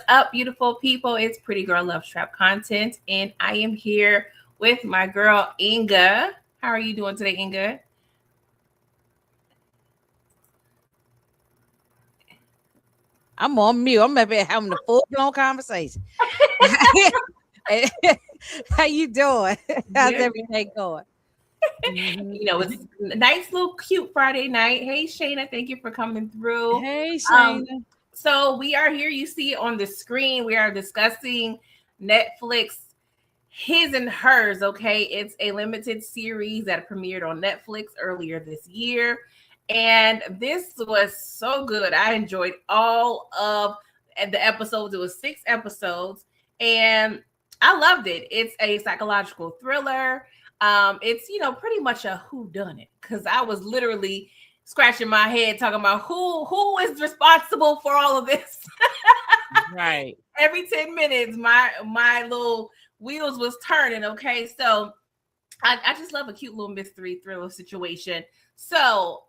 up, beautiful people? It's Pretty Girl Love Trap Content, and I am here with my girl Inga. How are you doing today, Inga? I'm on mute. I'm maybe having a full blown conversation. How you doing? How's Good. everything going? Mhm. It's a nice little cute Friday night. Hey, Shayna, thank you for coming through. Hey, Um, Shayna. so we are here. You see it on the screen. We are discussing Netflix His and Hers. Okay, it's a limited series that premiered on Netflix earlier this year, and this was so good. I enjoyed all of the episodes. It was 6 episodes, and I loved it. It's a psychological thriller. It's pretty much a who done it, because I was literally scratching my head talking about who is responsible for all of this. Right. Every 10 minutes, my little wheels was turning. Okay, so I just love a cute little mystery thriller situation. So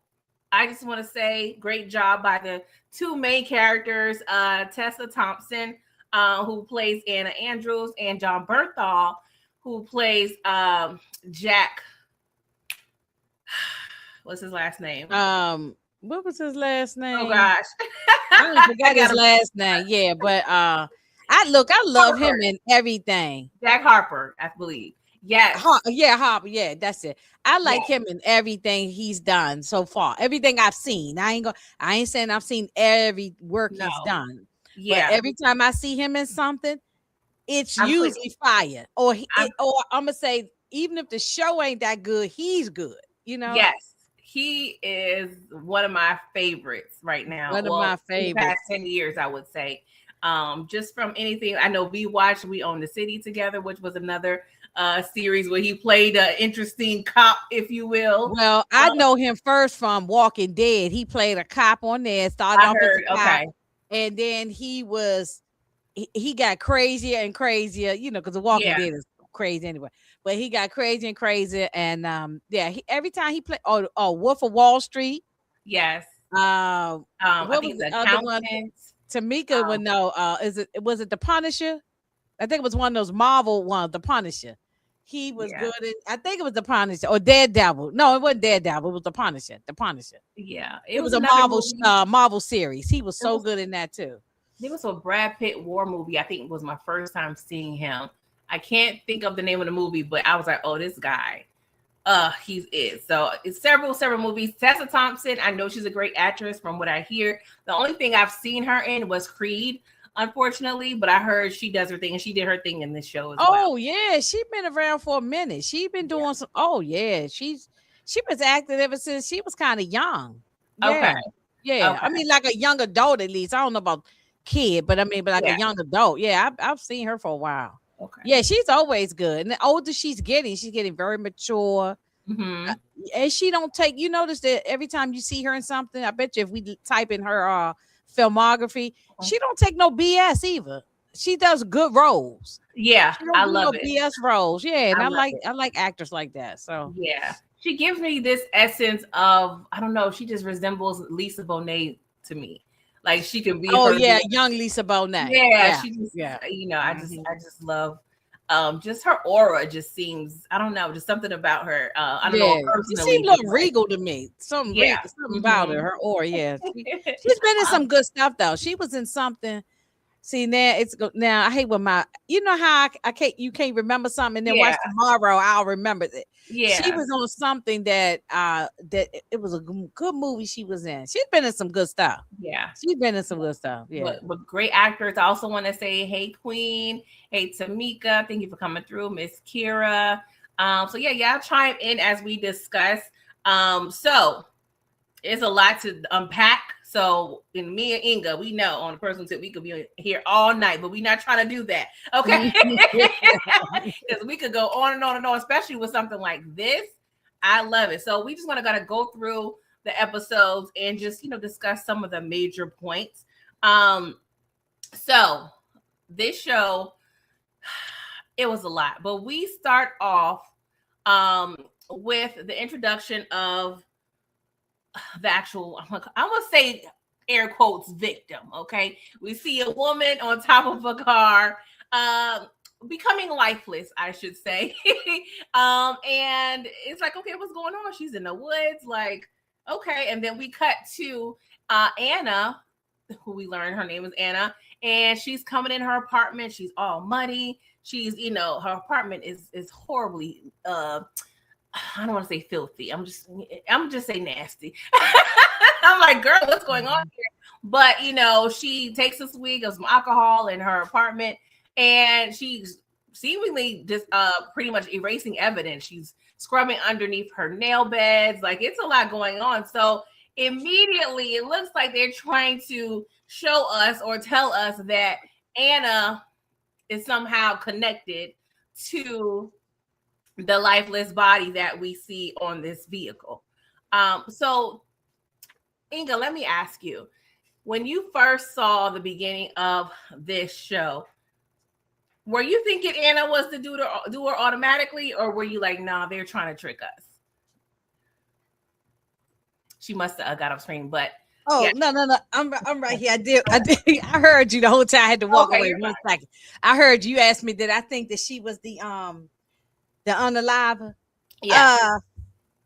I just want to say great job by the two main characters, Tessa Thompson, who plays Anna Andrews, and John Bernthal, who plays Jack. What's his last name? What was his last Oh name? gosh. I done I forgot his got last name. Yeah, but I love him Harper. in everything. Jack Harper, I believe. Yes. Yeah, Hopper. Yeah, that's it. I like Yes. him in everything he's done so far. Everything I've seen. I ain't saying I've seen every work he's No. done, but Yeah. every time I see him in something, it's I'm pretty usually fire. Or I'm or I'm gonna say, even if the show ain't that good, he's good. You know, Yes, he is one of my favorites right now. one of Well, my in the past favorites. 10 years, I would say. Just from anything I know, We Own the City Together, which was another series where he played an interesting cop, if you will. Well, I know him first from Walking Dead. He played a cop on there. Started I off as heard, a cop, okay. and then he got crazier and crazier, because The Walking Yeah, Dead is crazy anyway. But he got crazy and crazier, and yeah, every time he played, Wolf of Wall Street. yes. I What think was it's the other one? accountant. Tamika Um, would know. Was it The Punisher? I think it was one of those Marvel ones, The Punisher. He was yeah, good in. I think it was The Punisher or Daredevil. No, it wasn't Daredevil. It was The Punisher. The Punisher. yeah. It It was was a another movie. Marvel series. He was It so was good in that too. There was a Brad Pitt war movie. I think it was my first time seeing him. I can't think of the name of the movie, but I was like, oh, this guy. He's it. So it's several movies. Tessa Thompson, I know she's a great actress from what I hear. The only thing I've seen her in was Creed, unfortunately, but I heard she does her thing, and she did her thing in this show as well. Oh yeah, she been around for a minute. She been doing some. Oh yeah, she was acting ever since she was kind of young. Yeah. Okay. Yeah, yeah. Okay. I mean, like a young adult at least. I don't know about kid, but I mean, but like a Yeah. young adult. Yeah, I've seen her for a while. Okay. Yeah, she's always good. And the older she's getting very mature. Uh, Mm-hmm. and she don't take. You notice that every time you see her in something, I bet you if we type in her filmography, she don't take no BS either. She does good roles. Yeah, She don't I do love no it. BS roles. Yeah, and I I love like it. I like actors like that. So Yeah. She gives me this essence of, I don't know, she just resembles Lisa Bonet to me. Like she can be oh her. yeah, young Lisa Bonet. Yeah, Yeah, she just, yeah. I just Mhm. I just love just her aura just seems, I don't know, just something about her. I don't know Yeah, she personally, seemed a but little like, regal to me. yeah. Something about Hmm. her. Her aura, yeah. She's been in some good stuff though. She was in something. See now now I hate when you know how I can't you can't remember something and then Yeah, watch tomorrow I'll remember it. She yeah, was on something that it was a good movie she was in. She's been in some good stuff. yeah. She's been in some good stuff. Yeah. But great actors. I also want to say, hey Queen, hey Tamika, thank you for coming through, Miss Kira. So yeah, y'all chime in as we discuss. So it's a lot to unpack. So in me and Inga, we know on the personal tip we could be here all night, but we're not trying to do that. Okay. Because we could go on and on and on, especially with something like this. I love it. So we just want to gotta go through the episodes and just discuss some of the major points. Um, so this show, it was a lot, but we start off um with the introduction of the actual, I'm gonna say air quotes victim. Okay, we see a woman on top of a car, becoming lifeless, I should say. And it's like, okay, what's going on? She's in the woods, like, okay. And then we cut to Anna, who we learn her name is Anna, and she's coming in her apartment. She's all muddy. She's, her apartment is horribly I don't want to say filthy. I'm just say nasty. I'm like, girl, what's going on here? But she takes a swig of some alcohol in her apartment, and she's seemingly just pretty much erasing evidence. She's scrubbing underneath her nail beds. Like, it's a lot going on. So immediately it looks like they're trying to show us or tell us that Anna is somehow connected to the lifeless body that we see on this vehicle. So Inga, let me ask you, when you first saw the beginning of this show, were you thinking Anna was the doer automatically, or were you like, nah, they're trying to trick us? She must have got off screen, but yeah. No. I'm right here. I did. I heard you the whole time. I had to walk away 1 second. I heard you ask me, did I think that she was the unaliver? Yeah.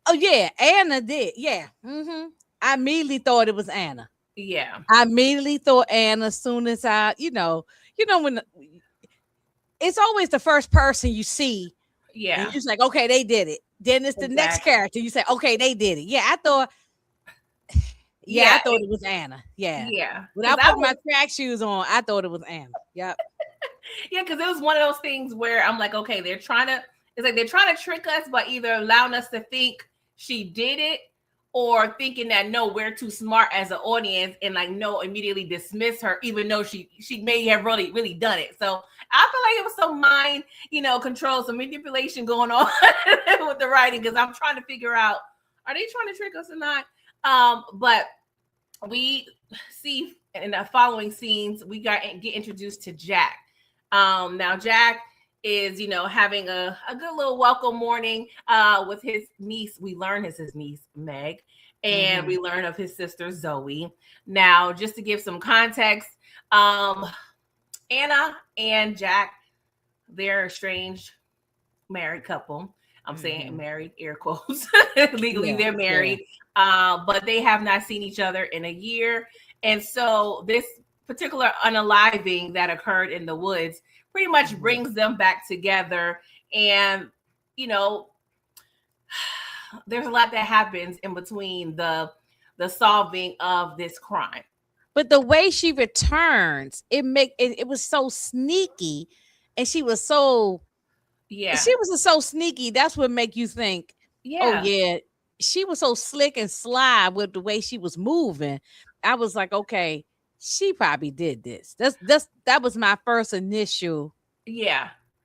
Oh yeah, Anna did. Yeah. Mm-hmm. I immediately thought it was Anna. Yeah. I immediately thought Anna as soon as I, when it's always the first person you see. Yeah. And you're just like, okay, they did it. Then it's the next character. You say, okay, they did it. Yeah, I thought. I thought it was Anna. Yeah. Yeah. Without putting my track shoes on, I thought it was Anna. Yep. Yeah, because it was one of those things where I'm like, okay, they're trying to trick us by either allowing us to think she did it, or thinking that no, we're too smart as an audience, and like no, immediately dismiss her, even though she may have really done it. So I feel like it was some mind, control, some manipulation going on with the writing, because I'm trying to figure out, are they trying to trick us or not? But we see in the following scenes, we get introduced to Jack. Now Jack is, having a good little welcome morning with his niece. We learn it's his niece, Meg, and we learn of his sister, Zoe. Now, just to give some context, Anna and Jack, they're a estranged married couple. I'm saying married, air quotes. Legally, they're married, but they have not seen each other in a year. And so this particular unaliving that occurred in the woods pretty much brings them back together. And, there's a lot that happens in between the solving of this crime. But the way she returns, it was so sneaky, and she was so so sneaky. That's what make you think, oh yeah, she was so slick and sly with the way she was moving. I was like, okay, she probably did this. That was my first initial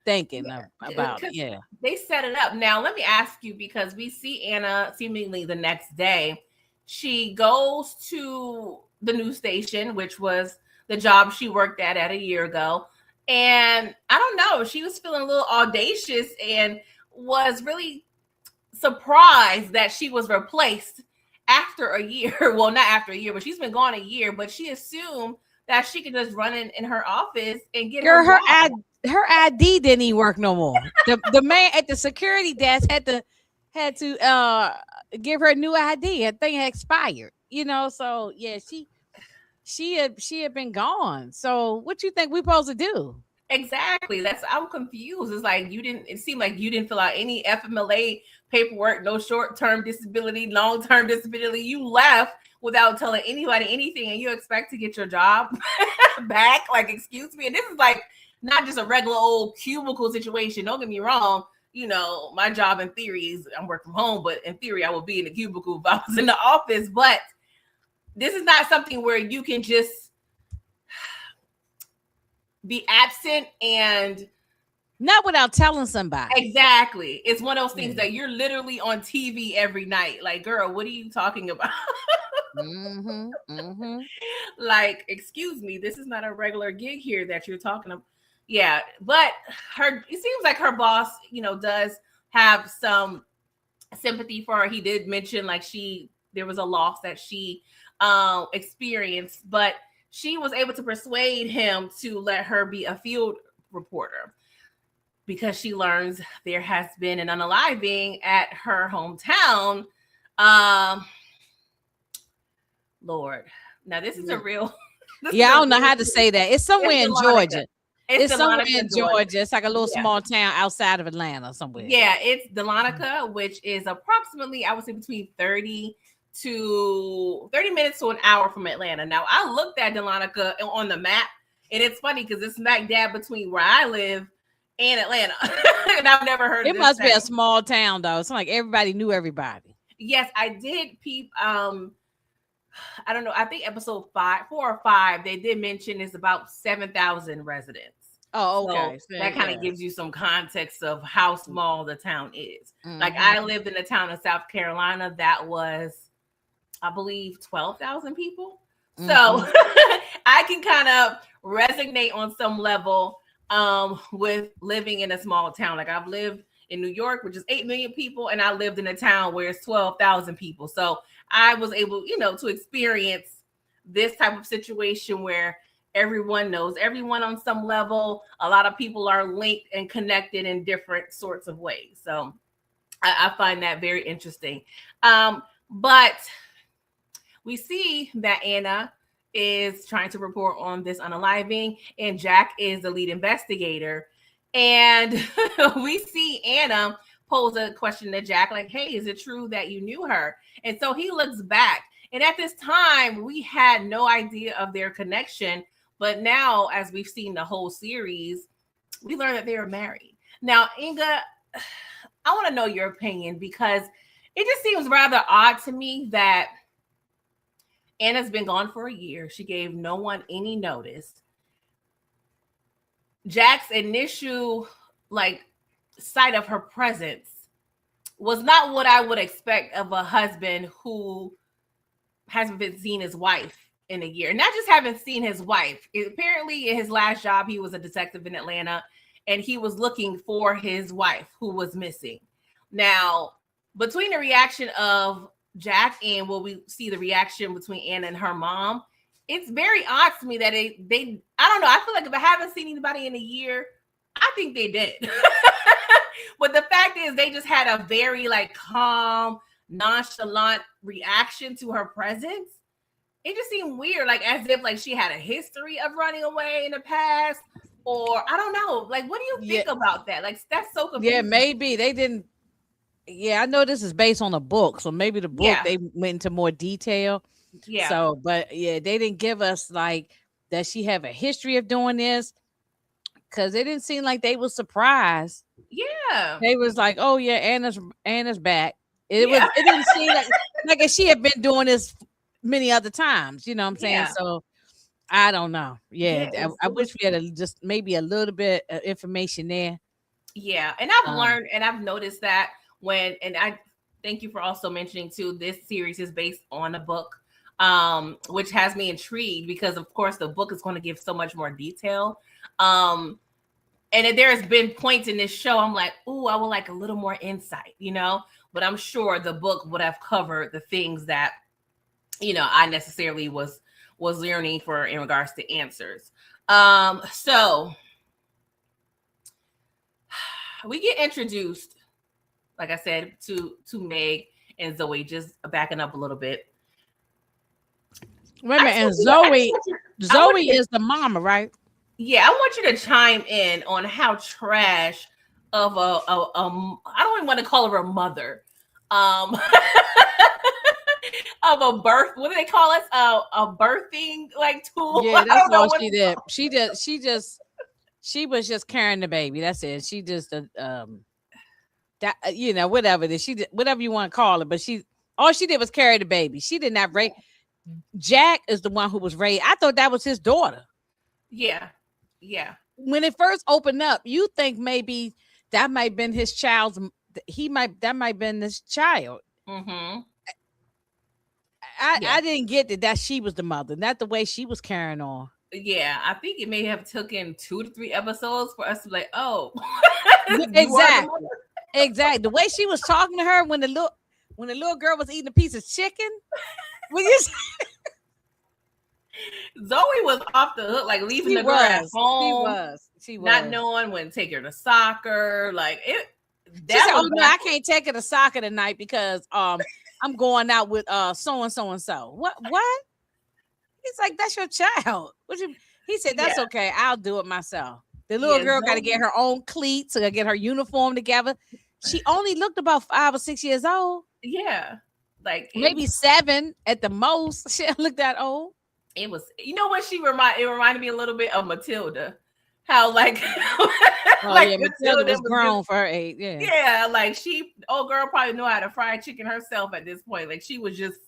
thinking about it. Yeah, they set it up. Now let me ask you, because we see Anna seemingly the next day. She goes to the news station, which was the job she worked at a year ago. And I don't know, she was feeling a little audacious and was really surprised that she was replaced after a year. Well, not after a year, but she's been gone a year. But she assumed that she could just run in her office and get her ID didn't even work no more. The man at the security desk had to give her a new ID. That thing had expired, So yeah, she had been gone. So what you think we supposed to do? Exactly. I'm confused. It's like it seemed like you didn't fill out any FMLA paperwork, no short-term disability, long-term disability. You left without telling anybody anything, and you expect to get your job back. Like, excuse me. And this is like not just a regular old cubicle situation. Don't get me wrong. My job in theory is I'm working from home, but in theory I would be in the cubicle if I was in the office. But this is not something where you can just be absent and not without telling somebody. Exactly. It's one of those things that you're literally on TV every night. Like, girl, what are you talking about? Like, excuse me, this is not a regular gig here that you're talking about. Yeah, but it seems like her boss, does have some sympathy for her. He did mention like there was a loss that she experience, but she was able to persuade him to let her be a field reporter because she learns there has been an unaliving at her hometown. Lord, now this is a real. I don't know how to say that. It's somewhere in Georgia. It's somewhere in Georgia. It's like a little small town outside of Atlanta somewhere. Yeah, it's Dahlonega, which is approximately, I would say, between 30 minutes to an hour from Atlanta. Now, I looked at Dahlonega on the map, and it's funny because it's smack dab between where I live and Atlanta. And I've never heard of it. It must be a small town, though. It's like everybody knew everybody. Yes, I did peep. I don't know. I think episode 4 or 5, they did mention it's about 7,000 residents. Oh, okay. So that kind of gives you some context of how small the town is. Mm-hmm. Like I lived in a town in South Carolina that was, I believe, 12,000 people. Mm-hmm. So I can kind of resonate on some level with living in a small town. Like I've lived in New York, which is 8 million people, and I lived in a town where it's 12,000 people. So I was able, to experience this type of situation where everyone knows everyone on some level. A lot of people are linked and connected in different sorts of ways. So I find that very interesting. But we see that Anna is trying to report on this unaliving, and Jack is the lead investigator. And we see Anna pose a question to Jack, like, hey, is it true that you knew her? And so he looks back. And at this time, we had no idea of their connection. But now, as we've seen the whole series, we learn that they are married. Now, Inga, I want to know your opinion because it just seems rather odd to me that Anna's been gone for a year. She gave no one any notice. Jack's initial, sight of her presence was not what I would expect of a husband who hasn't been seen his wife in a year. Not just haven't seen his wife. Apparently, in his last job, he was a detective in Atlanta, and he was looking for his wife who was missing. Now, between the reaction of Jack and what we see the reaction between Anna and her mom, it's very odd to me that they I don't know. I feel like if I haven't seen anybody in a year, I think they did. But the fact is, they just had a very calm, nonchalant reaction to her presence. It just seemed weird, as if she had a history of running away in the past, or I don't know. What do you think about that? That's so confusing. Yeah, maybe they didn't. Yeah, I know this is based on a book, so maybe the book they went into more detail. Yeah. So, but they didn't give us that she have a history of doing this, because it didn't seem like they were surprised. Yeah, they was like, "Oh yeah, Anna's back." It didn't seem like she had been doing this many other times. You know what I'm saying? Yeah. So I don't know. I wish we had just maybe a little bit of information there. Yeah, and I've learned and I've noticed that and I thank you for also mentioning too, this series is based on a book, which has me intrigued because of course the book is going to give so much more detail. And there has been points in this show I'm like, ooh, I would like a little more insight, but I'm sure the book would have covered the things that, I necessarily was yearning for in regards to answers. So we get introduced, like I said, to Meg and Zoe, just backing up a little bit. Wait a minute, and Zoe is the mama, right? Yeah, I want you to chime in on how trash of I don't even want to call her a mother, of a birth. What do they call us? A birthing tool. Yeah, that's all she did. She was just carrying the baby. That's it. She just whatever it is. She did whatever you want to call it, but all she did was carry the baby. She did not raise. Jack is the one who was raised. I thought that was his daughter. Yeah. Yeah. When it first opened up, you think maybe that might have been his child's. That might have been his child. Mm-hmm. I didn't get that she was the mother, not the way she was carrying on. Yeah, I think it may have taken 2 to 3 episodes for us to be like, oh, exactly. The way she was talking to her when the little girl was eating a piece of chicken. Zoe was off the hook, like leaving the girl at home. She was not knowing when to take her to soccer. Like it. She said, "Oh no, I can't take her to soccer tonight because I'm going out with so and so and so." What? He's like, "That's your child." He said, "That's okay. I'll do it myself." The little girl got to get her own cleats to get her uniform together. She only looked about 5 or 6 years old. Yeah, like maybe 7 at the most. She looked that old. It was, you know what? It reminded me a little bit of Matilda. How like, Matilda was grown for her age. Yeah, like old girl probably knew how to fry chicken herself at this point. Like she was just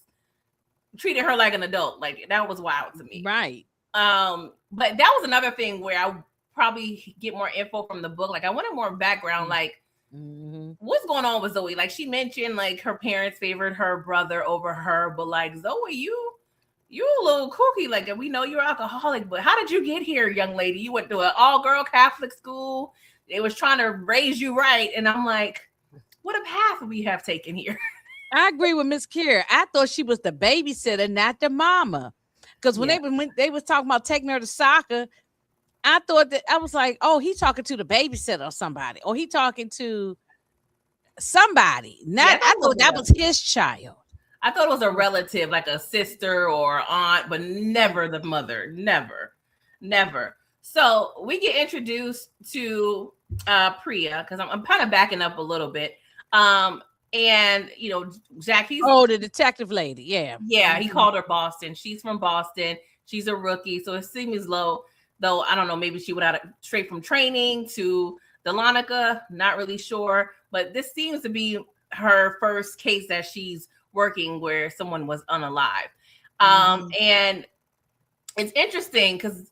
treating her like an adult. Like that was wild to me. Right. But that was another thing where I probably get more info from the book. Like I wanted more background, like what's going on with Zoe? Like she mentioned like her parents favored her brother over her, but like Zoe, you a little kooky. Like we know you're alcoholic, but how did you get here, young lady? You went to an all-girl Catholic school. They was trying to raise you right. And I'm like, what a path we have taken here. I agree with Miss Kira. I thought she was the babysitter, not the mama. Because when they was talking about taking her to soccer, I thought that I was like, oh, he's talking to the babysitter or somebody, or he talking to somebody. I thought that was his child. I thought it was a relative, like a sister or aunt, but never the mother. Never. So we get introduced to Priya, because I'm kind of backing up a little bit. And Jack, the detective lady. Yeah, he called her Boston. She's from Boston. She's a rookie, so it seems low. Though I don't know, maybe she would have straight from training to Delonica. Not really sure, but this seems to be her first case that she's working where someone was unalive. And it's interesting because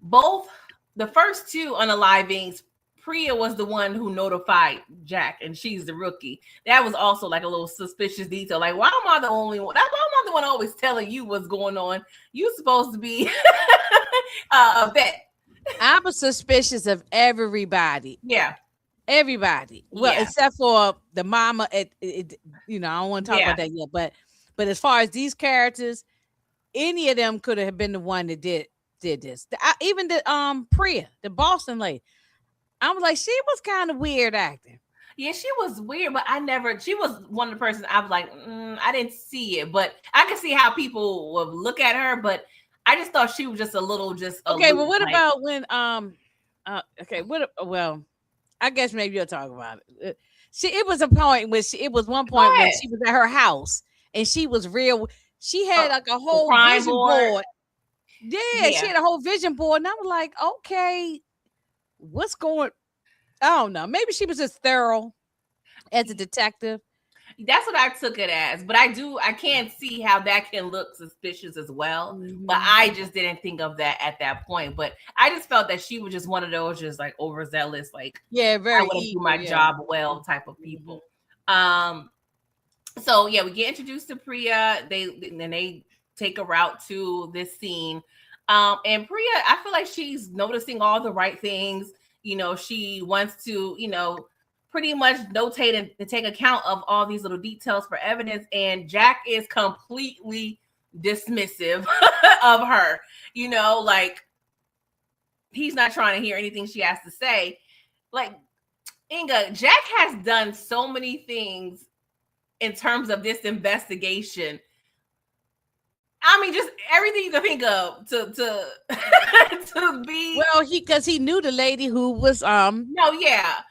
both the first 2 unalivings, Priya was the one who notified Jack, and she's the rookie. That was also like a little suspicious detail. Like, why am I the only one? Why am I the one always telling you what's going on? You supposed to be a vet. I was suspicious of everybody. Yeah. Everybody. Well, except for the mama. I don't want to talk about that yet. But as far as these characters, any of them could have been the one that did this. Even the Priya, the Boston lady. I was like, she was kind of weird acting. Yeah, she was weird, but she was one of the persons I was like, I didn't see it, but I could see how people would look at her, but I just thought she was just a little, okay. Well, what about when, I guess maybe you'll talk about it. It was a point when it was one point when she was at her house and she was real. She had like a whole vision board. Yeah, she had a whole vision board, and I was like, okay, what's going? I don't know. Maybe she was just thorough as a detective. That's what I took it as, but I can't see how that can look suspicious as well. But I just didn't think of that at that point. But I just felt that she was just one of those just like overzealous, like very I want to do my job well type of people. So we get introduced to Priya. They take a route to this scene. And Priya, I feel like she's noticing all the right things. She wants to, pretty much notate and take account of all these little details for evidence. And Jack is completely dismissive of her, like he's not trying to hear anything she has to say. Like, Inga, Jack has done so many things in terms of this investigation. I mean, just everything you can think of to be. Well, because he knew the lady who was No, yeah.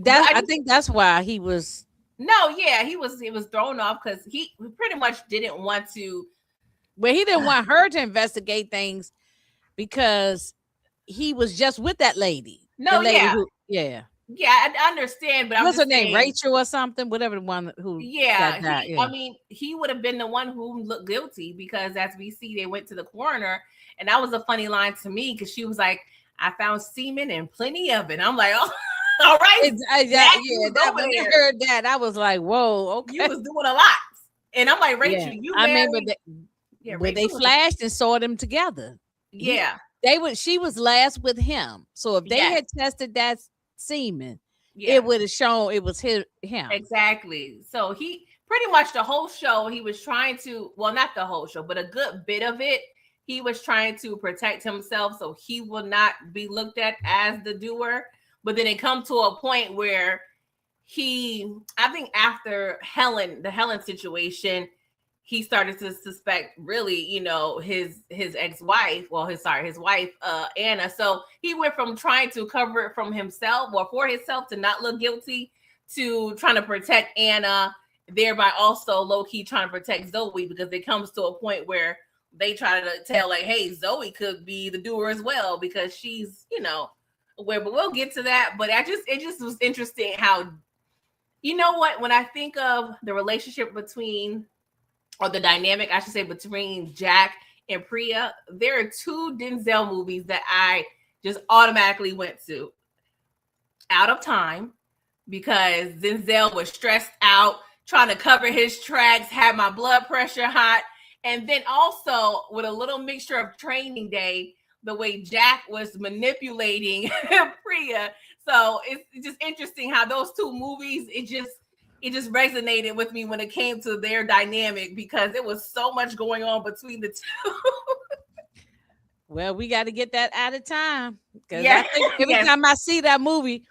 I think that's why he was. No, yeah, he was thrown off because he pretty much didn't want to. Well, he didn't want her to investigate things because he was just with that lady. No, yeah. Yeah, I understand, but what's her name? Rachel or something, whatever the one who. I mean, he would have been the one who looked guilty because, as we see, they went to the coroner, and that was a funny line to me because she was like, "I found semen and plenty of it." I'm like, "Oh, all right." When I heard that, I was like, "Whoa, okay." You was doing a lot, and I'm like, Rachel, you. I remember when they flashed and saw them together. Yeah, she was last with him. So if they had tested that semen it would have shown it was him. Exactly. So he pretty much the whole show, he was trying to, well, not the whole show, but a good bit of it, he was trying to protect himself so he will not be looked at as the doer. But then it come to a point where I think after the Helen situation, he started to suspect really, his ex-wife, his wife, Anna. So he went from trying to cover it from himself or for himself to not look guilty to trying to protect Anna, thereby also low-key trying to protect Zoe, because it comes to a point where they try to tell like, hey, Zoe could be the doer as well because she's, aware. But we'll get to that. But it just was interesting how, when I think of the relationship or the dynamic, I should say, between Jack and Priya, there are two Denzel movies that I just automatically went to. Out of Time, because Denzel was stressed out, trying to cover his tracks, had my blood pressure hot. And then also with a little mixture of Training Day, the way Jack was manipulating Priya. So it's just interesting how those two movies, it just resonated with me when it came to their dynamic, because it was so much going on between the two. Well, we got to get that Out of Time, because I think every time I see that movie,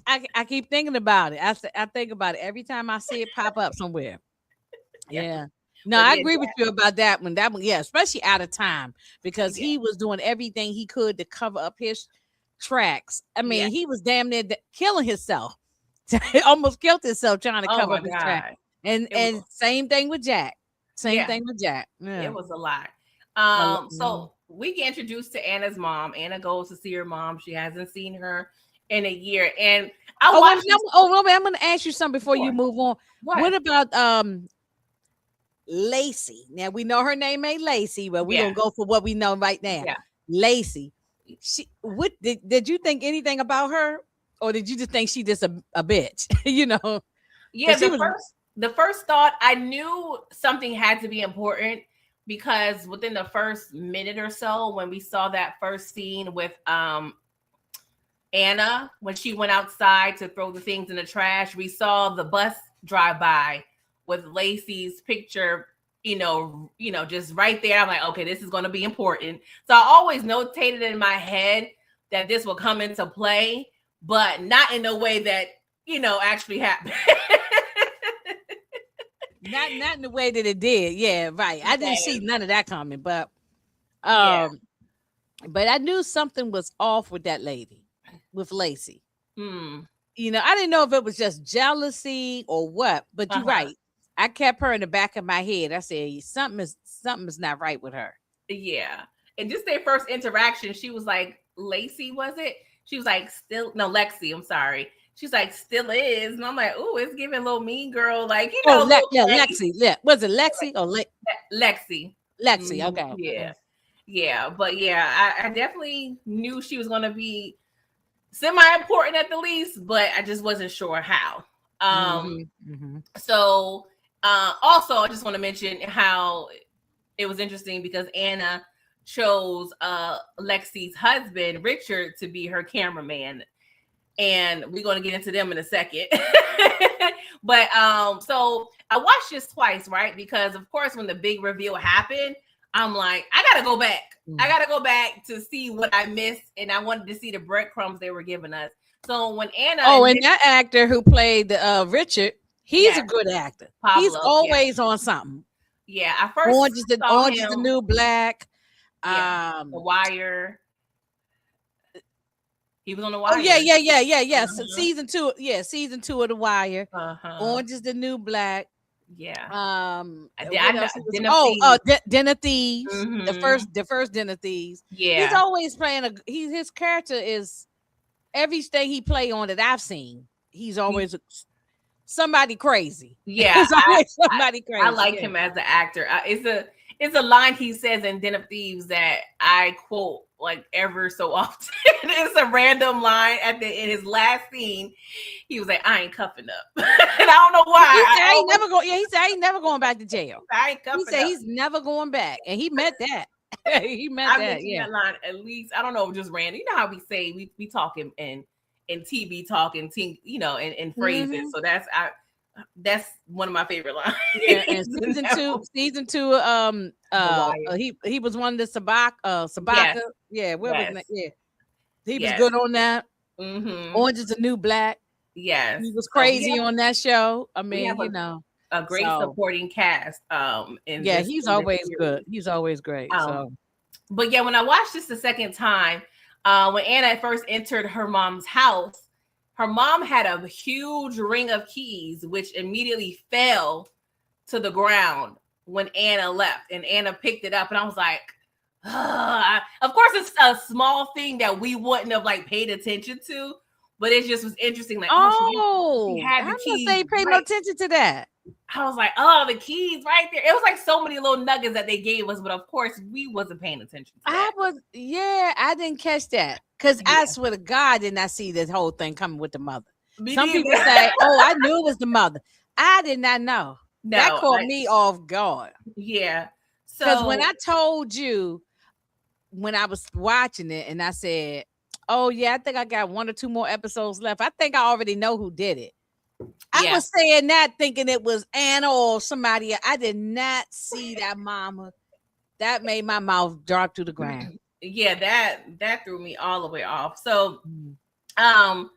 I keep thinking about it. I think about it every time I see it pop up somewhere. Yeah. No, I agree with you about that one. That one, especially Out of Time, because he was doing everything he could to cover up his tracks. I mean, he was damn near killing himself. He almost killed himself trying to cover up his track. And same thing with Jack. Same thing with Jack. Yeah. It was a lot. So we get introduced to Anna's mom. Anna goes to see her mom. She hasn't seen her in a year. And I'm going to ask you something before you move on. What about Lacey? Now we know her name ain't Lacey, but we're gonna go for what we know right now. Yeah. Lacey. What did you think anything about her? Or did you just think she just a bitch? Yeah, the first thought, I knew something had to be important, because within the first minute or so, when we saw that first scene with Anna, when she went outside to throw the things in the trash, we saw the bus drive by with Lacey's picture, just right there. I'm like, okay, this is going to be important. So I always notated in my head that this will come into play, but not in the way that, actually happened. not in the way that it did. Yeah, right. I didn't see none of that coming, but but I knew something was off with that lady, with Lacey. I didn't know if it was just jealousy or what, but you're right. I kept her in the back of my head. I said, something is not right with her. Yeah. And just their first interaction, she was like, Lacey, was it? She was like, Lexi, I'm sorry. She's like, still is. And I'm like, oh, it's giving a little mean girl. Like, Lexi. Yeah. Was it Lexi or Lexi? Lexi, okay. Yeah. Yeah. But I definitely knew she was going to be semi-important at the least, but I just wasn't sure how. So also, I just want to mention how it was interesting because Anna chose Lexi's husband, Richard, to be her cameraman. And we're going to get into them in a second. But so I watched this twice, right? Because of course, when the big reveal happened, I'm like, I got to go back. I got to go back to see what I missed. And I wanted to see the breadcrumbs they were giving us. So when Anna... and that actor who played Richard, he's a good actor. Pablo, he's always on something. Yeah, I first Orange is the New Black. The Wire. He was on The Wire. Oh, yeah. So season 2. Yeah, season 2 of The Wire. Orange is the New Black. Yeah. Den of Thieves. The first Den of Thieves. Yeah. He's always playing his character is everything he play on that I've seen. He's always somebody crazy. Yeah. He's always somebody crazy. I like him as an actor. It's a line he says in Den of Thieves that I quote like ever so often. It's a random line in his last scene. He was like, I ain't cuffing up. And I don't know why. He said he ain't never going back to jail. I ain't cuffing He said up. He's never going back. And he meant that. He meant that. That line at least, I don't know, just random. You know how we say we talk in in TV talk and in phrases. So that's one of my favorite lines. Yeah, and season two, he was one of the Sabaka. Yeah, where was that? Yeah, he was good on that. Orange is the New Black. Yes, he was crazy on that show. I mean, a great supporting cast. He's always good. He's always great. But yeah, when I watched this the second time, when Anna first entered her mom's house, her mom had a huge ring of keys, which immediately fell to the ground when Anna left, and Anna picked it up, and I was like, of course, it's a small thing that we wouldn't have like paid attention to, but it just was interesting. Like, she had the keys. They paid no attention to that. I was like, oh, the keys right there. It was like so many little nuggets that they gave us, but of course, we wasn't paying attention to that. I didn't catch that. Because I swear to God, I did not see this whole thing coming with the mother. Some people say, oh, I knew it was the mother. I did not know. No, that caught me off guard. Yeah. Because when I told you, when I was watching it, and I said, oh, yeah, I think I got 1 or 2 more episodes left. I think I already know who did it. I was saying that thinking it was Anna or somebody. I did not see that mama. That made my mouth drop to the ground. Yeah, that threw me all the way off. So, I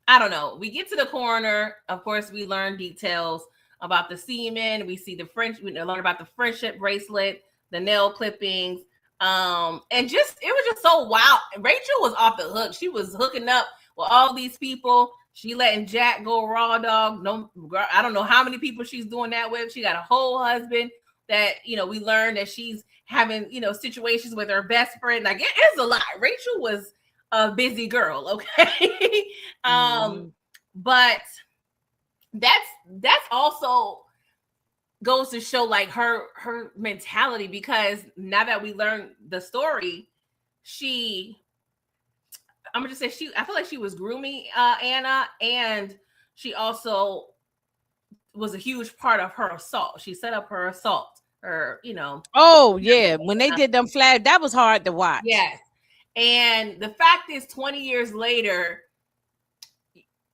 don't know. We get to the coroner. Of course, we learn details about the semen. We see we learn about the friendship bracelet, the nail clippings, and it was just so wild. Rachel was off the hook. She was hooking up with all these people. She letting Jack go raw dog. No, I don't know how many people she's doing that with. She got a whole husband that, we learned that she's having, situations with her best friend. Like, it's a lot. Rachel was a busy girl. Okay. But that's also goes to show like her mentality, because now that we learn the story, I'm gonna just say I feel like she was grooming Anna, and she also was a huge part of her assault. She set up her assault, Oh yeah, when they did them flag, that was hard to watch. Yes, and the fact is, 20 years later,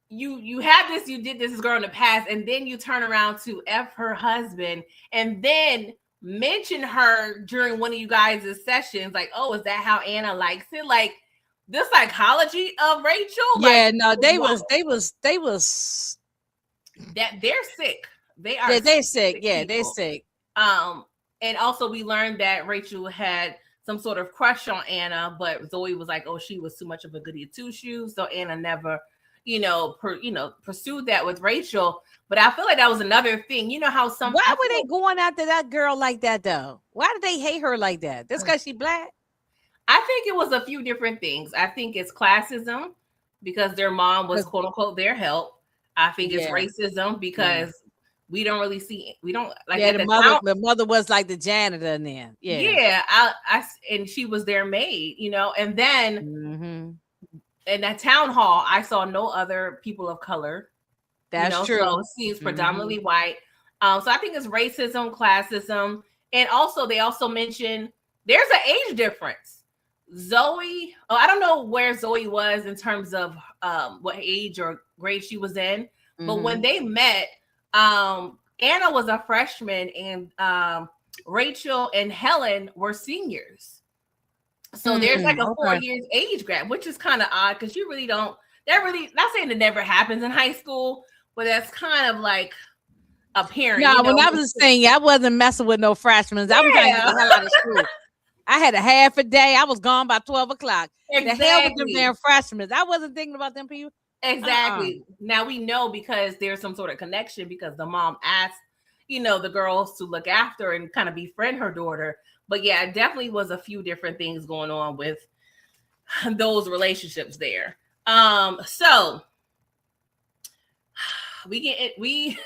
you have this, you did this girl in the past, and then you turn around to F her husband, and then mention her during one of you guys' sessions, like, oh, is that how Anna likes it? Like, the psychology of Rachel. Yeah, no, they was that they're sick. They are. Yeah, they're sick. Yeah, they're sick. And also we learned that Rachel had some sort of crush on Anna, but Zoe was like, oh, she was too much of a goody two shoes, so Anna never, pursued that with Rachel. But I feel like that was another thing. You know how why were they going after that girl like that though? Why did they hate her like that? Just because she black? I think it was a few different things. I think it's classism, because their mom was quote unquote their help. I think it's racism, because we don't really see, we don't like the mother was like the janitor then. And she was their maid, and then in that town hall, I saw no other people of color. That's true. So it seems predominantly white. So I think it's racism, classism, and also they also mentioned there's an age difference. Zoe, I don't know where Zoe was in terms of what age or grade she was in, but when they met, Anna was a freshman and Rachel and Helen were seniors. So there's like a 4 years age gap, which is kind of odd, because you really don't, not saying it never happens in high school, but that's kind of like apparent. No, when I was saying I wasn't messing with no freshmen. I was trying to get the hell out of school. I had a half a day. I was gone by 12 o'clock. Exactly. The hell with them damn freshmen. I wasn't thinking about them people. Exactly. Now we know, because there's some sort of connection, because the mom asked, the girls to look after and kind of befriend her daughter. But yeah, it definitely was a few different things going on with those relationships there. So we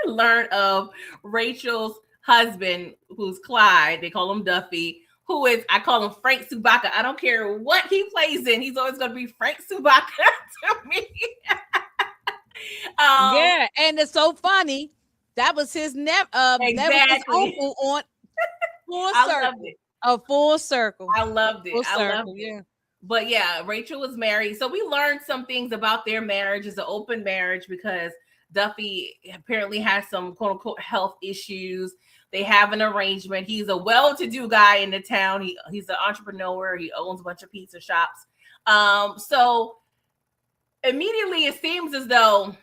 learn of Rachel's husband, who's Clyde. They call him Duffy. Who is, I call him Frank Subaka. I don't care what he plays in. He's always going to be Frank Subaka to me. Yeah, and it's so funny. That was his that was his uncle on Full Circle. A Full Circle. I loved it. I loved it. Yeah. But yeah, Rachel was married. So we learned some things about their marriage. It's an open marriage because Duffy apparently has some quote unquote health issues. They have an arrangement. He's a well-to-do guy in the town. He's an entrepreneur. He owns a bunch of pizza shops. So immediately it seems as though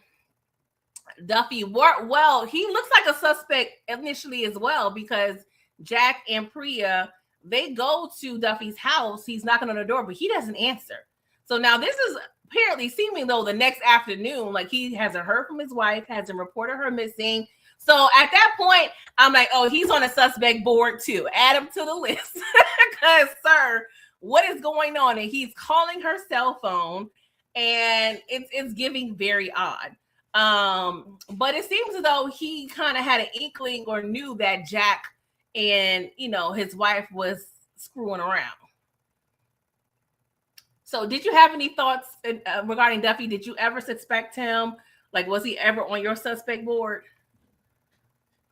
Duffy worked well. He looks like a suspect initially as well because Jack and Priya, they go to Duffy's house. He's knocking on the door, but he doesn't answer. So now this is apparently seeming though the next afternoon, like he hasn't heard from his wife, hasn't reported her missing. So at that point, I'm like, oh, he's on a suspect board too. Add him to the list because, sir, what is going on? And he's calling her cell phone, and it's giving very odd. But it seems as though he kind of had an inkling or knew that Jack and his wife was screwing around. So did you have any thoughts regarding Duffy? Did you ever suspect him? Like, was he ever on your suspect board?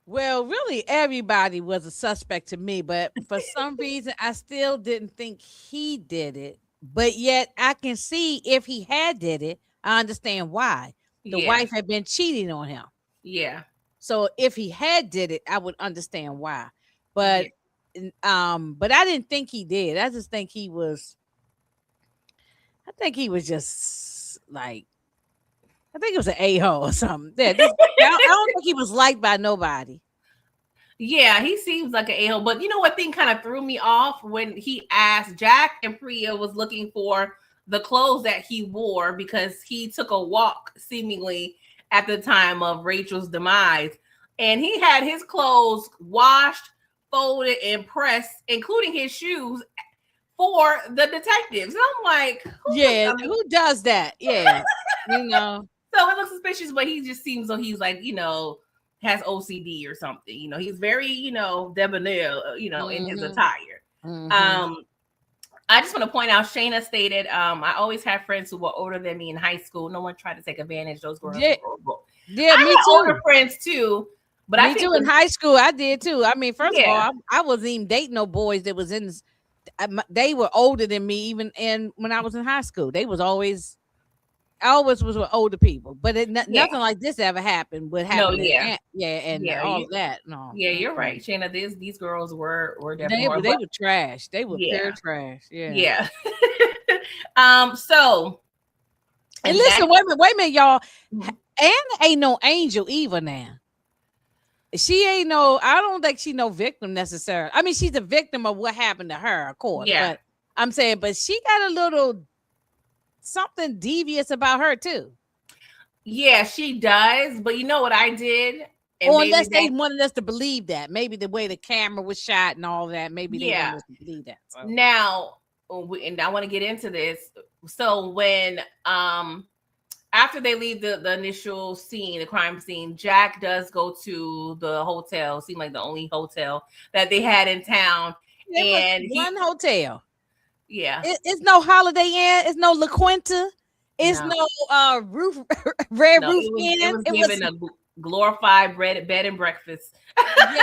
Well, really, everybody was a suspect to me, but for some reason, I still didn't think he did it. But yet, I can see if he had did it, I understand why. The wife had been cheating on him. Yeah. So if he had did it, I would understand why. But but I didn't think he did. I just think he was. I think he was just like. I think it was an a-hole or something. I don't think he was liked by nobody. Yeah, he seems like an a-hole. But you know what thing kind of threw me off when he asked Jack and Priya was looking for the clothes that he wore because he took a walk seemingly at the time of Rachel's demise. And he had his clothes washed, folded, and pressed, including his shoes for the detectives. And I'm like, who does that? Yeah. So it looks suspicious, but he just seems like he's like, has OCD or something. He's very, debonair, in his attire. Mm-hmm. I just want to point out, Shayna stated, I always had friends who were older than me in high school. No one tried to take advantage of those girls. Yeah, I me had too. older friends too. But me too. In high school, I did too. I mean, first of all, I wasn't even dating no boys that was in. They were older than me, even when I was in high school. They was always. I always was with older people, but nothing like this ever happened. What happened? All of that. No. Yeah, you're right, Shayna. These girls were definitely they were trash. They were pure trash. Yeah. So. And listen, wait a minute, y'all. Anna ain't no angel either now. She ain't no. I don't think she no victim necessarily. I mean, she's a victim of what happened to her, of course. Yeah. But I'm saying, but she got a little. Something devious about her too. Yeah, she does. But you know what I did? Or unless they wanted us to believe that. Maybe the way the camera was shot and all that. Maybe they wanted us to believe that. So. Now, and I want to get into this. So when after they leave the initial scene, the crime scene, Jack does go to the hotel. Seemed like the only hotel that they had in town. And one hotel. Yeah, it's no Holiday Inn. It's no La Quinta. It's no Red Roof Inn. It was a glorified bed and breakfast. That's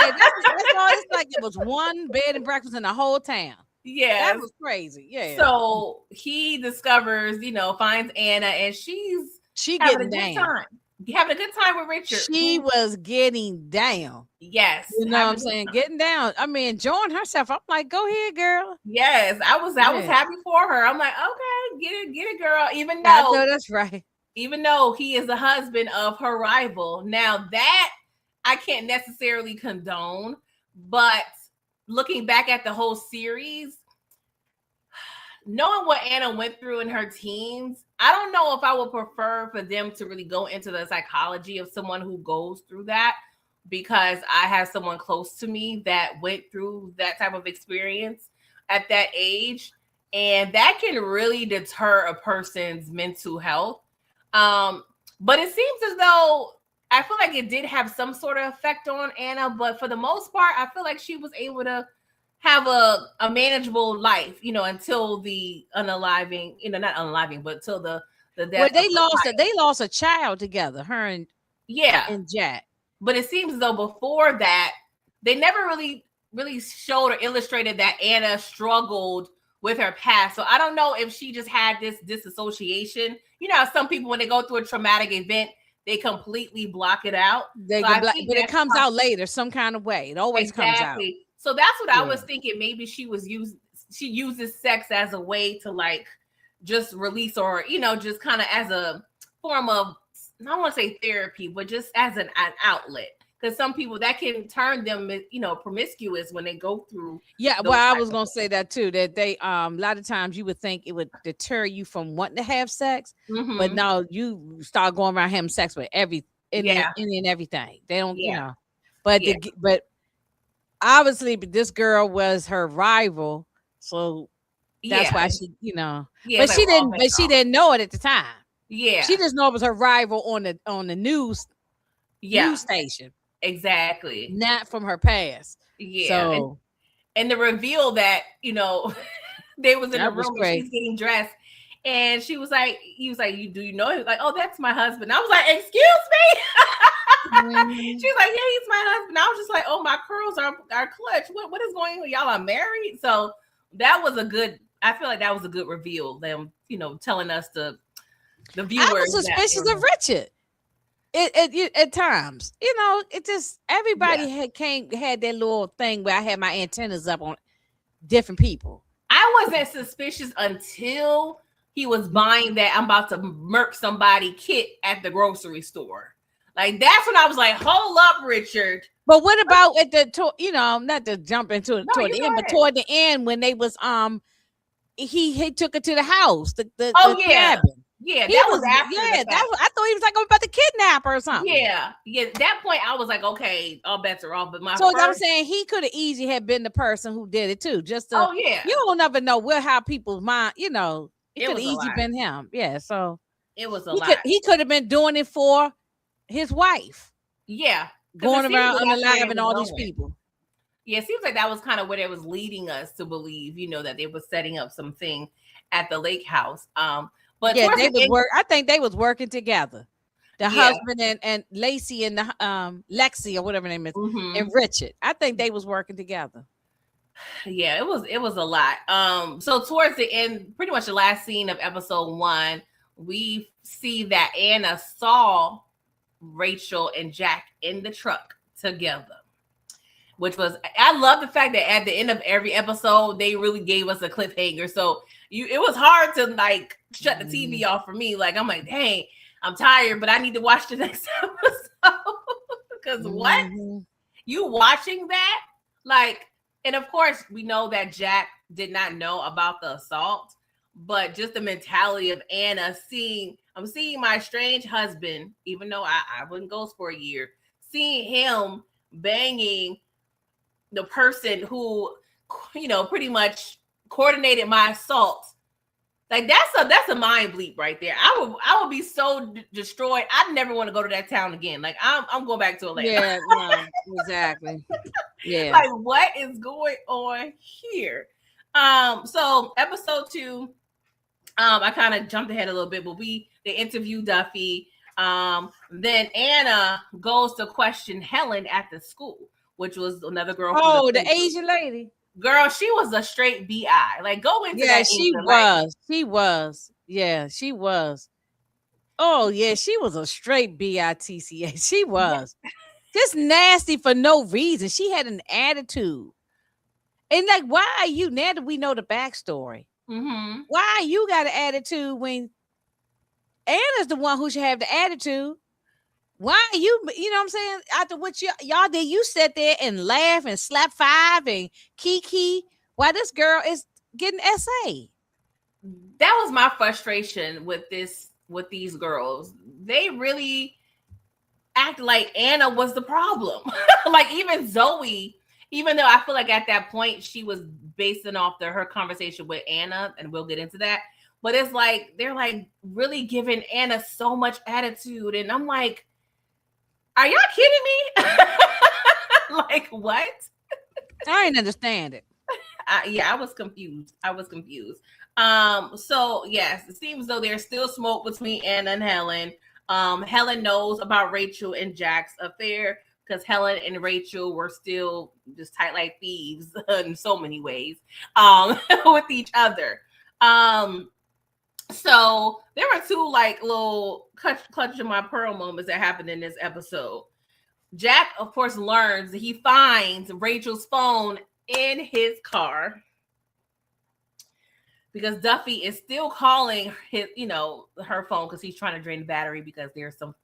all. It's like it was one bed and breakfast in the whole town. Yeah, that was crazy. Yeah. So he discovers, finds Anna, and she's getting down. Time. Having a good time with Richard. She was getting down. Yes. You know what I'm saying? Getting down. I mean, enjoying herself. I'm like, go ahead, girl. Yes. I was happy for her. I'm like, okay, get it, girl. Even though I know that's right. Even though he is the husband of her rival. Now that I can't necessarily condone, but looking back at the whole series, knowing what Anna went through in her teens, I don't know if I would prefer for them to really go into the psychology of someone who goes through that, because I have someone close to me that went through that type of experience at that age. And that can really deter a person's mental health. But it seems as though I feel like it did have some sort of effect on Anna. But for the most part, I feel like she was able to have a manageable life, until the unaliving, not unaliving, but till the death. Well, they lost a child together, her and Jack. But it seems as though before that, they never really showed or illustrated that Anna struggled with her past. So I don't know if she just had this disassociation. You know, some people, when they go through a traumatic event, they completely block it out. They so but it comes out later some kind of way. It always comes out. So that's what I was thinking. Maybe she uses sex as a way to like just release, or, you know, just kind of as a form of, I don't want to say therapy, but just as an outlet. Because some people, that can turn them, you know, promiscuous when they go through. Yeah, well, I was gonna say that too. That they a lot of times you would think it would deter you from wanting to have sex, but no, you start going around having sex with any and everything. They don't, you know. But but obviously, this girl was her rival, so that's why she, you know. But she didn't. But she didn't know it at the time. Yeah, she just know it was her rival on the news station. Exactly. Not from her past. Yeah. So, and the reveal that, you know, they was in the room and she's getting dressed, and he was like, do you know him? Like, oh, that's my husband. I was like, excuse me. She's like, yeah, he's my husband. I was just like, oh, my curls are clutch. What is going on? Y'all are married? So that was I feel like that was a good reveal. Them, you know, telling us the viewers. I was suspicious of Richard. At times, you know, it just everybody had that little thing where I had my antennas up on different people. I wasn't suspicious until he was buying that I'm about to murk somebody kit at the grocery store. Like, that's when I was like, hold up, Richard. But what about at the you know, not to jump into it toward the end, but toward the end when they was he took her to the house, the cabin. Yeah, that was after. Yeah, I thought he was like about to kidnap her or something. Yeah. At that point, I was like, okay, all bets are off. But I'm saying he could have easily have been the person who did it too. Just you don't never know how people's mind. You know, it could have easily been him. Yeah, so it was a lot. He could have been doing it for his wife. Yeah, going around unaliving all these people. Yeah, it seems like that was kind of what it was leading us to believe. You know, that they were setting up something at the lake house. But yeah, they was work. I think they was working together. The husband and Lacey and the Lexi or whatever her name is, and Richard. I think they was working together. Yeah, it was a lot. So towards the end, pretty much the last scene of episode 1, we see that Anna saw Rachel and Jack in the truck together. Which was, I love the fact that at the end of every episode, they really gave us a cliffhanger. So it was hard to like shut the TV off for me. Like, I'm like, dang, I'm tired, but I need to watch the next episode. Because what? You watching that? Like, and of course, we know that Jack did not know about the assault, but just the mentality of Anna I'm seeing my strange husband, even though I wouldn't go for a year, seeing him banging the person who, you know, pretty much coordinated my assault. Like, that's a mind bleep right there. I would be so destroyed. I'd never want to go to that town again. Like, I'm going back to Atlanta. Yeah, no, exactly. Yeah. Like, what is going on here? So episode 2, I kind of jumped ahead a little bit, but they interview Duffy. Then Anna goes to question Helen at the school, which was another girl. Oh, the Asian lady. Girl, she was a straight BI. Like, go into that. She was. She was. Yeah, she was. Oh, yeah, she was a straight BITCA. She was. Just nasty for no reason. She had an attitude. And like, why are you, now that we know the backstory, why you got an attitude when Anna's the one who should have the attitude? Why you know what I'm saying? After what y'all did, you sat there and laugh and slap 5 and kiki while this girl is getting SA. That was my frustration with these girls. They really act like Anna was the problem. Like, even Zoe, even though I feel like at that point she was basing off her conversation with Anna, and we'll get into that. But it's like they're like really giving Anna so much attitude, and I'm like, are y'all kidding me? Like, what? I didn't understand it. I was confused. So yes, it seems though there's still smoke between Anna and Helen. Helen knows about Rachel and Jack's affair because Helen and Rachel were still just tight like thieves in so many ways with each other. So there were two like little clutching my pearl moments that happened in this episode. Jack, of course, learns that he finds Rachel's phone in his car because Duffy is still calling his, her phone because he's trying to drain the battery because there's some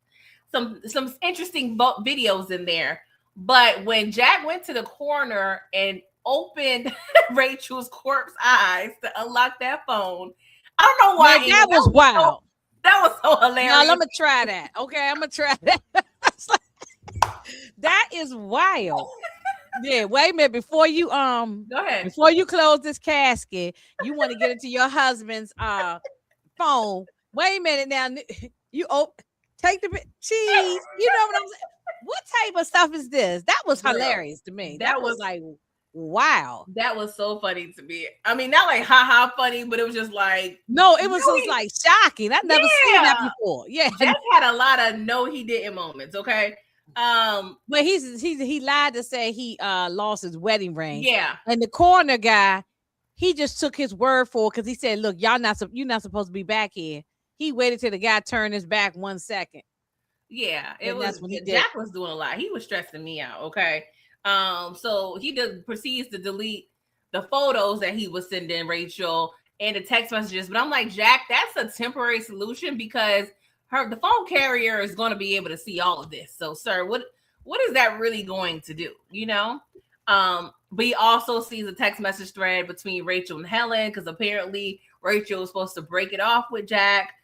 interesting videos in there. But when Jack went to the corner and opened Rachel's corpse eyes to unlock that phone, I don't know why. Man, that was wild. That was so hilarious. Now let me try that. Okay, I'm gonna try that. That is wild. Yeah, wait a minute. Before you go ahead. Before you close this casket, you want to get into your husband's phone. Wait a minute now. You take the cheese. You know what I'm saying? What type of stuff is this? That was hilarious to me. That was like, wow. That was so funny to me. I mean, not like ha funny, but it was just like, no, it was just like shocking. I've never seen that before. Yeah, Jack had a lot of no, he didn't moments. Okay. But he lied to say he lost his wedding ring. Yeah. And the corner guy, he just took his word for it because he said, look, you're not supposed to be back here. He waited till the guy turned his back 1 second. Yeah, that's when Jack was doing a lot. He was stressing me out. Okay. So he proceeds to delete the photos that he was sending Rachel and the text messages. But I'm like, Jack, that's a temporary solution because the phone carrier is going to be able to see all of this. So, sir, what is that really going to do? But he also sees a text message thread between Rachel and Helen because apparently Rachel was supposed to break it off with Jack.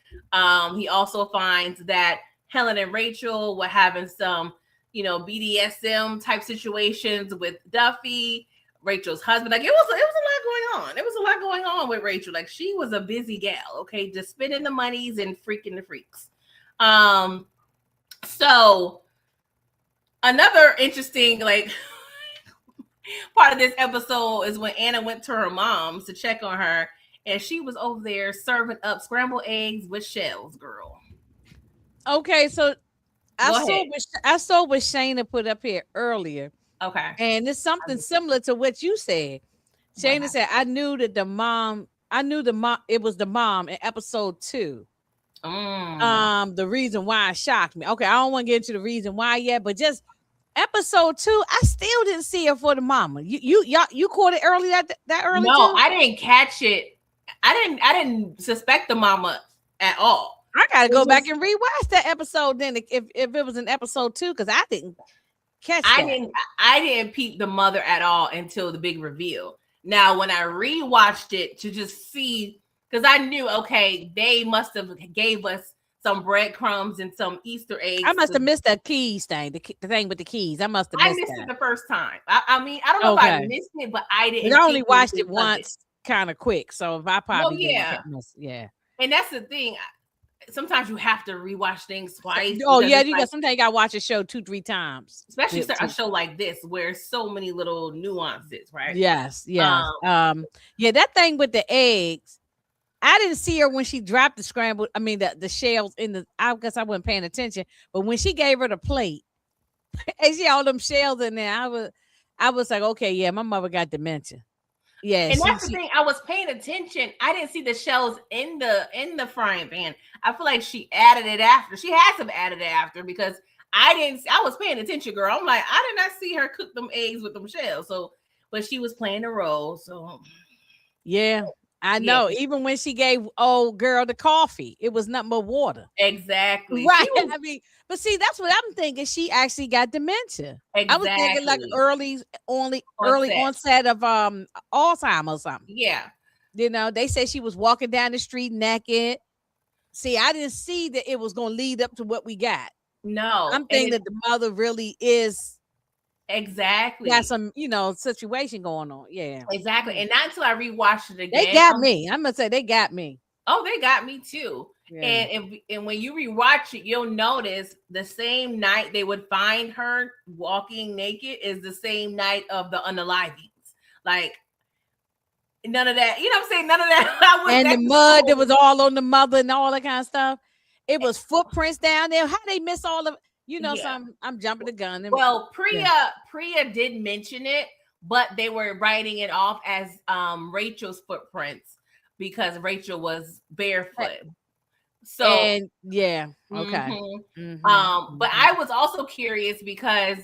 He also finds that Helen and Rachel were having some, BDSM type situations with Duffy, Rachel's husband. Like it was a lot going on. It was a lot going on with Rachel. Like she was a busy gal, okay, just spending the monies and freaking the freaks. So another interesting part of this episode is when Anna went to her mom's to check on her, and she was over there serving up scrambled eggs with shells, girl. Okay, so I saw what Shayna put up here earlier. Okay. And it's something similar to what you said. Shayna said, I knew the mom, it was the mom in episode 2. The reason why it shocked me. Okay, I don't want to get into the reason why yet, but just episode 2, I still didn't see her for the mama. You caught it early that early? No, too? I didn't catch it. I didn't suspect the mama at all. I gotta go back and rewatch that episode then if it was in episode 2 because I didn't catch that. I didn't peep the mother at all until the big reveal. Now when I rewatched it to just see, because I knew they must have gave us some breadcrumbs and some Easter eggs. I must have missed that keys thing, the thing with the keys. I must have missed it the first time. I mean, I don't know if I missed it, but I didn't. I only watched it once, kind of quick. So if I probably didn't miss, yeah. And that's the thing. Sometimes you have to rewatch things twice. Oh yeah, sometimes you gotta watch a show 2-3 times, especially a show like this where so many little nuances, right? Yes. Yeah, that thing with the eggs, I didn't see her when she dropped the scrambled. I mean the shells in the. I guess I wasn't paying attention, but when she gave her the plate and she had all them shells in there, I was like, okay, yeah, my mother got dementia. Yeah, and that's the thing. I was paying attention. I didn't see the shells in the frying pan. I feel like she added it after. She had to have added it after because I was paying attention, girl. I'm like, I did not see her cook them eggs with them shells. So, but she was playing the role. So, yeah, I know. Yeah. Even when she gave old girl the coffee, it was nothing but water. Exactly. Right. I mean, but see, that's what I'm thinking. She actually got dementia. Exactly. I was thinking like early onset of Alzheimer's or something. Yeah. They said she was walking down the street naked. See, I didn't see that it was going to lead up to what we got. No. I'm thinking that the mother really is exactly got some, situation going on. Yeah. Exactly. And not until I rewatched it again. They got me. I'm going to say they got me. Oh, they got me too. Yeah. And when you rewatch it, you'll notice the same night they would find her walking naked is the same night of the unalivings. Like none of that, what I'm saying? None of that. And the mud that was all on the mother and all that kind of stuff. It was footprints down there. How they miss all of You know, some I'm jumping the gun. Well, Priya did mention it, but they were writing it off as Rachel's footprints because Rachel was barefoot. So and okay. But I was also curious because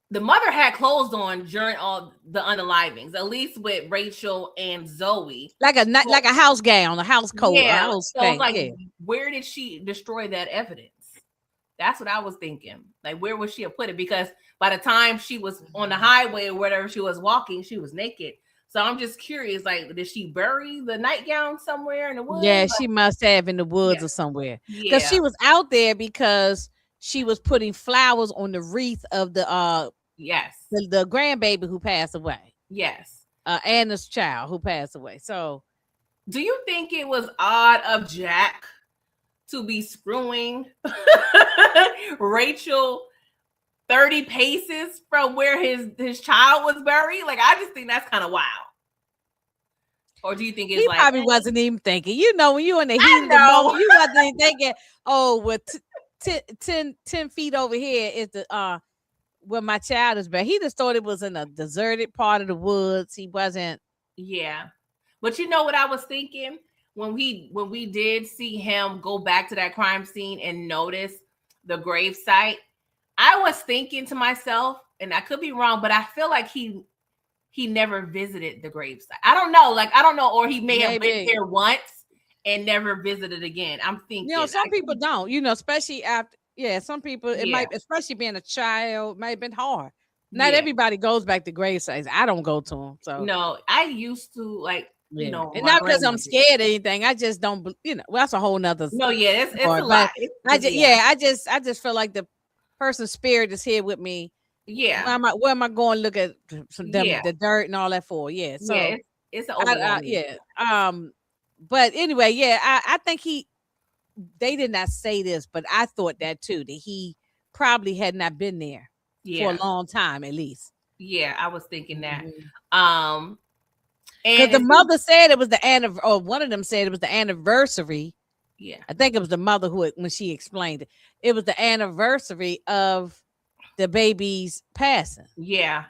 the mother had clothes on during all the unalivings, at least with Rachel and Zoe, like a house gown, a house coat, a house so like, where did she destroy that evidence? That's what I was thinking. Like, where would she have put it? Because by the time she was on the highway or whatever she was walking, she was naked. So I'm just curious, like, did she bury the nightgown somewhere in the woods? Yeah, she must have in the woods or somewhere. Because she was out there because she was putting flowers on the wreath of the the grandbaby who passed away. Yes. Anna's child who passed away. So do you think it was odd of Jack to be screwing Rachel 30 paces from where his child was buried? Like, I just think that's kind of wild. Or do you think it's he like probably wasn't even thinking? You know, when you in the heat of the moment, you wasn't even thinking, oh, well, 10 feet over here is the where my child is buried. He just thought it was in a deserted part of the woods. He wasn't. Yeah. But you know what I was thinking? When we did see him go back to that crime scene and notice the grave site, I was thinking to myself, and I could be wrong, but I feel like he never visited the grave site. I don't know, or he may have been there once and never visited again. I'm thinking. You know, some people don't. You know, especially after. Yeah, some people it might, especially being a child, might have been hard. Not everybody goes back to grave sites. I don't go to them. So no, I used to like. You know, and not because I'm scared or anything. I just don't, well, that's a whole nother. No, it's a lot. I just feel like the person's spirit is here with me. Yeah. Where am I going to look at the dirt and all that for? Yeah. So it's an but anyway, I think they did not say this, but I thought that too, that he probably had not been there for a long time, at least. Yeah, I was thinking that. Because the mother said it was the anniversary, or one of them said it was the anniversary. Yeah. I think it was the mother when she explained it. It was the anniversary of the baby's passing. Yeah.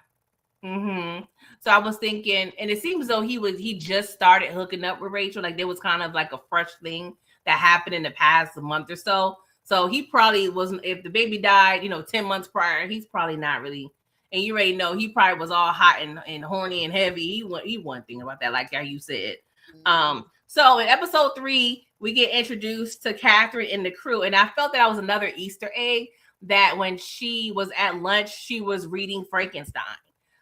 Mm-hmm. So I was thinking, and it seems as though he just started hooking up with Rachel. Like, there was kind of like a fresh thing that happened in the past month or so. So he probably wasn't, if the baby died, 10 months prior, he's probably not really. And you already know he probably was all hot and horny and heavy. He wasn't thinking about that, like how you said. So in episode 3, we get introduced to Catherine and the crew. And I felt that was another Easter egg, that when she was at lunch, she was reading Frankenstein.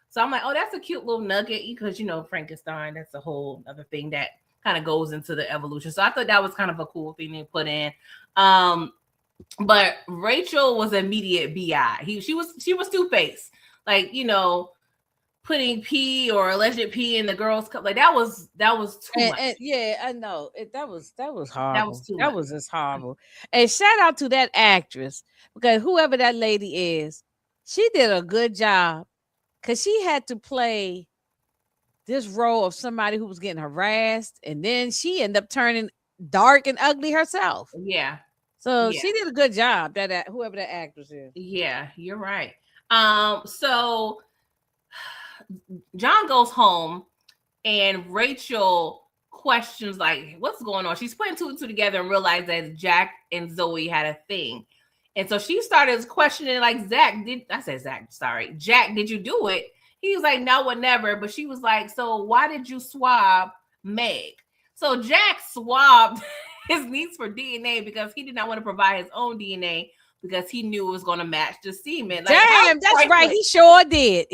So I'm like, oh, that's a cute little nugget, because, Frankenstein, that's a whole other thing that kind of goes into the evolution. So I thought that was kind of a cool thing to put in. But Rachel was immediate BI. She was two-faced. Like, putting pee or alleged pee in the girl's cup, like that was too much. Yeah, I know that was horrible. That was too much. That was just horrible. And shout out to that actress, because whoever that lady is, she did a good job, because she had to play this role of somebody who was getting harassed, and then she ended up turning dark and ugly herself. Yeah. So she did a good job. That whoever that actress is. Yeah, you're right. So John goes home, and Rachel questions, like, what's going on? She's putting 2 and 2 together and realized that Jack and Zoe had a thing. And so she started questioning, like, Jack, did you do it? He was like, no, one never. But she was like, so why did you swab Meg? So Jack swabbed his niece for DNA because he did not want to provide his own DNA, because he knew it was going to match the semen. Like, damn, that's right. He sure did.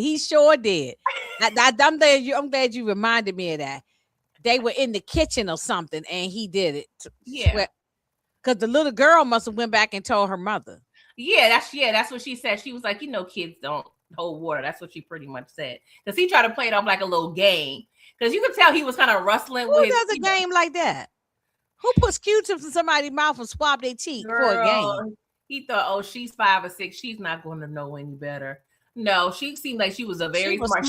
I'm glad you reminded me of that. They were in the kitchen or something, and he did it. Yeah. Because the little girl must have went back and told her mother. Yeah, that's what she said. She was like, kids don't hold water. That's what she pretty much said. Because he tried to play it off like a little game. Because you could tell he was kind of rustling. Who does a game like that? Who puts Q-tips in somebody's mouth and swab their cheek for a game? He thought, oh, she's 5 or 6. She's not going to know any better. No, she seemed like she was very smart.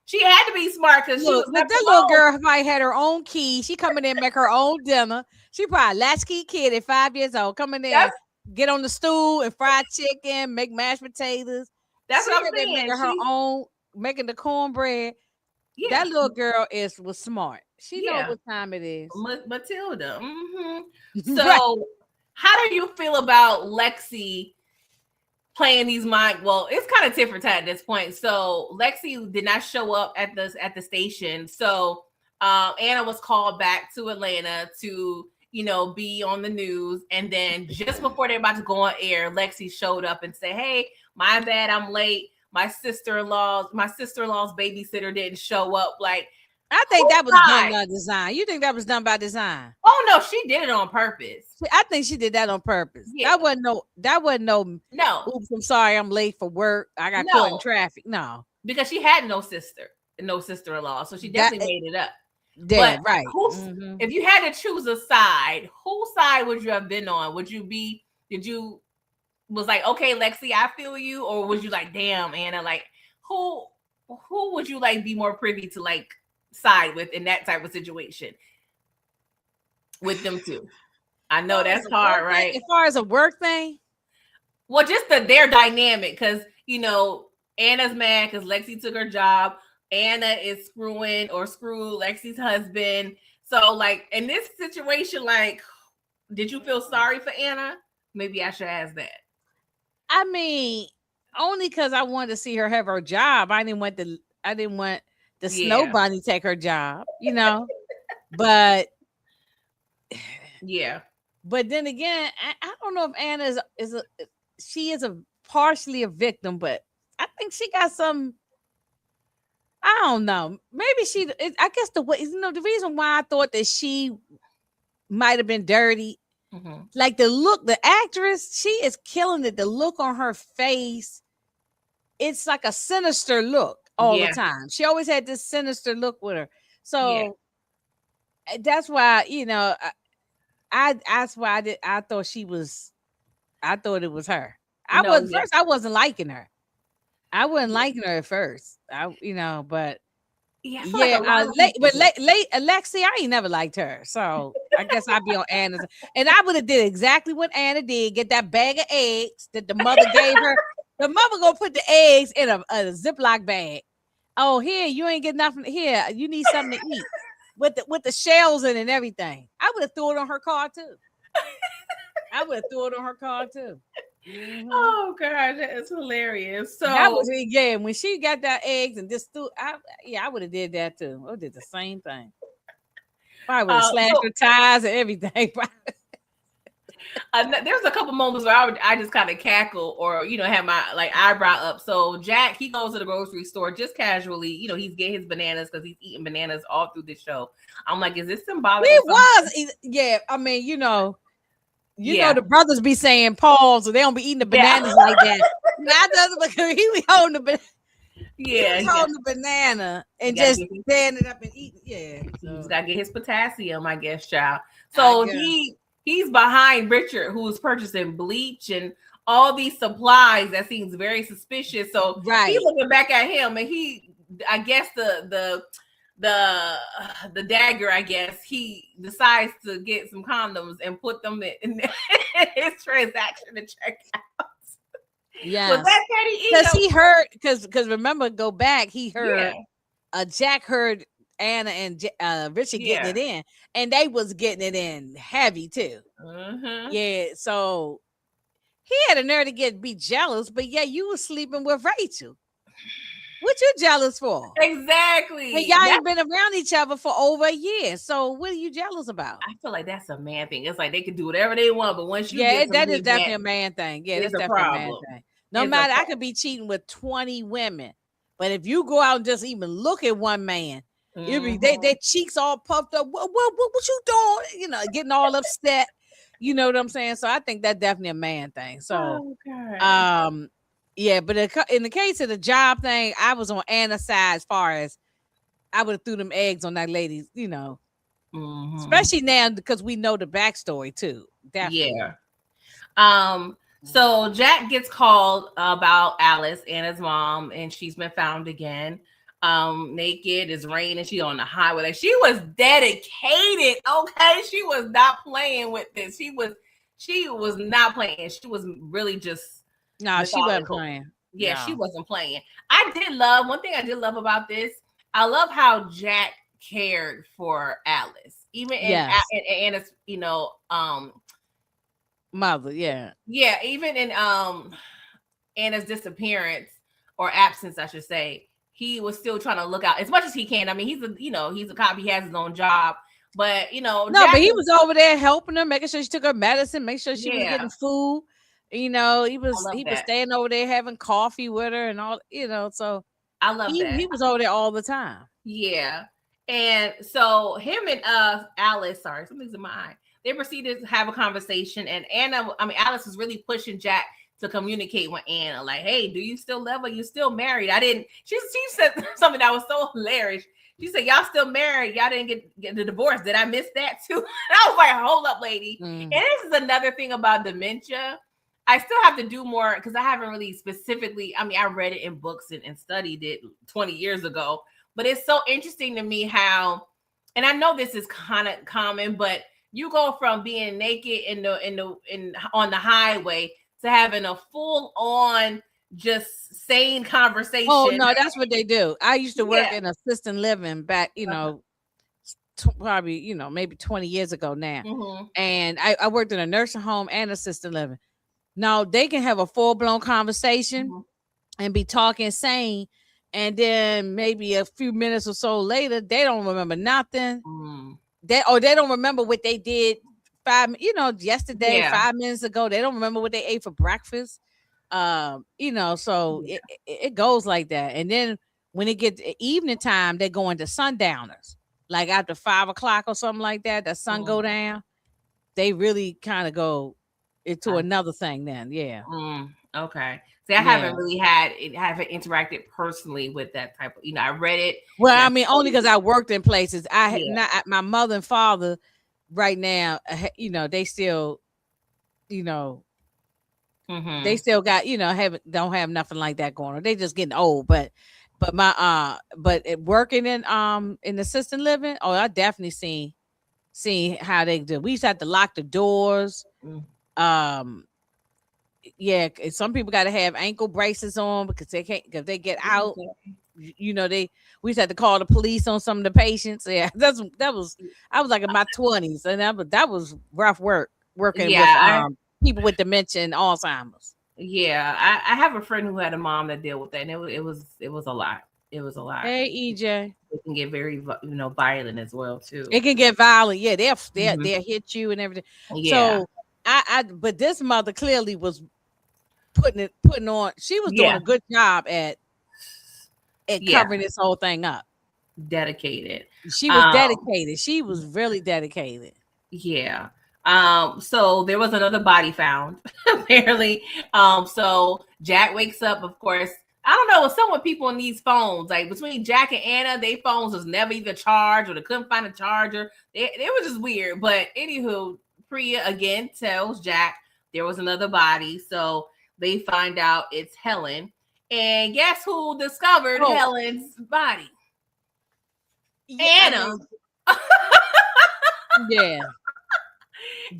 She had to be smart, because that little girl might had her own key. She coming in, make her own dinner. She probably a latchkey kid at 5 years old, coming in get on the stool and fry chicken, make mashed potatoes. That's what I'm been saying. making her own, making the cornbread. Yeah. That little girl was smart. She knows what time it is. Matilda. Mm-hmm. So, right. How do you feel about Lexi playing these well, it's kind of tit for tat at this point. So Lexi did not show up at the station. So Anna was called back to Atlanta to, be on the news. And then just before they're about to go on air, Lexi showed up and said, "Hey, my bad, I'm late. My sister-in-law's babysitter didn't show up." Like, I think that was done by design. You think that was done by design? Oh no, she did it on purpose. I think she did that on purpose. Yeah. That wasn't no. Oops, I'm sorry, I'm late for work. I got caught in traffic. No, because she had no sister-in-law, so she definitely made it up. Yeah, right. If you had to choose a side, whose side would you have been on? Was like, okay, Lexi, I feel you, or was you like, damn, Anna, like who would you like be more privy to like side with in that type of situation with them two? I know that's hard, right? As far as a work thing, well, just their dynamic, because Anna's mad because Lexi took her job. Anna is screw Lexi's husband. So, like, in this situation, like, did you feel sorry for Anna? Maybe I should ask that. I mean, only because I wanted to see her have her job. I didn't want the Snow Bunny take her job, but yeah. But then again, I don't know if Anna she is partially a victim, but I think she got some. I don't know. Maybe I guess the reason why I thought that she might have been dirty, like the actress, she is killing it. The look on her face, it's like a sinister look all the time. She always had this sinister look with her. So that's why, I thought she was. I thought it was her. First I wasn't liking her. I wasn't liking her at first. But Alexi, I ain't never liked her. So I guess I'd be on Anna's. And I would have did exactly what Anna did. Get that bag of eggs that the mother gave her. The mother gonna put the eggs in a Ziploc bag. Oh, here, you ain't get nothing. Here, you need something to eat. With the shells in and everything. I would have threw it on her car too. Mm-hmm. Oh gosh, that is hilarious. So that was when she got that eggs and just threw. I would have did that too. I did the same thing. I would have slashed her tires and everything. There's a couple moments where I just kind of cackle or have my eyebrow up. So Jack, he goes to the grocery store just casually. He's getting his bananas because he's eating bananas all through the show. I'm like, is this symbolic? It was, yeah. I mean, you know the brothers be saying pause, so they don't be eating the bananas like that. Not doesn't because he be holding the banana. Yeah, he was holding the banana and just standing up and eating. Yeah, so. He's gotta get his potassium, I guess, child. So he's behind Richard, who's purchasing bleach and all these supplies that seems very suspicious. So he's looking back at him, and I guess the dagger, I guess, he decides to get some condoms and put them in his transaction to check out. Yeah, because he heard, because remember, go back, he heard Jack heard Anna and Richard getting it in, and they was getting it in heavy too. Yeah, so he had a nerve to be jealous, but you was sleeping with Rachel. What you jealous for? Exactly. And y'all ain't been around each other for over a year. So what are you jealous about? I feel like that's a man thing. It's like they can do whatever they want, but once you that is definitely a man thing. Yeah, that's definitely a man thing. No matter, I could be cheating with 20 women, but if you go out and just even look at one man, their cheeks all puffed up. What you doing? Getting all upset. You know what I'm saying? So I think that's definitely a man thing. So, yeah, but in the case of the job thing, I was on Anna's side as far as I would have threw them eggs on that lady, especially now because we know the backstory too. Definitely. Yeah. So Jack gets called about Alice, Anna's mom, and she's been found again. Naked, it's raining, she's on the highway. Like, she was dedicated, okay? She was not playing with this. she was not playing. She was really just no, she wasn't playing. Yeah, she wasn't playing. I did love one thing I did love about this. I love how Jack cared for Alice, even in Anna's, mother. Yeah, even in Anna's disappearance or absence, I should say. He was still trying to look out as much as he can. I mean, he's a cop. He has his own job. But no, Jack but he was over there helping her, making sure she took her medicine, make sure she was getting food. He was staying over there having coffee with her and all. So I love that. He was over there all the time. Yeah, and so him and Alice, sorry, something's in my eye. They proceeded to have a conversation, and Alice was really pushing Jack to communicate with Anna, like, "Hey, do you still love her? You still married?" She said something that was so hilarious. She said, "Y'all still married? Y'all didn't get the divorce. Did I miss that too?" I was like, "Hold up, lady." And this is another thing about dementia. I still have to do more because I haven't really specifically. I mean, I read it in books and studied it 20 years ago. But it's so interesting to me how, and I know this is kind of common, but you go from being naked on the highway to having a full on just sane conversation. Oh no, that's what they do. I used to work in assisted living back, probably maybe 20 years ago now, and I worked in a nursing home and assisted living. Now they can have a full blown conversation and be talking sane, and then maybe a few minutes or so later, they don't remember nothing. They don't remember what they did yesterday, 5 minutes ago. They don't remember what they ate for breakfast. So it goes like that. And then when it gets evening time, they go into sundowners, like after 5 o'clock or something like that. The sun go down. They really kind of go into another thing then. Yeah. Okay. See, I haven't really haven't interacted personally with that type of, I read it. Well, I mean, only because I worked in places. My mother and father right now, they still, they still got, don't have nothing like that going on. They just getting old, but working in assisted living, I definitely seen how they do. We used to have to lock the doors. Some people got to have ankle braces on because they can't, because they get out. We used to have to call the police on some of the patients. Yeah, I was like in my 20s, and that was rough work working with people with dementia and Alzheimer's. Yeah, I have a friend who had a mom that dealt with that, and it was a lot. It was a lot. Hey, EJ. It can get very violent as well too. It can get violent. Yeah, they'll hit you and everything. Yeah. So but this mother clearly was putting on. She was doing a good job at covering this whole thing up. Dedicated. She was dedicated. She was really dedicated. Yeah. So there was another body found, apparently. So Jack wakes up, of course. I don't know, what's up with people in these phones? Like between Jack and Anna, their phones was never either charged or they couldn't find a charger. They were just weird. But anywho, Priya again tells Jack there was another body. So they find out it's Helen. And guess who discovered Helen's body? Anna. Yeah.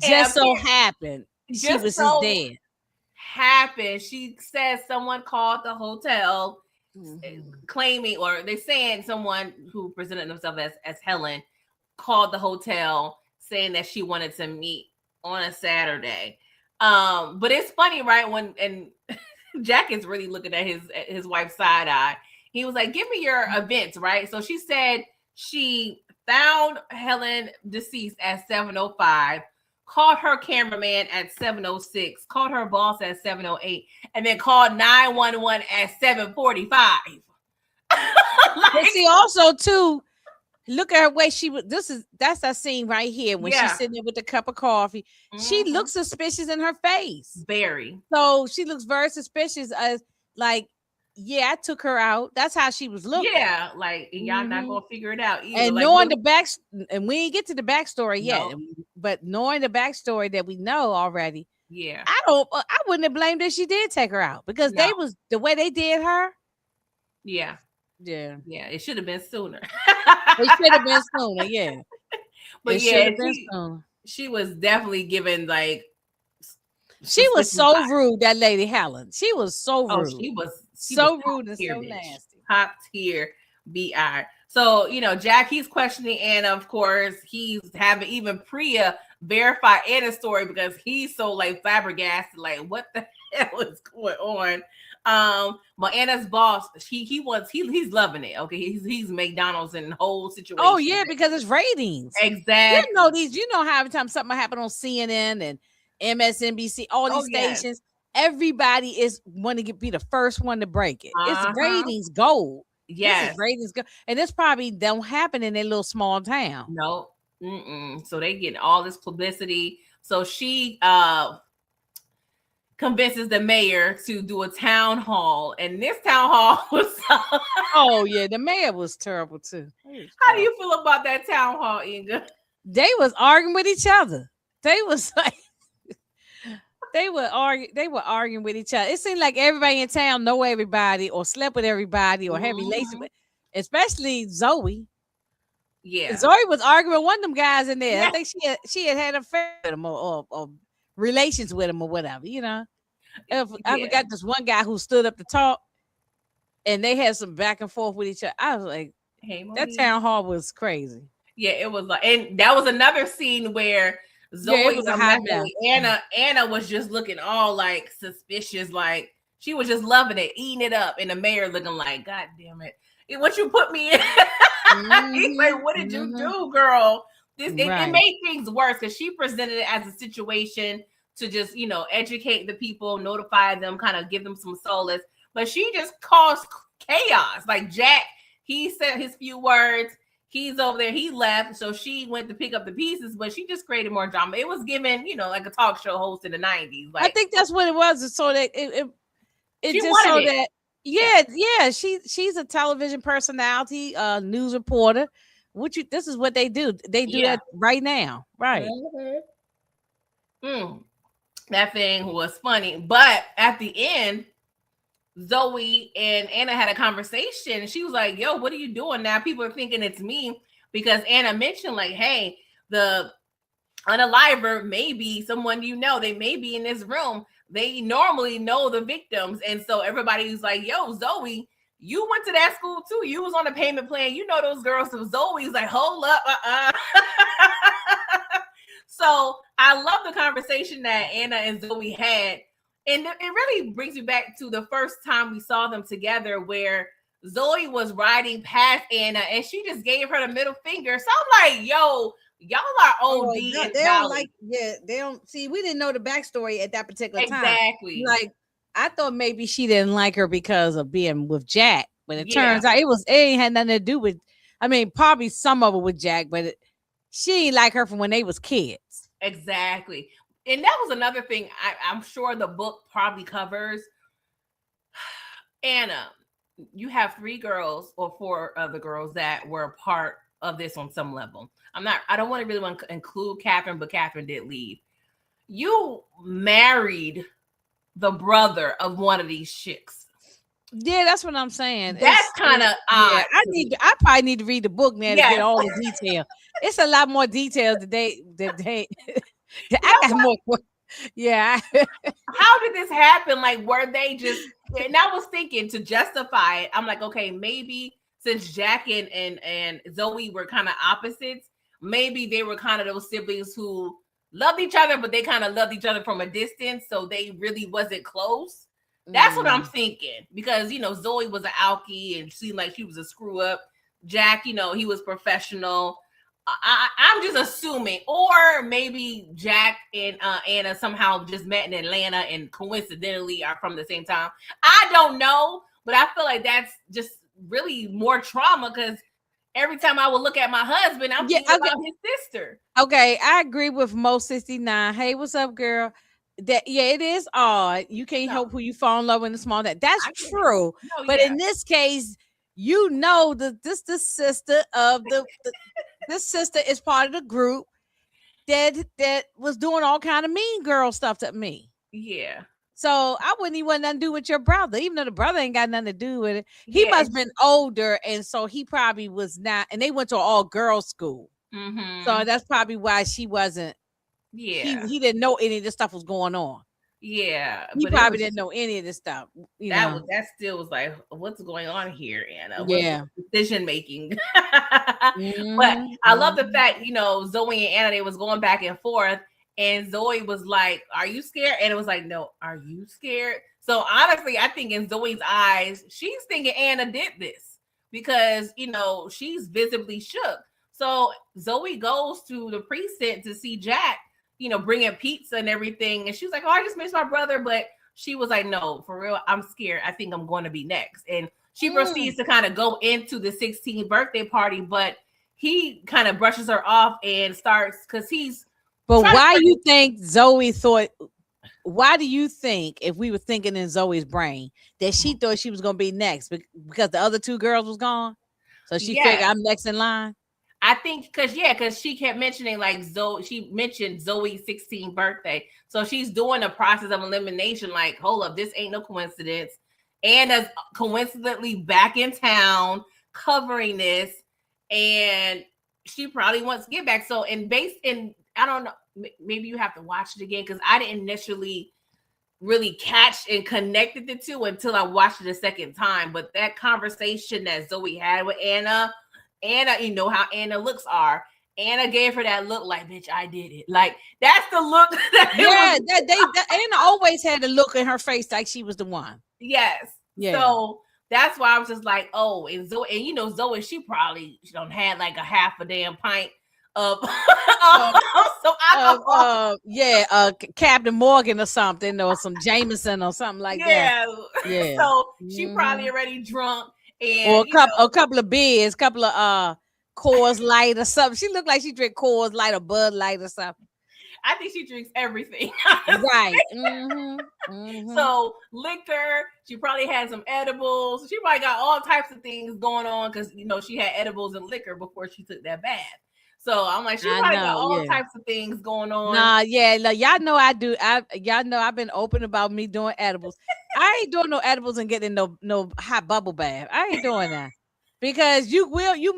Just so happened she was dead. She says someone called the hotel claiming, or they're saying someone who presented themselves as Helen called the hotel saying that she wanted to meet on a Saturday. But it's funny, right? And Jack is really looking at his wife's side eye. He was like, "Give me your events," right? So she said she found Helen deceased at 7:05. Called her cameraman at 7:06, called her boss at 7:08, and then called 911 at 7:45. But see, also too, look at her way she was. That's that scene right here when she's sitting there with the cup of coffee. She looks suspicious in her face. Very. So she looks very suspicious as like, yeah, I took her out. That's how she was looking. Yeah, like y'all not gonna figure it out either. And like, knowing the back, and we ain't get to the backstory yet, but knowing the backstory that we know already, I wouldn't have blamed if she did take her out because they was the way they did her. Yeah. It should have been sooner. It should have been sooner. Yeah, but she was definitely given like She was so rude, that lady Helen. She was so rude. Oh, she so was rude and so nasty. Top tier BI. So, Jack, he's questioning Anna, of course. He's having even Priya verify Anna's story because he's so like flabbergasted, like, what the hell is going on? But Anna's boss, he's loving it. Okay, he's McDonald's in the whole situation. Oh yeah, because it's ratings. Exactly. You know how every time something happened on CNN and MSNBC, all these stations, everybody is wanting to be the first one to break it. It's ratings gold. Yes, this is ratings gold, and this probably don't happen in a little small town. No, so they get all this publicity. So she convinces the mayor to do a town hall, and this town hall was oh yeah, the mayor was terrible too. How do you feel about that town hall, Inga? They was arguing with each other. They was like they were arguing with each other. It seemed like everybody in town know everybody or slept with everybody or had relations with, especially Zoe. Yeah, Zoe was arguing with one of them guys in there. Yeah. I think she had affair with him or relations with him or whatever, I forgot this one guy who stood up to talk, and they had some back and forth with each other. I was like, hey, that town hall was crazy. Yeah, it was like, and that was another scene where Zoe was Anna was just looking all like suspicious, like she was just loving it, eating it up, and the mayor looking like, God damn it, what you put me in? He's like, what did you do, girl? It made things worse because she presented it as a situation to just, educate the people, notify them, kind of give them some solace. But she just caused chaos. Like Jack, he said his few words. He's over there. He left. So she went to pick up the pieces, but she just created more drama. It was given, like a talk show host in the 90s. Like, I think that's what it was. So that it just so that. Yeah. She's a television personality, news reporter. This is what they do. They do that right now, right? That thing was funny, but at the end, Zoe and Anna had a conversation. She was like, "Yo, what are you doing now?" People are thinking it's me because Anna mentioned, like, "Hey, the unaliver may be someone they may be in this room. They normally know the victims." And so everybody's like, "Yo, Zoe, you went to that school too. You was on the payment plan. You know those girls." So Zoe's like, "Hold up, So I love the conversation that Anna and Zoe had. And it really brings me back to the first time we saw them together, where Zoe was riding past Anna and she just gave her the middle finger. So I'm like, yo, y'all are OD. They don't like, they don't see, we didn't know the backstory at that particular time. Exactly. Like, I thought maybe she didn't like her because of being with Jack, but it turns out it ain't had nothing to do with, probably some of it with Jack, but she ain't like her from when they was kids. Exactly. And that was another thing I'm sure the book probably covers. Anna, you have 3 girls or 4 other girls that were a part of this on some level. I don't really want to include Catherine, but Catherine did leave. You married the brother of one of these chicks. Yeah, that's what I'm saying. That's kind of odd. I probably need to read the book now to get all the detail. It's a lot more details today. I got more. Yeah. How did this happen? Like, were they just? And I was thinking to justify it. I'm like, okay, maybe since Jack and Zoe were kind of opposites, maybe they were kind of those siblings who loved each other, but they kind of loved each other from a distance, so they really wasn't close. That's what I'm thinking, because Zoe was an alkie and seemed like she was a screw up. Jack, he was professional. I'm just assuming, or maybe Jack and Anna somehow just met in Atlanta and coincidentally are from the same town. I don't know, but I feel like that's just really more trauma, because every time I would look at my husband, I'm thinking about his sister. Okay, I agree with Mo 69. Hey, what's up, girl? It is odd. You can't help who you fall in love with in the small that. That's true. No, but in this case, that the sister of this sister is part of the group that was doing all kind of mean girl stuff to me. Yeah. So I wouldn't even want nothing to do with your brother, even though the brother ain't got nothing to do with it. He must have been older, and so he probably was not. And they went to an all-girls school, so that's probably why she wasn't. Yeah, he didn't know any of this stuff was going on. Yeah, He but it probably was didn't know any of this stuff, that still was like, what's going on here, Anna? What's Yeah. decision making? But Mm-hmm. I love the fact, Zoe and Anna, they was going back and forth, and Zoe was like, "Are you scared?" And it was like, "No, are you scared?" So honestly, I think in Zoe's eyes, she's thinking Anna did this because she's visibly shook. So Zoe goes to the precinct to see Jack, bringing pizza and everything, and she's like, "Oh, I just missed my brother," but she was like, "No, for real, I'm scared. I think I'm going to be next." And she proceeds to kind of go into the 16th birthday party, but he kind of brushes her off and starts because he's. But why you think Zoe thought? Why do you think, if we were thinking in Zoe's brain, that she thought she was going to be next because the other two girls was gone? So she figured I'm next in line. I think because she kept mentioning like Zoe, she mentioned Zoe's 16th birthday. So she's doing a process of elimination, like, hold up, this ain't no coincidence. Anna's coincidentally back in town covering this, and she probably wants to get back. So, I don't know, maybe you have to watch it again because I didn't initially really catch and connected the two until I watched it a second time. But that conversation that Zoe had with Anna, you know how Anna looks are. Anna gave her that look like, "Bitch, I did it." Like that's the look. Anna always had a look in her face like she was the one. Yes. Yeah. So that's why I was just like, oh, and Zoe, and Zoe, she don't had like a half a damn pint of alcohol. Captain Morgan or something, or some Jameson or something like that. Yeah. So she probably already drunk. And or a couple of beers, couple of Coors Light or something. She looked like she drank Coors Light or Bud Light or something. I think she drinks everything. Right. So liquor, she probably had some edibles. She probably got all types of things going on because she had edibles and liquor before she took that bath. So I'm like, she probably got all types of things going on. Like, y'all know I do. Y'all know I've been open about me doing edibles. I ain't doing no edibles and getting no hot bubble bath. I ain't doing that because you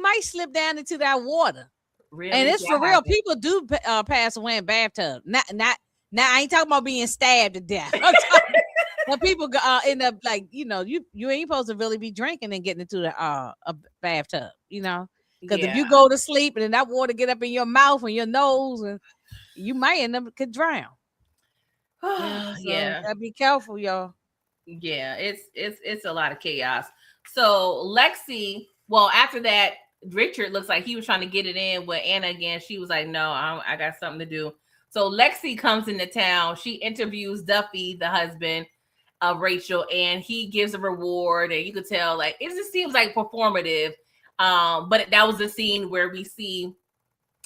might slip down into that water. Really? And it's for real. People do pass away in bathtub. Not. I ain't talking about being stabbed to death. But people end up like you ain't supposed to really be drinking and getting into a bathtub. Because if you go to sleep and then that water get up in your mouth and your nose, and you might end up could drown. Gotta be careful, y'all. Yeah, it's a lot of chaos. So Lexi, well, after that, Richard looks like he was trying to get it in with Anna again. She was like, "No, I got something to do." So Lexi comes into town. She interviews Duffy, the husband of Rachel, and he gives a reward. And you could tell, like, it just seems like performative. But that was the scene where we see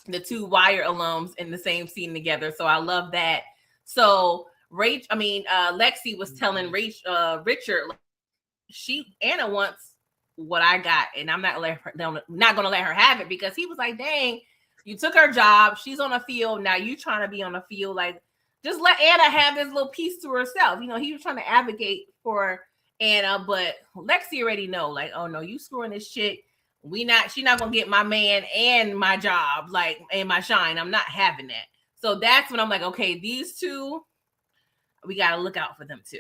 the two Wire alums in the same scene together. So I love that. So Lexi was telling Richard, Anna wants what I got, and I'm not gonna let her have it, because he was like, "Dang, you took her job. She's on a field now. You trying to be on a field? Like, just let Anna have this little piece to herself." He was trying to advocate for Anna, but Lexi already know, like, "Oh no, you screwing this shit. She's not gonna get my man and my job, like, and my shine. I'm not having that." So that's when I'm like, okay, these two, we got to look out for them too.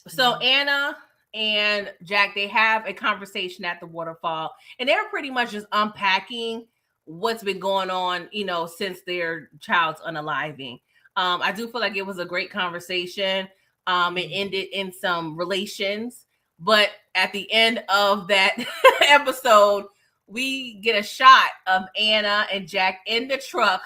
So Anna and Jack, they have a conversation at the waterfall, and they're pretty much just unpacking what's been going on, since their child's unaliving. I do feel like it was a great conversation. It ended in some relations, but at the end of that episode, we get a shot of Anna and Jack in the truck,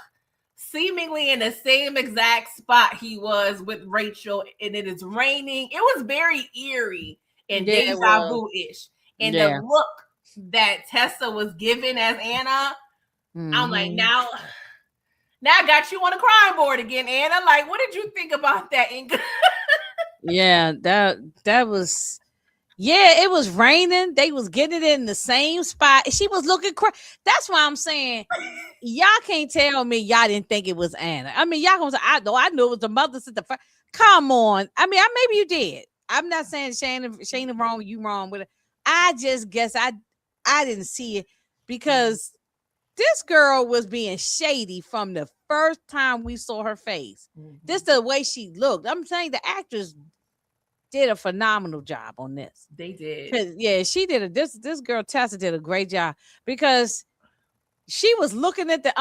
seemingly in the same exact spot he was with Rachel, and it is raining. It was very eerie and deja vu-ish. And the look that Tessa was given as Anna, I'm like, now I got you on the crime board again, Anna. Like, what did you think about that? That was... Yeah, it was raining. They was getting it in the same spot. She was looking crazy. That's why I'm saying, y'all can't tell me y'all didn't think it was Anna. I mean, y'all gonna say, I knew it was the mother since the first. Come on. I mean, maybe you did. I'm not saying Shayna wrong, you wrong with it. I just guess I didn't see it because this girl was being shady from the first time we saw her face. This the way she looked. I'm saying the actress did a phenomenal job on this. They did. Yeah, she did this girl Tessa did a great job because she was looking at the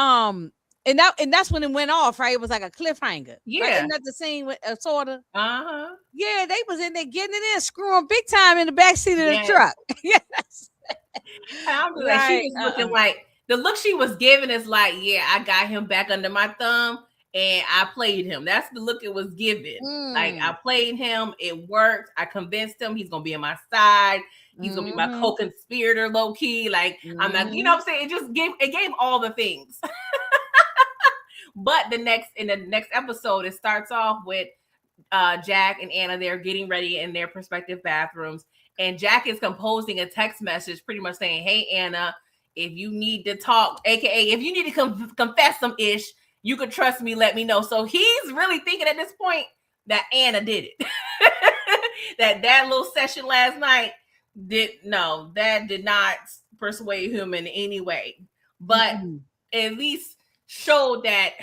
and that's when it went off, right? It was like a cliffhanger. Yeah. Right? Isn't that the scene with sort of? Uh-huh. Yeah, they was in there getting it in, screwing big time in the back seat of the truck. Yes. I'm like, she was looking like the look she was giving is like, yeah, I got him back under my thumb and I played him. That's the look it was given. Like I played him, it worked. I convinced him he's gonna be on my side. He's gonna be my co-conspirator, low key. Like I'm not, you know what I'm saying? It gave all the things. But in the next episode, it starts off with Jack and Anna. They're getting ready in their respective bathrooms, and Jack is composing a text message, pretty much saying, "Hey Anna, if you need to talk, aka if you need to confess some ish, you could trust me. Let me know." So he's really thinking at this point that Anna did it. that little session last night did not persuade him in any way, but at least showed that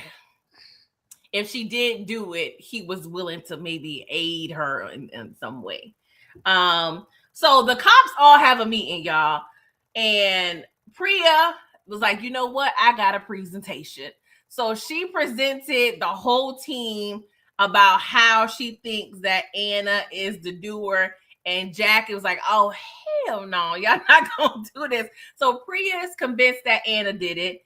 if she did do it, he was willing to maybe aid her in some way. So the cops all have a meeting, y'all, and Priya was like, you know what? I got a presentation. So she presented the whole team about how she thinks that Anna is the doer. And Jack was like, oh, hell no, y'all not going to do this. So Priya is convinced that Anna did it.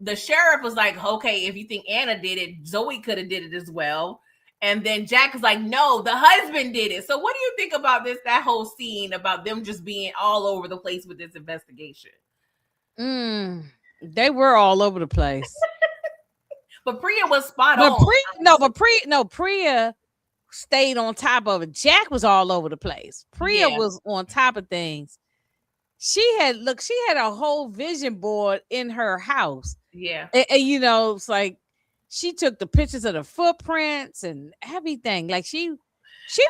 The sheriff was like, okay, if you think Anna did it, Zoe could have did it as well. And then Jack was like, no, the husband did it. So what do you think about that whole scene about them just being all over the place with this investigation? They were all over the place. But Priya was spot on. Priya stayed on top of it. Jack was all over the place. Priya was on top of things. She had a whole vision board in her house. Yeah. And it's like she took the pictures of the footprints and everything. Like she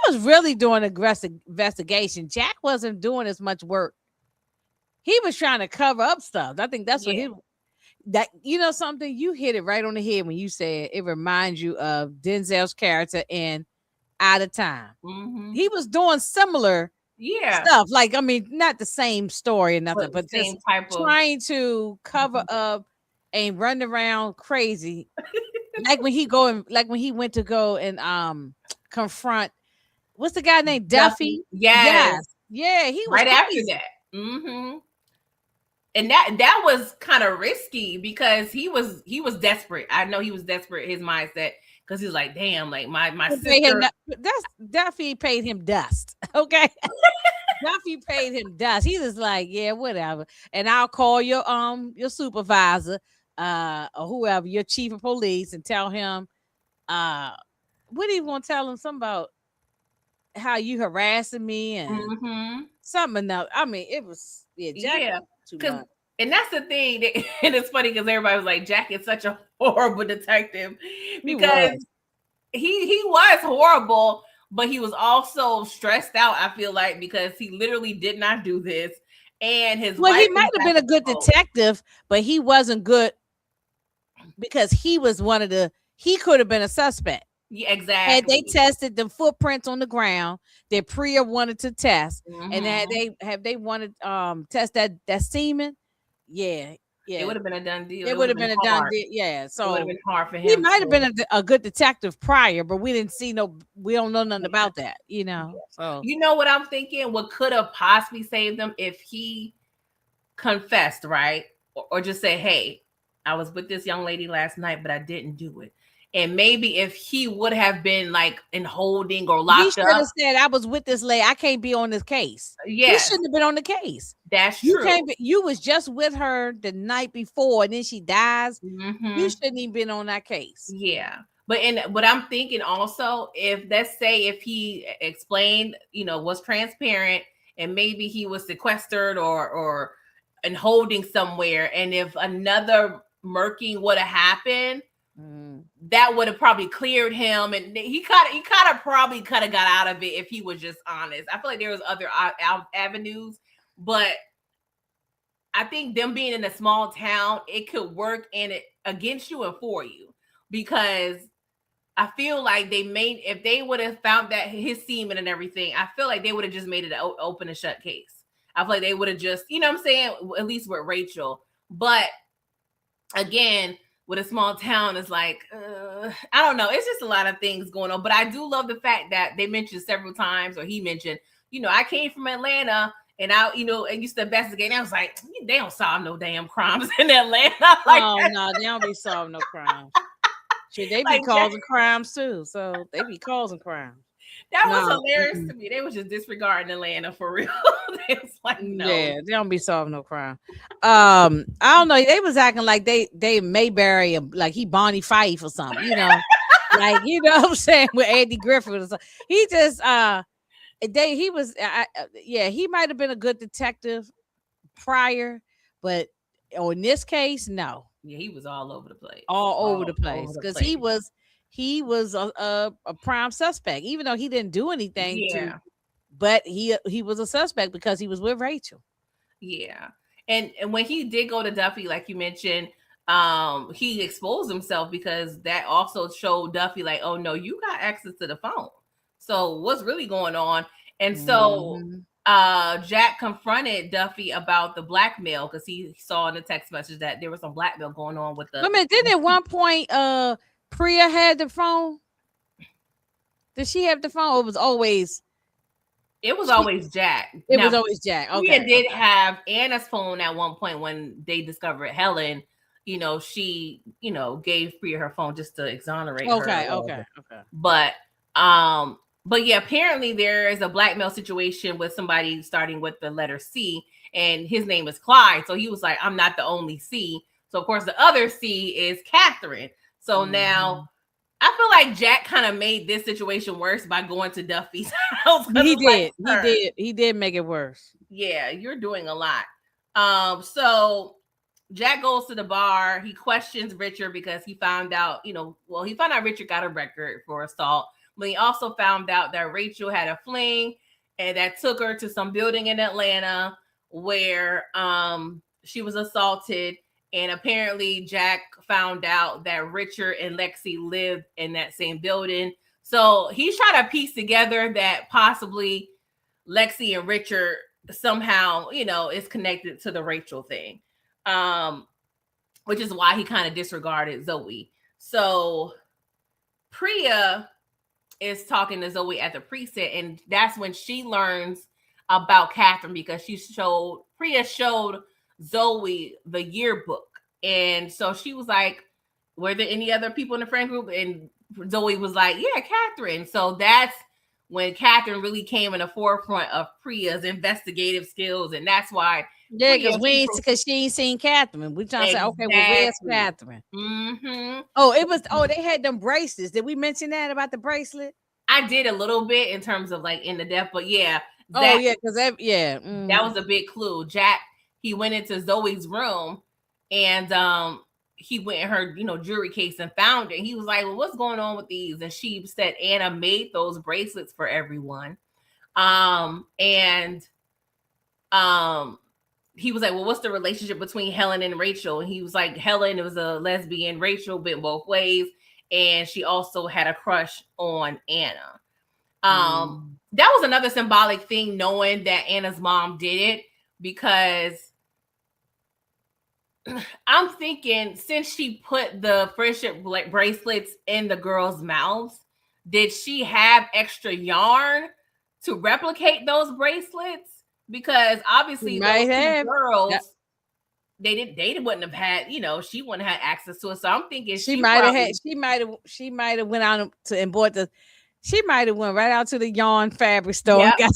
was really doing aggressive investigation. Jack wasn't doing as much work. He was trying to cover up stuff. I think that's what something, you hit it right on the head when you said it reminds you of Denzel's character in Out of Time. He was doing similar stuff. Like, I mean, not the same story or nothing, but just trying to cover up and run around crazy. like when he went to go and confront, what's the guy named Duffy? Yes. Yeah, he was right crazy. After that. And that was kind of risky because he was desperate. I know he was desperate, his mindset, because he was like, damn, like my sister. Duffy paid him dust. Okay. Duffy paid him dust. He was like, yeah, whatever. And I'll call your supervisor, or whoever, your chief of police, and tell him, what are you gonna tell him? Something about how you harassing me and something else. I mean, it was Jack too much. And that's the thing, and it's funny because everybody was like, Jack is such a horrible detective, because he was horrible, but he was also stressed out, I feel like, because he literally did not do this. And his wife, he might have been a good detective, but he wasn't good because he was he could have been a suspect. Yeah, exactly. Had they tested the footprints on the ground that Priya wanted to test, and had they wanted test that semen, it would have been a done deal. It would have been a done deal. Yeah, so it would have been hard for him. He might have been a good detective prior, but we don't know nothing about that, So you know what I'm thinking? What could have possibly saved them if he confessed, right? Or just say, hey, I was with this young lady last night, but I didn't do it. And maybe if he would have been like in holding or locked up, he should have said, I was with this lady. I can't be on this case. Yeah. He shouldn't have been on the case. That's true. You was just with her the night before and then she dies. You shouldn't even been on that case. Yeah. But I'm thinking also, let's say if he explained, was transparent, and maybe he was sequestered or in holding somewhere, and if another murking would have happened, that would have probably cleared him, and he kind of got out of it if he was just honest. I feel like there was other avenues, but I think them being in a small town, it could work in it against you and for you, because I feel like they made, if they would have found that his semen and everything, I feel like they would have just made it an open and shut case. I feel like they would have just, you know what I'm saying, at least with Rachel. But again, with a small town, it's like, I don't know. It's just a lot of things going on. But I do love the fact that they mentioned several times, or he mentioned, I came from Atlanta and I used to investigate. And I was like, they don't solve no damn crimes in Atlanta. Like, oh, no, they don't be solving no crimes. Shit, they be causing crimes too. So they be causing crimes. That was hilarious to me. They was just disregarding Atlanta for real. It's like, no. Yeah, they don't be solving no crime. I don't know. They was acting like they Mayberry, like he Bonnie Fife or something, like, what I'm saying, with Andy Griffith or something. He just he might have been a good detective prior, but in this case, no. Yeah, he was all over the place. All over the place, because he was a prime suspect, even though he didn't do anything. Yeah, but he was a suspect because he was with Rachel. Yeah, and when he did go to Duffy, like you mentioned, he exposed himself, because that also showed Duffy like, oh no, you got access to the phone. So what's really going on? And so Jack confronted Duffy about the blackmail, because he saw in the text message that there was some blackmail going on with the. I mean, didn't at one point Priya had the phone? Did she have the phone? Or it was always Jack. It was always Jack. Okay. Priya did have Anna's phone at one point when they discovered Helen. She gave Priya her phone just to exonerate her. Okay. But yeah, apparently there is a blackmail situation with somebody starting with the letter C, and his name is Clyde. So he was like, I'm not the only C. So of course the other C is Catherine. So now I feel like Jack kind of made this situation worse by going to Duffy's house. He did make it worse. Yeah, you're doing a lot. So Jack goes to the bar. He questions Richard because he found out, he found out Richard got a record for assault. But he also found out that Rachel had a fling, and that took her to some building in Atlanta where she was assaulted. And apparently Jack found out that Richard and Lexi lived in that same building. So he's trying to piece together that possibly Lexi and Richard somehow, is connected to the Rachel thing, which is why he kind of disregarded Zoe. So Priya is talking to Zoe at the precinct, and that's when she learns about Catherine, because Priya showed Zoe the yearbook. And so she was like, were there any other people in the friend group? And Zoe was like, yeah, Catherine. So that's when Catherine really came in the forefront of Priya's investigative skills. And that's why. Yeah, because she ain't seen Catherine. We trying to say, okay, well, where's Catherine? Mm-hmm. They had them bracelets. Did we mention that about the bracelet? I did a little bit in terms of like in the depth, but yeah. That was a big clue. Jack, he went into Zoe's room, and he went in her, jewelry case and found it. He was like, well, what's going on with these? And she said Anna made those bracelets for everyone. He was like, well, what's the relationship between Helen and Rachel? And he was like, Helen was a lesbian, Rachel been both ways. And she also had a crush on Anna. That was another symbolic thing, knowing that Anna's mom did it, because I'm thinking, since she put the friendship bracelets in the girls' mouths, did she have extra yarn to replicate those bracelets? Because obviously those girls, they wouldn't have had, she wouldn't have had access to it. So I'm thinking she might have went out and bought she might have went right out to the yarn fabric store and got that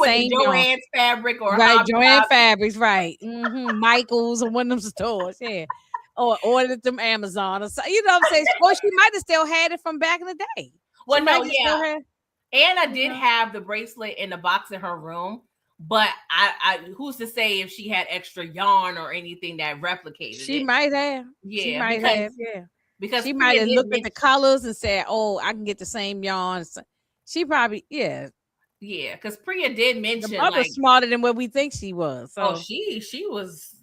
same Joann's fabric or Joanne Fabrics, right? Michael's or one of them stores, yeah. Or ordered them Amazon or so, you know what I'm saying? Or she might have still had it from back in the day. Well, no, yeah. Anna did have the bracelet in the box in her room. But I who's to say if she had extra yarn or anything that replicated she it? Might have. Yeah, she might have. Yeah, because she might have looked at the colors and said, "Oh, I can get the same yarn." She probably, yeah, because Priya did mention the mother's smarter than what we think she was. So. Oh, she was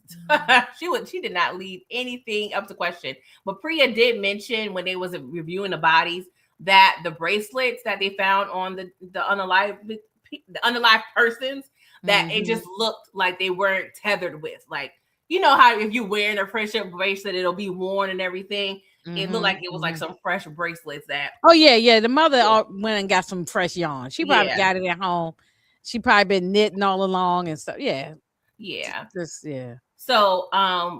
She did not leave anything up to question. But Priya did mention when they was reviewing the bodies that the bracelets that they found on the unalived persons, that it just looked like they weren't tethered with. Like, you know how if you're wearing a friendship bracelet, it'll be worn and everything. It looked like it was like some fresh bracelets that. Oh yeah. The mother went and got some fresh yarn. She probably got it at home. She probably been knitting all along and stuff. Yeah. So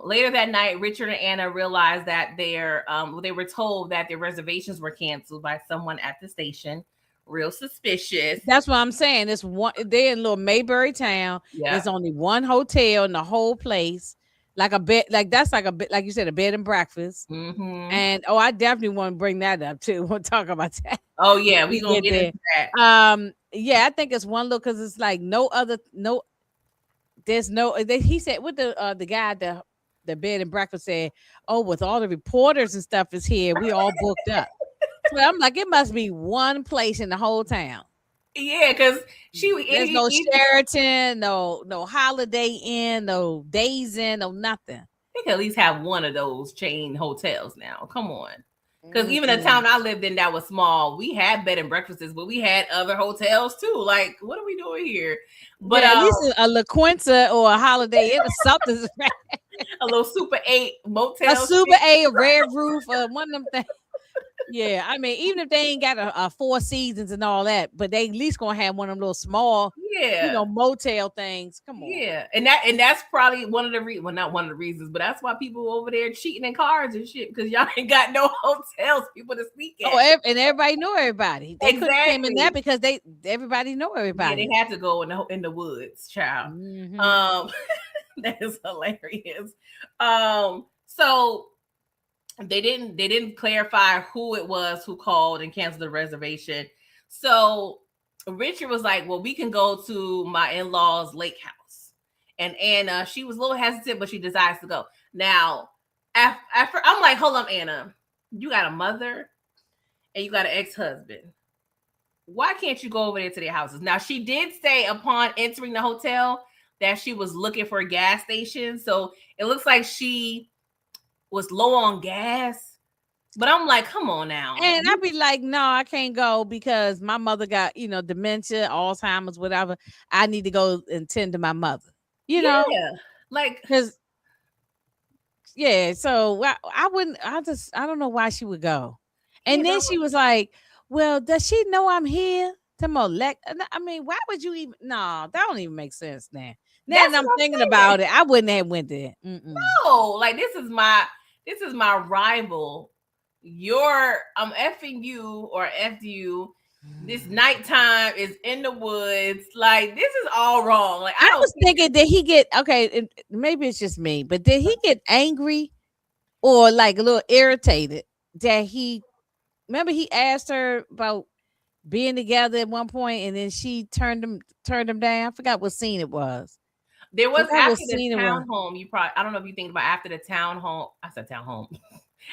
later that night, Richard and Anna realized that they were told that their reservations were canceled by someone at the station. Real suspicious. That's what I'm saying. It's one. They're in little Mayberry town. Yeah. There's only one hotel in the whole place. Like a bed, like that's like a bit, like you said, a bed and breakfast. And I definitely want to bring that up too. We'll talk about that. Oh yeah, we gonna get into that. Yeah, I think it's one look because it's like there's no. He said with the guy the bed and breakfast said, oh, with all the reporters and stuff is here, we all booked up. So I'm like, it must be one place in the whole town. Yeah, because there's no Sheraton, no Holiday Inn, no Days Inn, no nothing. They could at least have one of those chain hotels now. Come on. Because even the town I lived in that was small, we had bed and breakfasts, but we had other hotels too. Like, what are we doing here? But at least a La Quinta or a Holiday Inn or something. A little Super 8 motel. A Super 8, a Red Roof, one of them things. Yeah, I mean, even if they ain't got a Four Seasons and all that, but they at least gonna have one of them little small, motel things. Come on. Yeah, and that's probably one of the well, not one of the reasons, but that's why people over there cheating in cars and shit, because y'all ain't got no hotels people to sneak at. Oh, and everybody know everybody. They couldn't came in that because everybody know everybody. Yeah, they had to go in the woods, child. That is hilarious. So they didn't clarify who it was who called and canceled the reservation. So Richard was like, well, we can go to my in-laws' lake house. And Anna, she was a little hesitant, but she decides to go. Now, after I'm like, hold on, Anna, you got a mother and you got an ex-husband. Why can't you go over there to their houses? Now, she did say upon entering the hotel that she was looking for a gas station. So it looks like she was low on gas, but I'm like, come on now. And I'd be like, no, I can't go because my mother got, dementia, Alzheimer's, whatever. I need to go and tend to my mother, know? Yeah. Like, because, so I don't know why she would go. And then she was like, well, does she know I'm here? I mean, why would you even? No, that don't even make sense now. Now that I'm thinking about it, I wouldn't have went there. No, like this is my rival. I'm effing you or F you. This nighttime is in the woods. Like, this is all wrong. Like, I was thinking, did he get maybe it's just me, but did he get angry or like a little irritated that remember he asked her about being together at one point and then she turned him down? I forgot what scene it was. There was after the town home. I don't know if you think about after the town home. I said town home.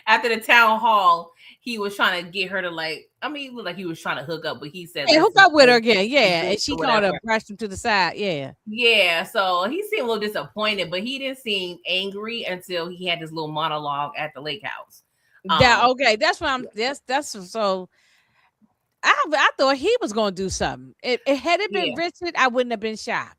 After the town hall, he was trying to get her to it looked like he was trying to hook up, but he said, hook up with her again. Yeah. And she called her, brushed him to the side. Yeah. Yeah. So he seemed a little disappointed, but he didn't seem angry until he had this little monologue at the lake house. That's what that's so. I thought he was going to do something. Had it been Richard, I wouldn't have been shocked.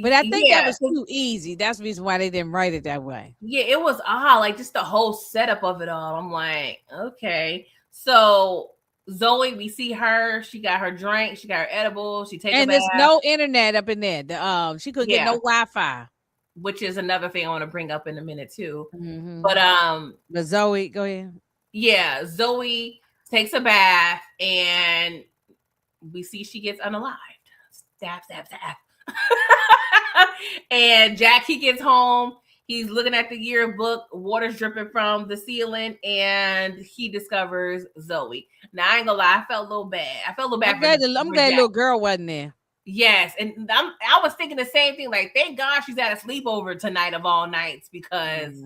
But I think that was too easy. That's the reason why they didn't write it that way. Yeah, it was odd. Like, just the whole setup of it all. I'm like, okay. So Zoe, we see her. She got her drink. She got her edible. She takes and there's no internet up in there. She couldn't get no Wi-Fi. Which is another thing I want to bring up in a minute too. But Zoe, go ahead. Yeah, Zoe takes a bath and we see she gets unalived. Stab. And Jack, he gets home. He's looking at the yearbook. Water's dripping from the ceiling, and he discovers Zoe. Now, I ain't gonna lie, I felt a little bad. I'm glad the little girl wasn't there. Yes, and I was thinking the same thing. Like, thank God she's at a sleepover tonight of all nights because,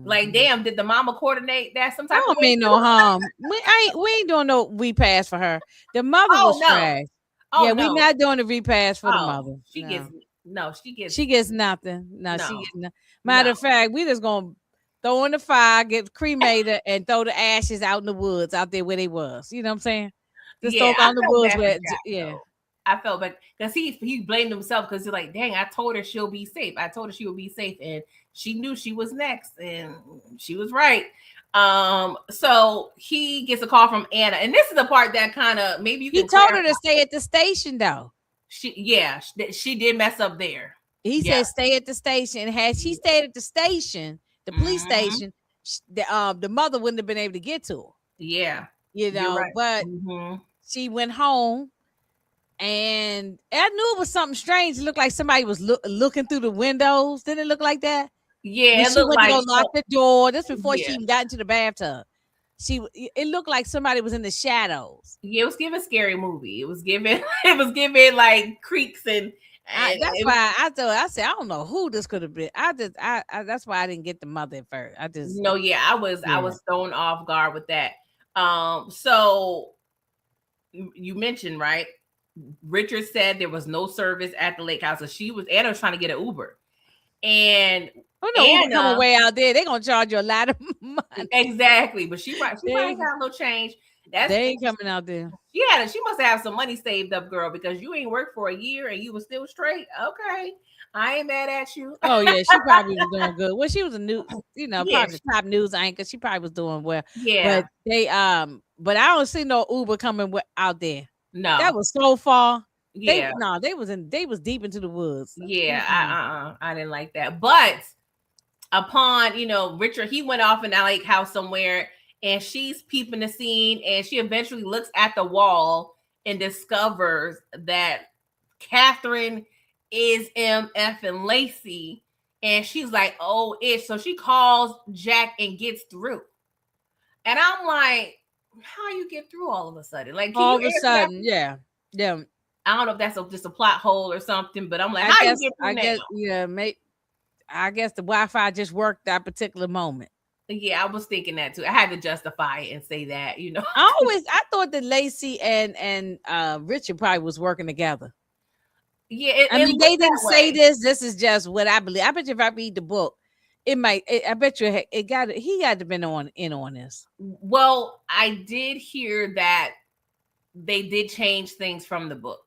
like, damn, did the mama coordinate that sometime? I don't mean no harm. We ain't doing no repass for her. The mother was trash. Oh, yeah, we're not doing a repass for the mother. She gets No, she gets nothing. No, she no, gets nothing. Matter no. of fact, we just gonna throw in the fire, get cremated, and throw the ashes out in the woods out there where they was. You know what I'm saying? Just throw Yeah, them I out in the felt woods bad for where, Jack yeah. though. I felt bad because he blamed himself because he's like, dang, I told her she'll be safe. I told her she would be safe, and she knew she was next, and she was right. So he gets a call from Anna, and this is the part that kind of maybe you He can told clarify. her to stay at the station though. She did mess up there. He Yeah. said stay at the station. Had she stayed at the station, the police station, the mother wouldn't have been able to get to her. Yeah. You You're know, right. but she went home, and I knew it was something strange. It looked like somebody was looking through the windows. Didn't it look like that? Yeah, When it she looked went to like go lock the door, this before she yeah. even got into the bathtub. It looked like somebody was in the shadows. Yeah, it was giving scary movie. It was giving like creaks and that's why I said I don't know who this could have been. I that's why I didn't get the mother at first. I was thrown off guard with that. So you mentioned, right? Richard said there was no service at the lake house, so Anna was trying to get an Uber, and Uber coming way out there. They're gonna charge you a lot of money. Exactly, but she might got no change. They ain't coming out there. She must have some money saved up, girl, because you ain't worked for a year and you was still straight. Okay, I ain't mad at you. Oh yeah, she probably was doing good. Well, she was a new, probably the top news anchor. She probably was doing well. Yeah, but they but I don't see no Uber coming out there. No, that was so far. Yeah, they was deep into the woods. Yeah, I didn't like that. But upon Richard, he went off in that lake house somewhere. And she's peeping the scene, and she eventually looks at the wall and discovers that Catherine is MF and Lacey. And she's like, oh, it's so she calls Jack and gets through. And I'm like, how you get through all of a sudden? Like, all of a sudden, yeah. I don't know if that's just a plot hole or something, but I'm like, how you get through now? I guess the Wi-Fi just worked that particular moment. Yeah, I was thinking that too. I had to justify it and say that, I thought that Lacey and Richard probably was working together. Yeah, I mean, they didn't say this. This is just what I believe. I bet you if I read the book, it might. I bet you he got to been in on this. Well, I did hear that they did change things from the book.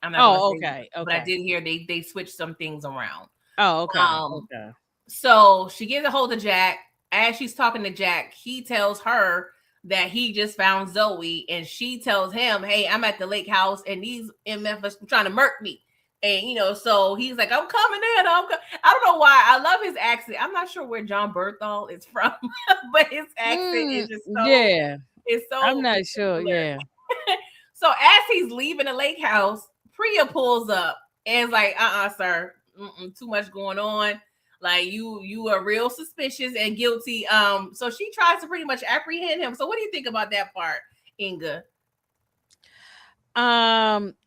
I'm not okay. But I did hear they switched some things around. Oh, okay. Okay. So she gets a hold of Jack. As she's talking to Jack, he tells her that he just found Zoe, and she tells him, hey, I'm at the lake house and these MF are trying to murk me. And so he's like, I'm coming in. I don't know why. I love his accent. I'm not sure where John Berthal is from, but his accent is just so it's so I'm not sure. Yeah. So as he's leaving the lake house, Priya pulls up and is like, sir, too much going on. Like you are real suspicious and guilty. So she tries to pretty much apprehend him. So what do you think about that part, Inga?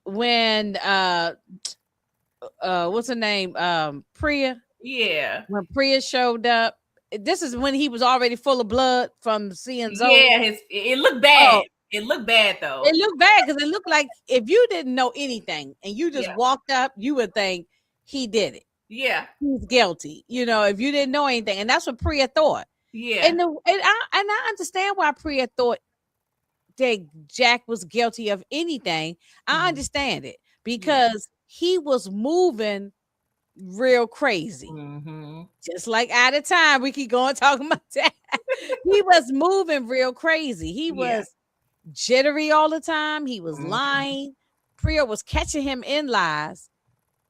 When what's her name? Priya. Yeah. When Priya showed up, this is when he was already full of blood from seeing Zoe. Yeah, it looked bad. It looked bad though. It looked bad because it looked like if you didn't know anything and you just walked up, you would think he did it. Yeah, he's guilty. If you didn't know anything, and that's what Priya thought. Yeah, and I understand why Priya thought that Jack was guilty of anything. I understand it because he was moving real crazy, just like out of time. We keep going talking about that. He was moving real crazy. He was jittery all the time. He was lying. Priya was catching him in lies,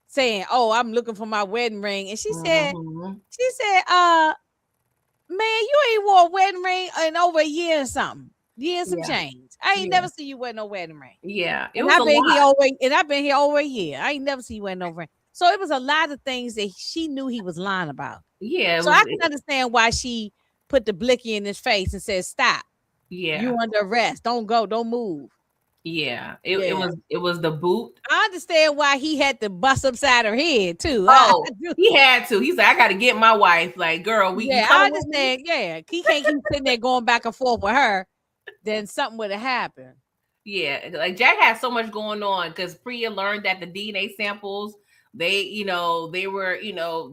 saying, oh, I'm looking for my wedding ring. And she said, man, you ain't wore a wedding ring in over a year or something. Years some change. I ain't never seen you wear no wedding ring. Yeah. I've been here over a year. I ain't never seen you wear no ring. So it was a lot of things that she knew he was lying about. Yeah. So I can understand why she put the blicky in his face and said, stop. Yeah. You under arrest. Don't go. Don't move. Yeah, it was the boot. I understand why he had to bust upside her head too. Oh, he had to. He's like, I got to get my wife. Like, girl, I understand. Yeah, he can't keep sitting there going back and forth with her. Then something would have happened. Yeah, like Jack had so much going on because Priya learned that the DNA samples They were,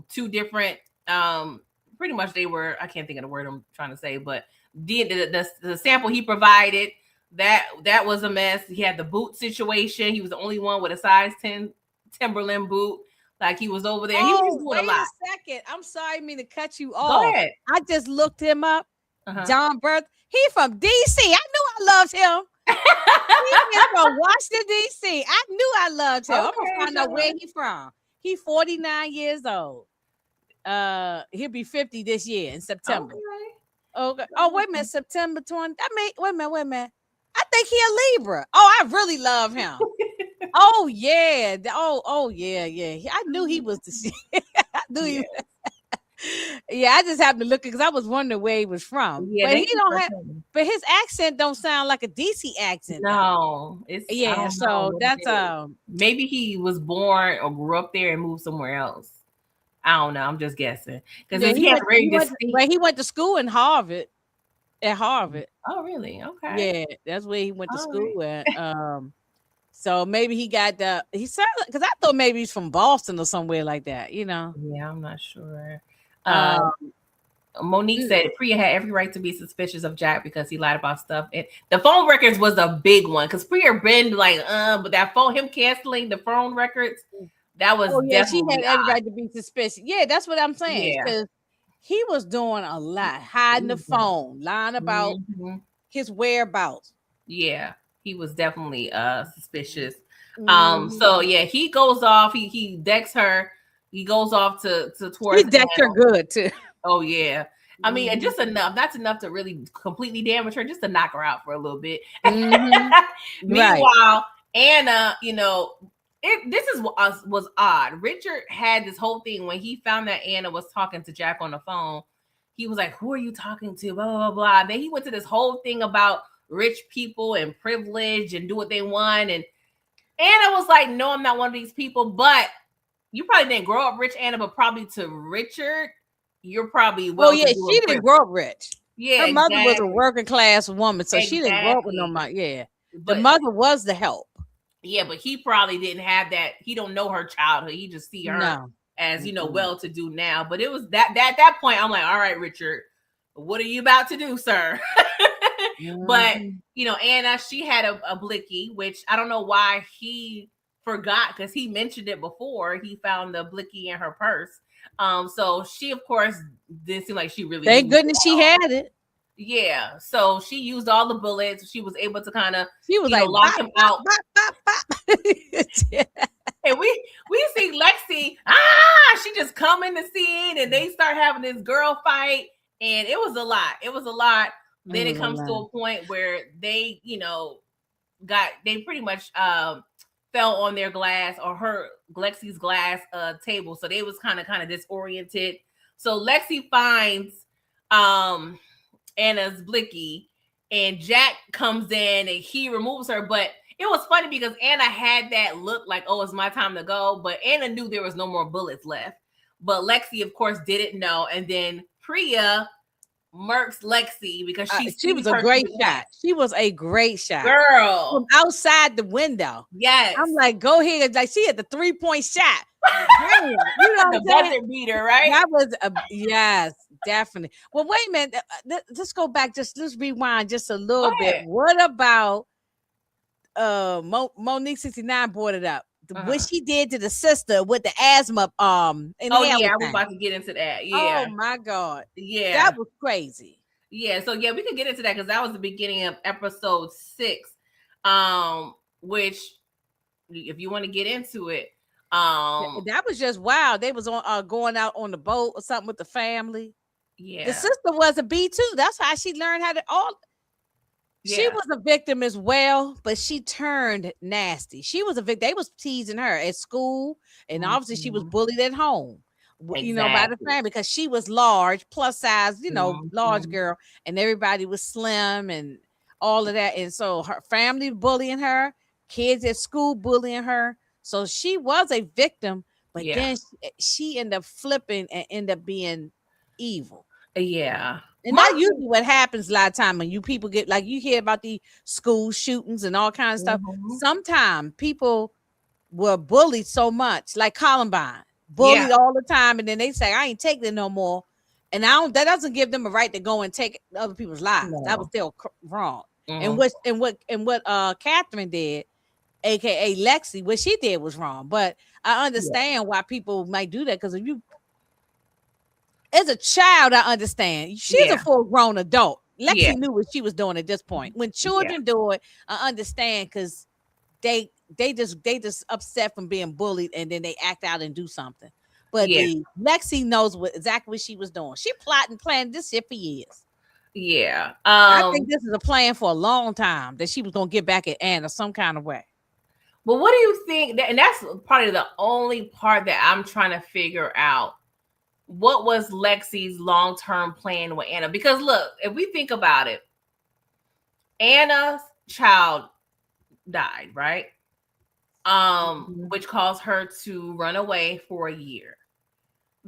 two different, pretty much they were, I can't think of the word I'm trying to say, but the sample he provided, that was a mess. He had the boot situation. He was the only one with a size 10 Timberland boot. Like he was over there. He was just doing a lot. A second. I'm sorry, I mean to cut you off. Go ahead. I just looked him up. John Birth. He from DC. I knew I loved him. He from Washington, DC. I knew I loved him. Okay, I'm gonna find out where he from. He 49 years old. He'll be 50 this year in September. Okay. Oh, wait a minute. September 20. Wait a minute. I think he a Libra. Oh, I really love him. Oh yeah. Oh yeah. I knew he was the shit. I knew he was. Yeah, I just happened to look because I was wondering where he was from. Yeah, but he don't have. But his accent don't sound like a DC accent. No, it's So that's maybe he was born or grew up there and moved somewhere else. I don't know. I'm just guessing because he went to school in Harvard. At Harvard. Oh, really? Okay. Yeah, that's where he went to school at. So maybe he got he sounded because I thought maybe he's from Boston or somewhere like that. Yeah, I'm not sure. Monique said Priya had every right to be suspicious of Jack because he lied about stuff. And the phone records was a big one because Priya been like, but that him canceling the phone records, that was she had every right to be suspicious. Yeah, that's what I'm saying. Because he was doing a lot, hiding the phone, lying about his whereabouts. Yeah, he was definitely suspicious. So yeah, he goes off. He decks her. He goes off to towards. He decked her good too. Oh yeah. I mean, just enough. That's enough to really completely damage her, just to knock her out for a little bit. Meanwhile, Anna, this was odd. Richard had this whole thing when he found that Anna was talking to Jack on the phone. He was like, "Who are you talking to?" Blah blah blah. Then he went to this whole thing about rich people and privilege and do what they want. And Anna was like, "No, I'm not one of these people." But you probably didn't grow up rich, Anna, but probably to Richard, you're probably she didn't grow up rich. Yeah, her mother was a working class woman, so she didn't grow up with no money. Yeah, the mother was the help. Yeah, but he probably didn't have that. He don't know her childhood. He just see her as well-to-do now. But it was that point. I'm like, all right, Richard, what are you about to do, sir? But Anna, she had a blicky, which I don't know why he forgot because he mentioned it before. He found the blicky in her purse. So she, of course, didn't seem like she really. Thank goodness she had it. Yeah, so she used all the bullets. She was able to kind of, she was like, lock him out. And we see Lexi. She just come in the scene, and they start having this girl fight, and it was a lot. Then it comes to a point where they, they pretty much fell on their glass or her Lexi's glass table, so they was kind of disoriented. So Lexi finds Anna's blicky, and Jack comes in and he removes her. But it was funny because Anna had that look like, oh, it's my time to go. But Anna knew there was no more bullets left. But Lexi, of course, didn't know. And then Priya murks Lexi because she was a great shot. She was a great shot, girl, from outside the window. Yes, I'm like, go ahead. Like she had the 3-point shot. Damn, the buzzer beater, right? That was yes, definitely. Well, wait a minute. Let's go back. Let's rewind just a little bit. What about Monique 69 brought it up? What she did to the sister with the asthma I was about to get into that. Yeah. Oh my God. Yeah. That was crazy. Yeah. So yeah, we could get into that because that was the beginning of episode 6. Which if you want to get into it, that was just wild. They was on going out on the boat or something with the family. Yeah. The sister was a B too. That's how she learned how to She was a victim as well, but she turned nasty. She was a victim. They was teasing her at school, and obviously she was bullied at home, by the family because she was large, plus size, large girl, and everybody was slim and all of that. And so her family bullying her, kids at school bullying her. So she was a victim, but then she ended up flipping and ended up being evil. Yeah. And that's usually what happens a lot of time when people get, like, you hear about the school shootings and all kinds of stuff. Sometimes people were bullied so much, like Columbine, bullied all the time, and then they say, I ain't taking it no more. And that doesn't give them a right to go and take other people's lives. No. That was still wrong. And what Catherine did, aka Lexi, what she did was wrong. But I understand why people might do that, because if you, as a child, I understand. She's a full-grown adult. Lexi knew what she was doing at this point. When children do it, I understand, because they just upset from being bullied, and then they act out and do something. But Lexi knows exactly what she was doing. She planned this shit for years. Yeah. I think this is a plan for a long time, that she was gonna get back at Anna some kind of way. But what do you think? And that's probably the only part that I'm trying to figure out. What was Lexi's long-term plan with Anna? Because look, if we think about it, Anna's child died, right? Which caused her to run away for a year.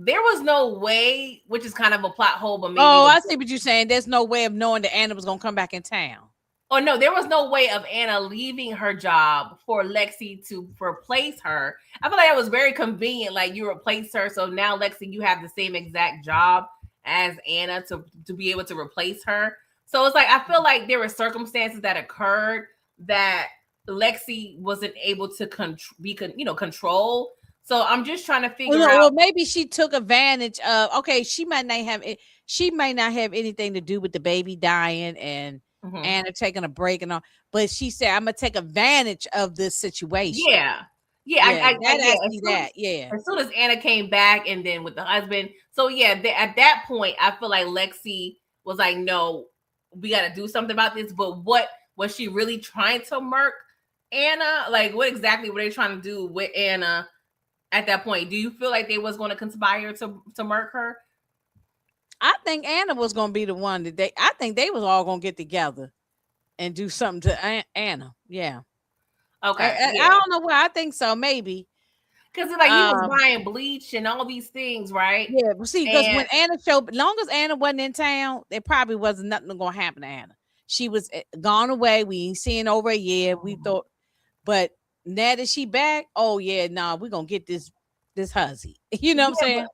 There was no way, which is kind of a plot hole, but maybe. Oh, I see what you're saying. There's no way of knowing that Anna was gonna come back in town. Oh no, there was no way of Anna leaving her job for Lexi to replace her. I feel like that was very convenient. Like, you replace her, so now Lexi, you have the same exact job as Anna to be able to replace her. So it's like, I feel like there were circumstances that occurred that Lexi wasn't able to control. So I'm just trying to figure out. Well, maybe she took advantage of. Okay, she might not have anything to do with the baby dying and Anna taking a break and all. But she said, "I'm gonna take advantage of this situation." Yeah. As soon as Anna came back, and then with the husband, so at that point, I feel like Lexi was like, "No, we got to do something about this." But what was she really trying to murk Anna? Like, what exactly were they trying to do with Anna at that point? Do you feel like they was going to conspire to murk her? I think Anna was going to be the one that I think they was all going to get together and do something to Anna. Yeah. Okay. I don't know why. I think so. Maybe. Because like, he was buying bleach and all these things, right? Yeah. But see, because when Anna showed, long as Anna wasn't in town, there probably wasn't nothing going to happen to Anna. She was gone away. We ain't seen over a year. We thought, but now that she back, oh yeah, we're gonna get this huzzy. You know what I'm saying?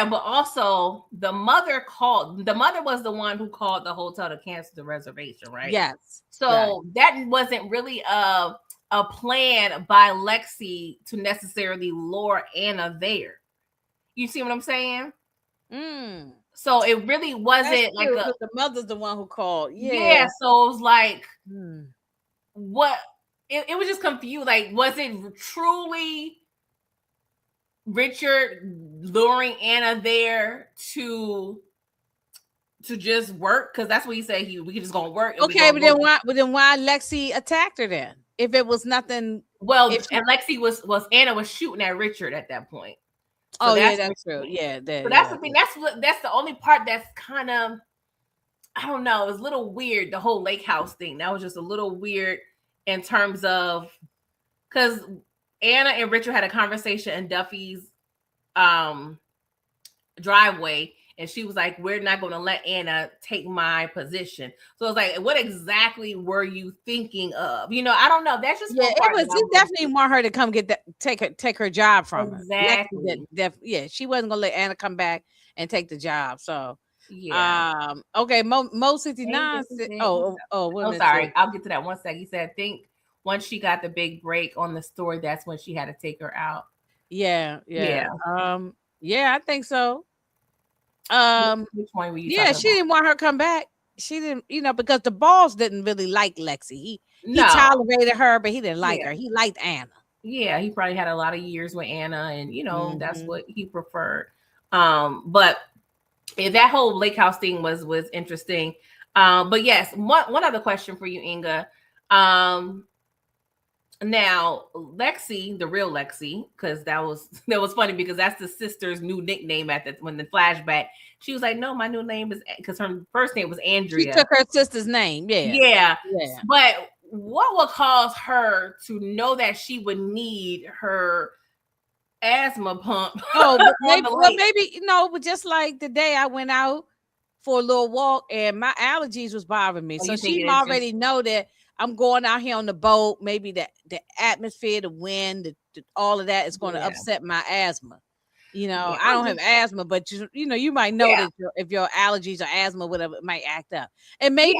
But also the mother was the one who called the hotel to cancel the reservation, right? Yes. So that wasn't really a plan by Lexi to necessarily lure Anna there. You see what I'm saying? So it really wasn't like the mother's the one who called. Yeah. So it was like, what? It was just confused. Like, was it truly Richard luring Anna there to just work? Because that's what he said. We just gonna work. Okay, but then why Lexi attacked her then? If it was nothing. Well, and Lexi Anna was shooting at Richard at that point. So that's true. Yeah. So that's the thing. That's the only part that's kind of, I don't know. It was a little weird. The whole lake house thing. That was just a little weird in terms of, because Anna and Richard had a conversation in Duffy's driveway, and she was like, "We're not going to let Anna take my position." So I was like, "What exactly were you thinking of?" I don't know. That's just He definitely want her to come take her job from her. Exactly. She wasn't gonna let Anna come back and take the job. So okay, Mo 69. Sorry, I'll get to that one second. He said, I think once she got the big break on the story, that's when she had to take her out. Yeah. I think so. Which one were you? Yeah, she didn't want her to come back. She didn't, because the boss didn't really like Lexi. He tolerated her, but he didn't like her. He liked Anna. Yeah, he probably had a lot of years with Anna, and that's what he preferred. But that whole lake house thing was interesting. But yes, one other question for you, Inga. Now Lexi, the real Lexi, because that was funny, because that's the sister's new nickname when the flashback. She was like, "No, my new name is," because her first name was Andrea. She took her sister's name. Yeah. But what would cause her to know that she would need her asthma pump? But just like the day I went out for a little walk and my allergies was bothering me. So she already know that I'm going out here on the boat. Maybe the atmosphere, the wind, all of that is going to upset my asthma. I don't have asthma, but you might know that if your allergies or asthma, whatever, it might act up. And maybe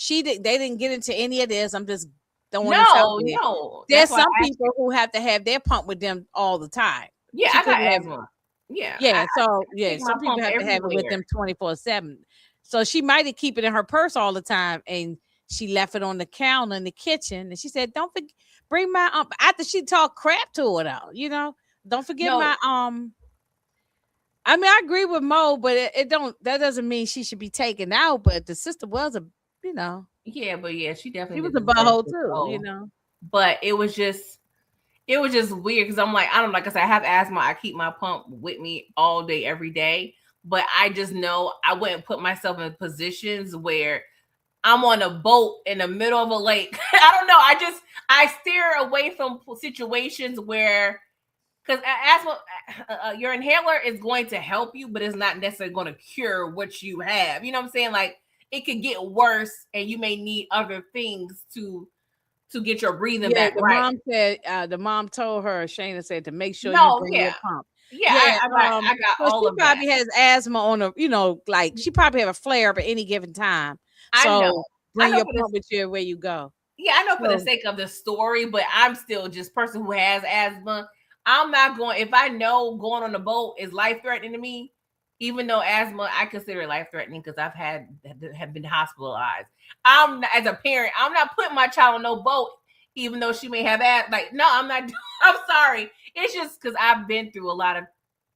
they didn't get into any of this. I'm just throwing this out there. No. There's some people who have to have their pump with them all the time. Yeah, I got asthma. Yeah. Some people have to have it with them 24/7. So she might have keep it in her purse all the time, and she left it on the counter in the kitchen. And she said, "Don't forget, bring my after she talked crap to her though, don't forget my I mean, I agree with Mo, but that doesn't mean she should be taken out. But the sister was Yeah, but she definitely was a butthole too, But it was just weird because I'm like, I don't, like I said, I have asthma. I keep my pump with me all day, every day. But I just know I wouldn't put myself in positions where I'm on a boat in the middle of a lake. I don't know. I steer away from situations where, because asthma, your inhaler is going to help you, but it's not necessarily going to cure what you have. You know what I'm saying? Like, it could get worse, and you may need other things to get your breathing back right. Mom said, the mom told her, Shayna said, to make sure you bring your pump. Yeah, I got all of that. She probably has asthma on her, like she probably have a flare up at any given time. So bring your pump with you where you go. Yeah, I know for the sake of the story, but I'm still just a person who has asthma. I'm not going, if I know going on the boat is life-threatening to me, even though asthma, I consider it life-threatening because I've have been hospitalized. As a parent, I'm not putting my child on no boat, even though she may have asthma. Like, no, I'm not. I'm sorry. It's just because I've been through a lot of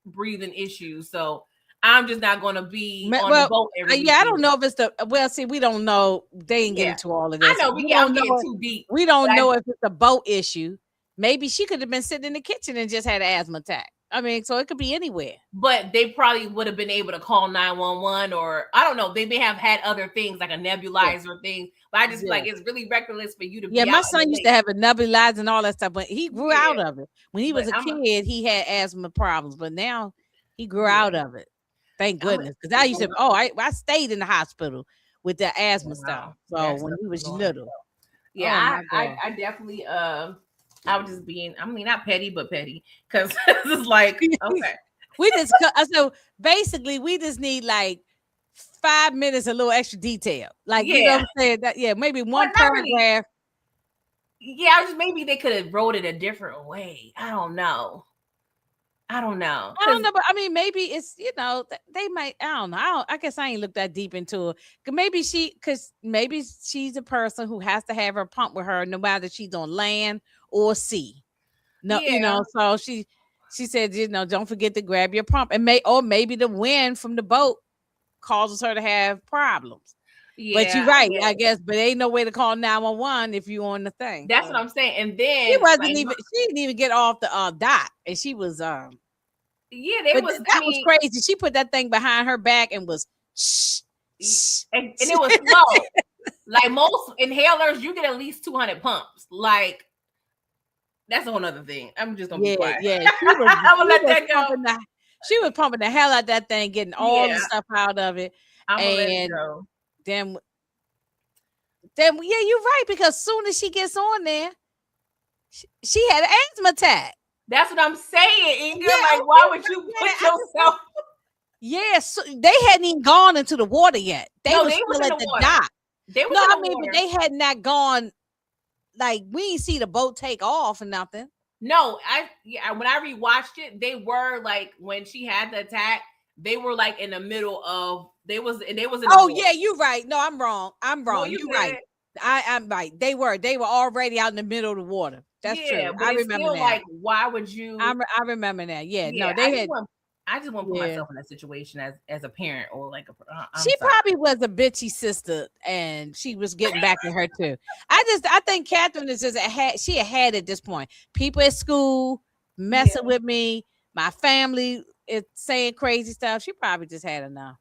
breathing issues. So I'm just not going to be on the boat every weekend. I don't know if it's see, we don't know. They ain't get into all of this. I know, but I'm getting too deep. We don't know if it's a boat issue. Maybe she could have been sitting in the kitchen and just had an asthma attack. I mean, so it could be anywhere. But they probably would have been able to call 911, or I don't know. They may have had other things like a nebulizer thing. But I just feel like it's really reckless for you to be out. My son used to have a nebulizer and all that stuff, but he grew out of it. When he was a kid, he had asthma problems, but now he grew out of it. Thank goodness. Because I used to, I stayed in the hospital with the asthma stuff. So when he was little. Yeah, I definitely I was just being, I mean, not petty, but petty. Because it's like, okay. So basically, we just need like 5 minutes, a little extra detail. Like, you know what I'm saying? That, maybe one paragraph. Really, maybe they could have wrote it a different way. I don't know. But I mean, maybe it's, they might, I don't know. I guess I ain't looked that deep into it. Maybe she's a person who has to have her pump with her no matter if she's on land or sea. No, so she said, don't forget to grab your pump, and maybe the wind from the boat causes her to have problems. Yeah, but you're right, I guess. But ain't no way to call 911 if you're on the thing. That's what I'm saying. And then she didn't even get off the dock, and she was that was crazy. She put that thing behind her back and was and it was slow. Like most inhalers, you get at least 200 pumps. Like, that's a whole other thing. I'm just gonna be quiet. Yeah. I'm gonna let that go. She was pumping the hell out that thing, getting all the stuff out of it. I'm gonna let it go. Then you're right, because soon as she gets on there, she had an asthma attack. That's what I'm saying, Ingrid. Like, why would you put yourself? Yes, they hadn't even gone into the water yet. They were still at the dock. But they had not gone. Like, we didn't see the boat take off or nothing. No, when I rewatched it, they were like, when she had the attack, they were like in the middle of they was in you're right. No, I'm wrong. No, you're right. I'm right. They were already out in the middle of the water. That's true. But I remember that. Like, why would you? I remember that. Yeah. No, they had. I just want to put myself in that situation as a parent, or like she probably was a bitchy sister, and she was getting back at her too. I think Catherine is just she had at this point. People at school messing with me, my family is saying crazy stuff. She probably just had enough.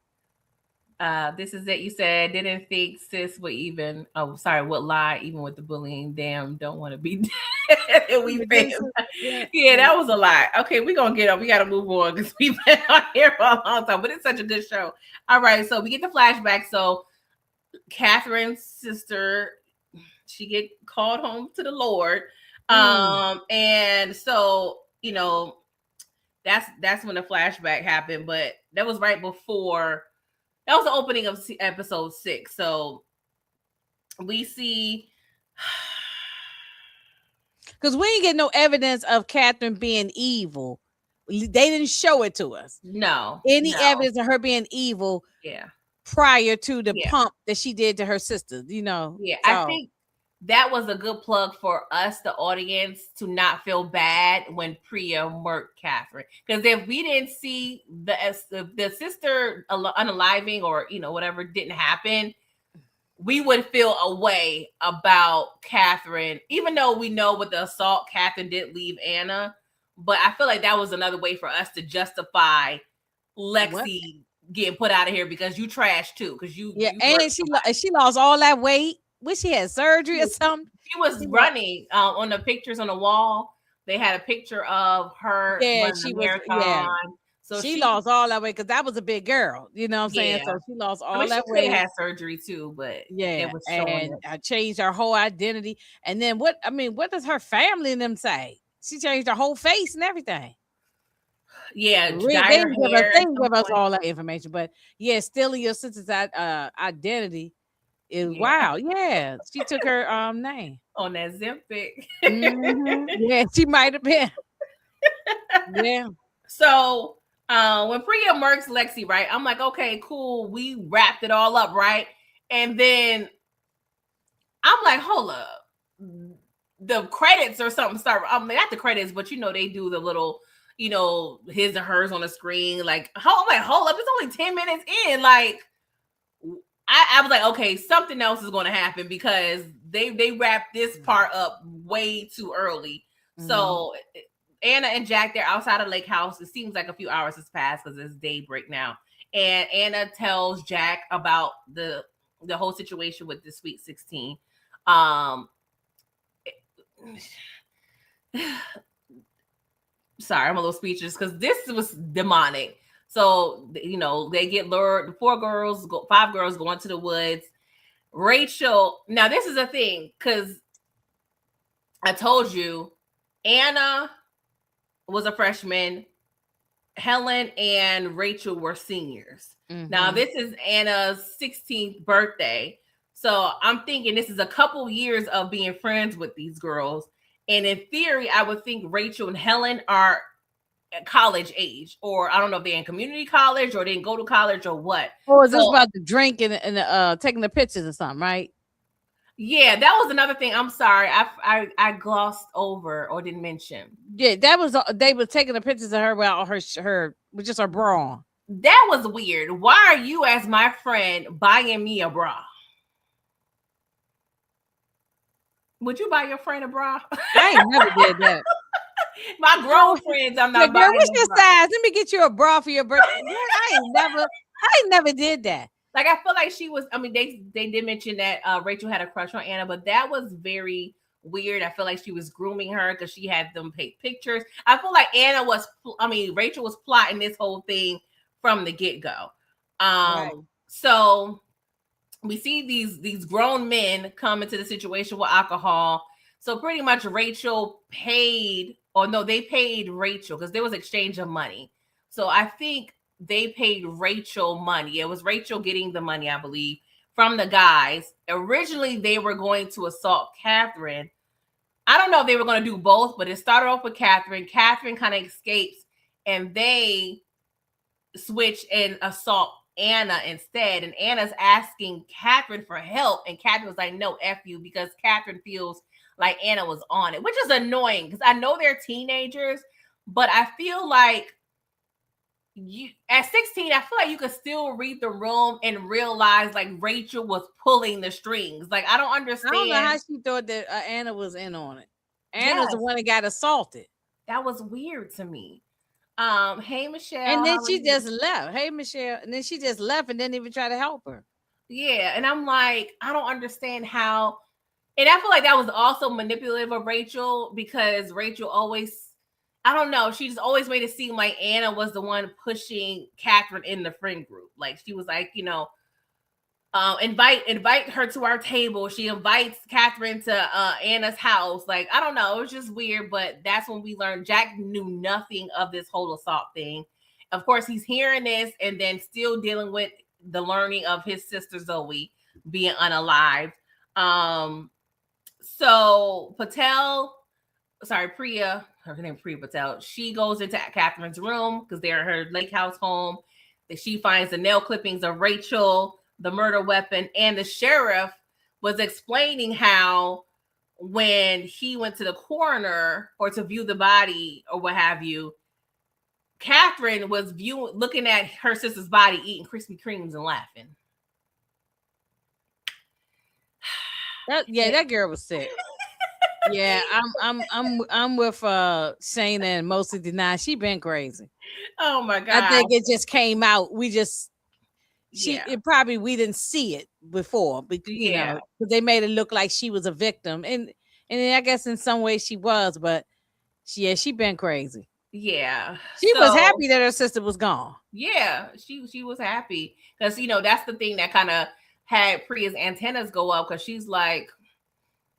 This is it. You said didn't think sis would even. Oh, sorry, would lie even with the bullying. Damn, don't want to be dead. That was a lie. Okay, we're gonna get up. We gotta move on because we've been on here for a long time. But it's such a good show. All right, so we get the flashback. So Catherine's sister she get called home to the Lord. And so, that's when the flashback happened, but that was right before, that was the opening of episode 6. So we see, because we ain't get no evidence of Catherine being evil. They didn't show it to us. Any evidence of her being evil. Yeah. Prior to the pump that she did to her sister, Yeah, so. I think that was a good plug for us, the audience, to not feel bad when Priya murked Catherine. Because if we didn't see the sister unaliving or whatever didn't happen, we would feel a way about Catherine, even though we know with the assault, Catherine did leave Anna. But I feel like that was another way for us to justify Lexi getting put out of here because you trash too. Because you and she lost all that weight. Wish she had surgery or something. She was running on the pictures on the wall. They had a picture of her. Yeah, she was. Yeah. So she lost all that weight because that was a big girl. You know what I'm saying? So she lost all that weight. She had surgery too, but it was showing and changed her whole identity. And then what does her family and them say? She changed her whole face and everything. Yeah, they give us all that information, but stealing your sister's identity is wow. Yeah, she took her name on that Zempic. Yeah, she might have been. Yeah. So when Priya murks Lexi, right? I'm like, okay, cool. We wrapped it all up, right? And then I'm like, hold up. The credits or something start. I mean, not the credits, but they do the little, his and hers on the screen. Like, I'm like, hold up, it's only 10 minutes in. Like, I was like, okay, something else is going to happen because they wrapped this part up way too early. So Anna and Jack, they're outside of Lake House. It seems like a few hours has passed because it's daybreak now. And Anna tells Jack about the whole situation with the Sweet 16. Sorry, I'm a little speechless because this was demonic. So, they get lured. 5 girls go into the woods. Rachel, now this is a thing because I told you Anna was a freshman. Helen and Rachel were seniors. Now, this is Anna's 16th birthday. So I'm thinking this is a couple years of being friends with these girls. And in theory, I would think Rachel and Helen are at college age, or I don't know if they're in community college or they didn't go to college or what. Or is this about the drink and taking the pictures or something, right? Yeah, that was another thing. I'm sorry. I glossed over or didn't mention. Yeah, that was they were taking the pictures of her without her with just her bra on. That was weird. Why are you, as my friend, buying me a bra? Would you buy your friend a bra? I ain't never did that. My grown friends, I'm not buying. What's your size? Let me get you a bra for your birthday. I ain't never did that. Like, I feel like she was. I mean, they did mention that Rachel had a crush on Anna, but that was very weird. I feel like she was grooming her because she had them take pictures. I feel like Rachel was plotting this whole thing from the get-go. Right. So we see these grown men come into the situation with alcohol. So pretty much Rachel paid, or no, they paid Rachel because there was exchange of money. So I think they paid Rachel money. It was Rachel getting the money, I believe, from the guys. Originally, they were going to assault Catherine. I don't know if they were going to do both, but it started off with Catherine. Catherine kind of escapes, and they switch and assault Anna instead. And Anna's asking Catherine for help, and Catherine was like, no, F you, because Catherine feels like Anna was on it, which is annoying because I know they're teenagers, but I feel like you at 16, I feel like you could still read the room and realize like Rachel was pulling the strings. Like, I don't understand. I don't know how she thought that Anna was in on it. Anna's the one that got assaulted. That was weird to me. Hey Michelle. And then she just left. Hey Michelle. And then she just left and didn't even try to help her. Yeah. And I'm like, I don't understand how. And I feel like that was also manipulative of Rachel because Rachel always, I don't know, she just always made it seem like Anna was the one pushing Catherine in the friend group. Like, she was like, invite her to our table. She invites Catherine to Anna's house. Like, I don't know, it was just weird, but that's when we learned Jack knew nothing of this whole assault thing. Of course, he's hearing this and then still dealing with the learning of his sister Zoe being unalived. So Priya, her name is Priya Patel, she goes into Catherine's room because they're in her lake house home. That she finds the nail clippings of Rachel, the murder weapon, and the sheriff was explaining how when he went to the coroner or to view the body or what have you, Catherine was looking at her sister's body, eating Krispy Kremes and laughing. That girl was sick. Yeah, I'm with Shayna and mostly deny. She been crazy. Oh my god! I think it just came out. We didn't see it before, because you know, they made it look like she was a victim, and I guess in some ways she was, but she been crazy. Yeah, she was happy that her sister was gone. Yeah, she was happy because you know that's the thing that kind of had Priya's antennas go up, because she's like,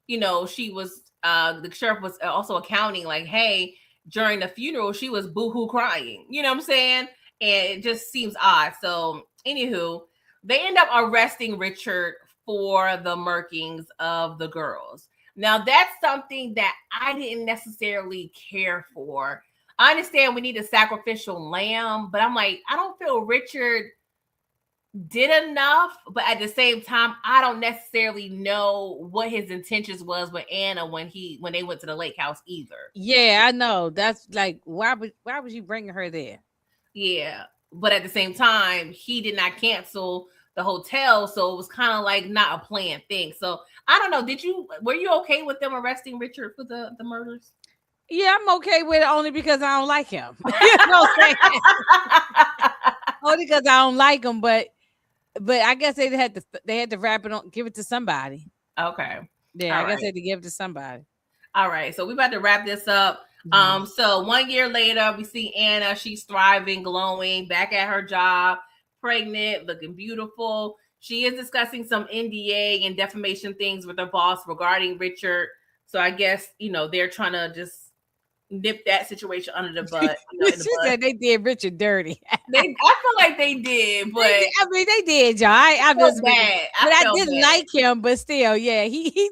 you know, she was the sheriff was also accounting like, hey, during the funeral she was boohoo crying, you know what I'm saying? And it just seems odd. So anywho, they end up arresting Richard for the murkings of the girls. Now that's something that I didn't necessarily care for. I understand we need a sacrificial lamb, but I'm like, I don't feel Richard did enough, but at the same time, I don't necessarily know what his intentions was with Anna when they went to the lake house either. Yeah, I know. That's like, why was you bringing her there? Yeah, but at the same time, he did not cancel the hotel, so it was kind of like not a planned thing. So I don't know. Were you okay with them arresting Richard for the murders? Yeah, I'm okay with it only because I don't like him. You know what I'm saying? Only because I don't like him, but I guess they had to wrap it on, give it to somebody. Okay. Yeah, I guess they had to give it to somebody. All right, so we about to wrap this up. So 1 year later, we see Anna. She's thriving, glowing, back at her job, pregnant, looking beautiful. She is discussing some NDA and defamation things with her boss regarding Richard. So I guess, you know, they're trying to just nip that situation under the butt. She said they did Richard dirty. I feel like they did, but they did, y'all. I didn't like him, but still, yeah, he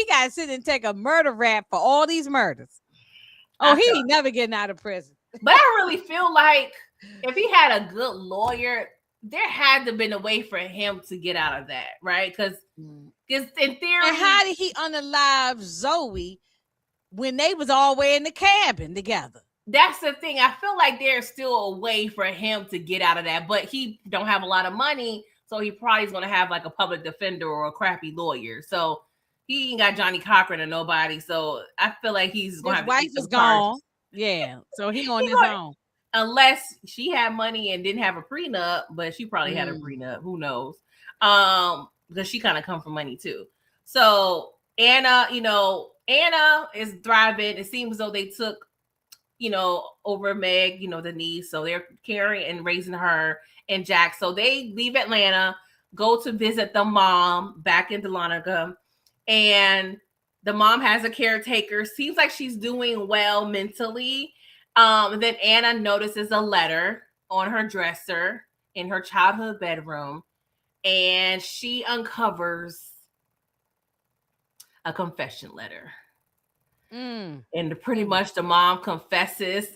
got to sit and take a murder rap for all these murders. Oh, he never getting out of prison. But I really feel like if he had a good lawyer, there had to have been a way for him to get out of that, right? Because in theory, and how did he unalive Zoe when they was all the way in the cabin together? That's the thing. I feel like there's still a way for him to get out of that, but he don't have a lot of money, so he probably is going to have like a public defender or a crappy lawyer. So he ain't got Johnny Cochran or nobody. So I feel like he's going to have wife is gone. Yeah, so he on his own. Unless she had money and didn't have a prenup, but she probably had a prenup. Who knows? Because she kind of come from money too. So Anna is thriving. It seems as though they took, over Meg, the niece. So they're caring and raising her and Jack. So they leave Atlanta, go to visit the mom back in Dahlonega. And the mom has a caretaker. Seems like she's doing well mentally. Then Anna notices a letter on her dresser in her childhood bedroom. And she uncovers a confession letter. And pretty much the mom confesses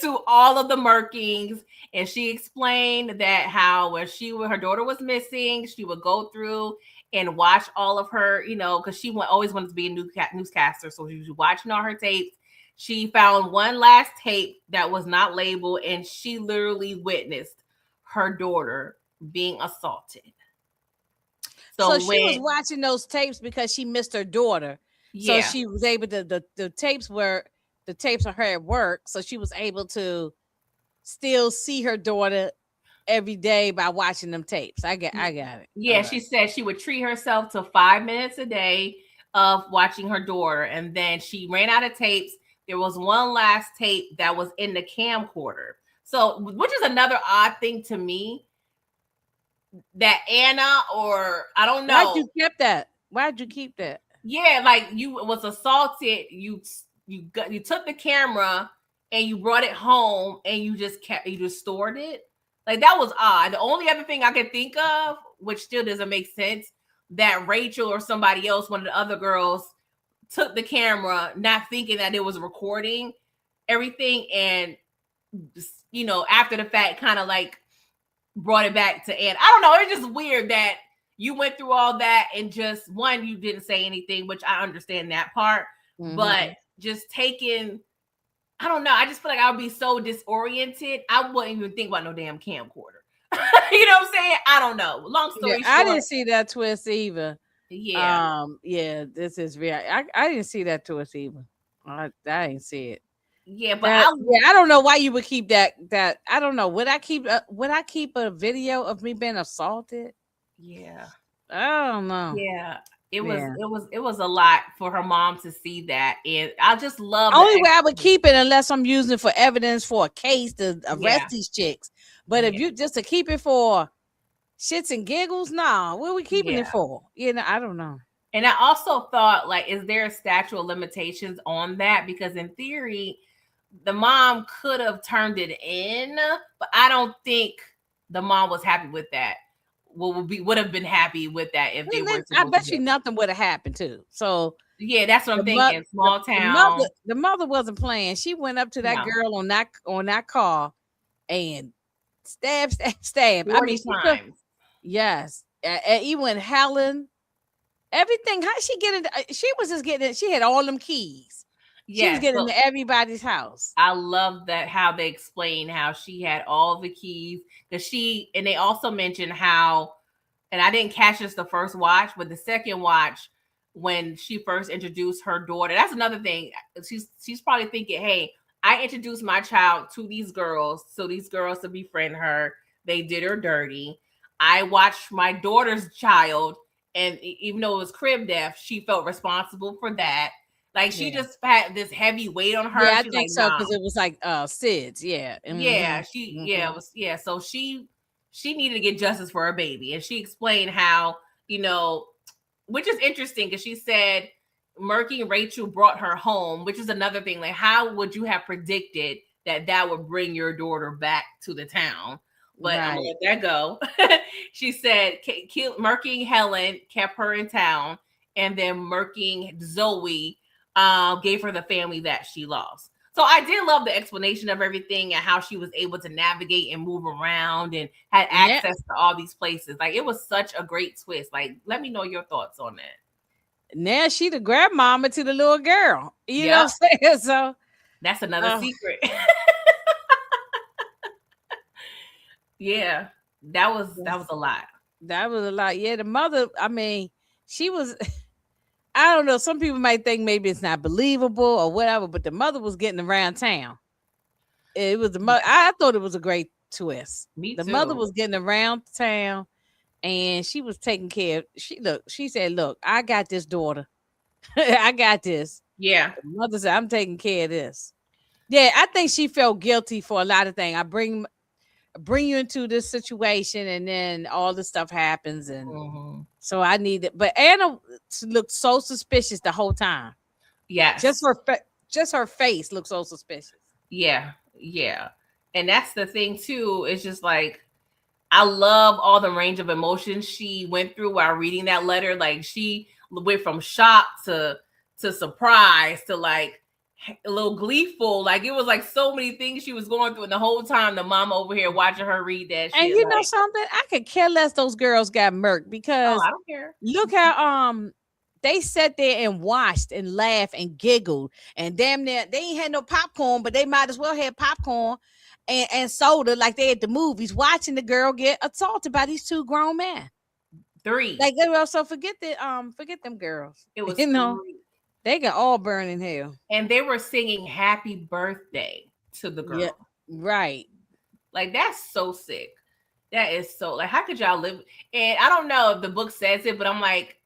to all of the murkings, and she explained that how when her daughter was missing, she would go through and watch all of her, because she always wanted to be a newscaster, so she was watching all her tapes. She found one last tape that was not labeled, and she literally witnessed her daughter being assaulted. So she was watching those tapes because she missed her daughter. Yeah. So she was able to, the tapes of her at work. So she was able to still see her daughter every day by watching them tapes. I got it. Yeah. She said she would treat herself to 5 minutes a day of watching her daughter. And then she ran out of tapes. There was one last tape that was in the camcorder. So, which is another odd thing to me. that Anna, or I don't Why'd know. you keep that? Why'd you keep that? Yeah, like you was assaulted. You took the camera and you brought it home and you just stored it. Like that was odd. The only other thing I could think of, which still doesn't make sense, that Rachel or somebody else, one of the other girls, took the camera, not thinking that it was recording everything, and after the fact, kind of like brought it back to Anne. I don't know. It's just weird that you went through all that and just one, you didn't say anything, which I understand that part, but just taking, I don't know. I just feel like I would be so disoriented. I wouldn't even think about no damn camcorder. You know what I'm saying? I don't know. Long story short, I didn't see that twist either. Yeah. This is real. I didn't see that twist either. I didn't see it. Yeah, but I don't know why you would keep that. I don't know. Would I keep a video of me being assaulted? Yeah. I don't know. Yeah. It was a lot for her mom to see that, and I just love only way I would keep it unless I'm using it for evidence for a case to arrest these chicks. But if you just to keep it for shits and giggles, nah, what are we keeping it for? I don't know. And I also thought, like, is there a statute of limitations on that? Because in theory, the mom could have turned it in, but I don't think the mom was happy with that. Would have been happy with that if they were. I bet you nothing would have happened too. So yeah, that's what I'm thinking. Small town. The mother wasn't playing. She went up to that girl on that car and stab. I mean, yes. Even Helen, everything. How she get into? She was just getting. She had all them keys. She was getting into everybody's house. I love that how they explain how she had all the keys, because and they also mentioned how, and I didn't catch this the first watch, but the second watch, when she first introduced her daughter, that's another thing. She's probably thinking, hey, I introduced my child to these girls, so these girls to befriend her. They did her dirty. I watched my daughter's child, and even though it was crib death, she felt responsible for that. Like she just had this heavy weight on her. Yeah, I think so, because it was like SIDS. Yeah. Yeah, it was so she needed to get justice for her baby. And she explained how, which is interesting, because she said Murky and Rachel brought her home, which is another thing. Like, how would you have predicted that would bring your daughter back to the town? But I'm gonna let that go. She said Murky Helen kept her in town, and then Murky Zoe gave her the family that she lost. So I did love the explanation of everything and how she was able to navigate and move around and had access to all these places. Like, it was such a great twist. Like, let me know your thoughts on that. Now she the grandmama to the little girl. You know what I'm saying? So that's another secret. Yeah, that was a lot. That was a lot. Yeah, the mother, I mean, she was I don't know. Some people might think maybe it's not believable or whatever, but the mother was getting around town. It was the mother. I thought it was a great twist. Me too. The mother was getting around town, and she was taking care of. She said, "Look, I got this daughter. I got this." Yeah. The mother said, "I'm taking care of this." Yeah, I think she felt guilty for a lot of things. I bring you into this situation, and then all this stuff happens, and so I need it. But Anna looked so suspicious the whole time. Yes, just her face looked so suspicious. Yeah, and that's the thing too. It's just like, I love all the range of emotions she went through while reading that letter. Like, she went from shock to surprise to like a little gleeful. Like, it was like so many things she was going through, and the whole time the mama over here watching her read that shit. And you know something, I could care less those girls got murked, because I don't care. Look how they sat there and watched and laughed and giggled, and damn near they ain't had no popcorn, but they might as well have popcorn and soda like they at the movies, watching the girl get assaulted by these two grown men. 3. Like, they also forget them girls. It was they can all burn in hell. And they were singing happy birthday to the girl. Yeah, right. Like, that's so sick. That is so, like, how could y'all live? And I don't know if the book says it, but I'm like,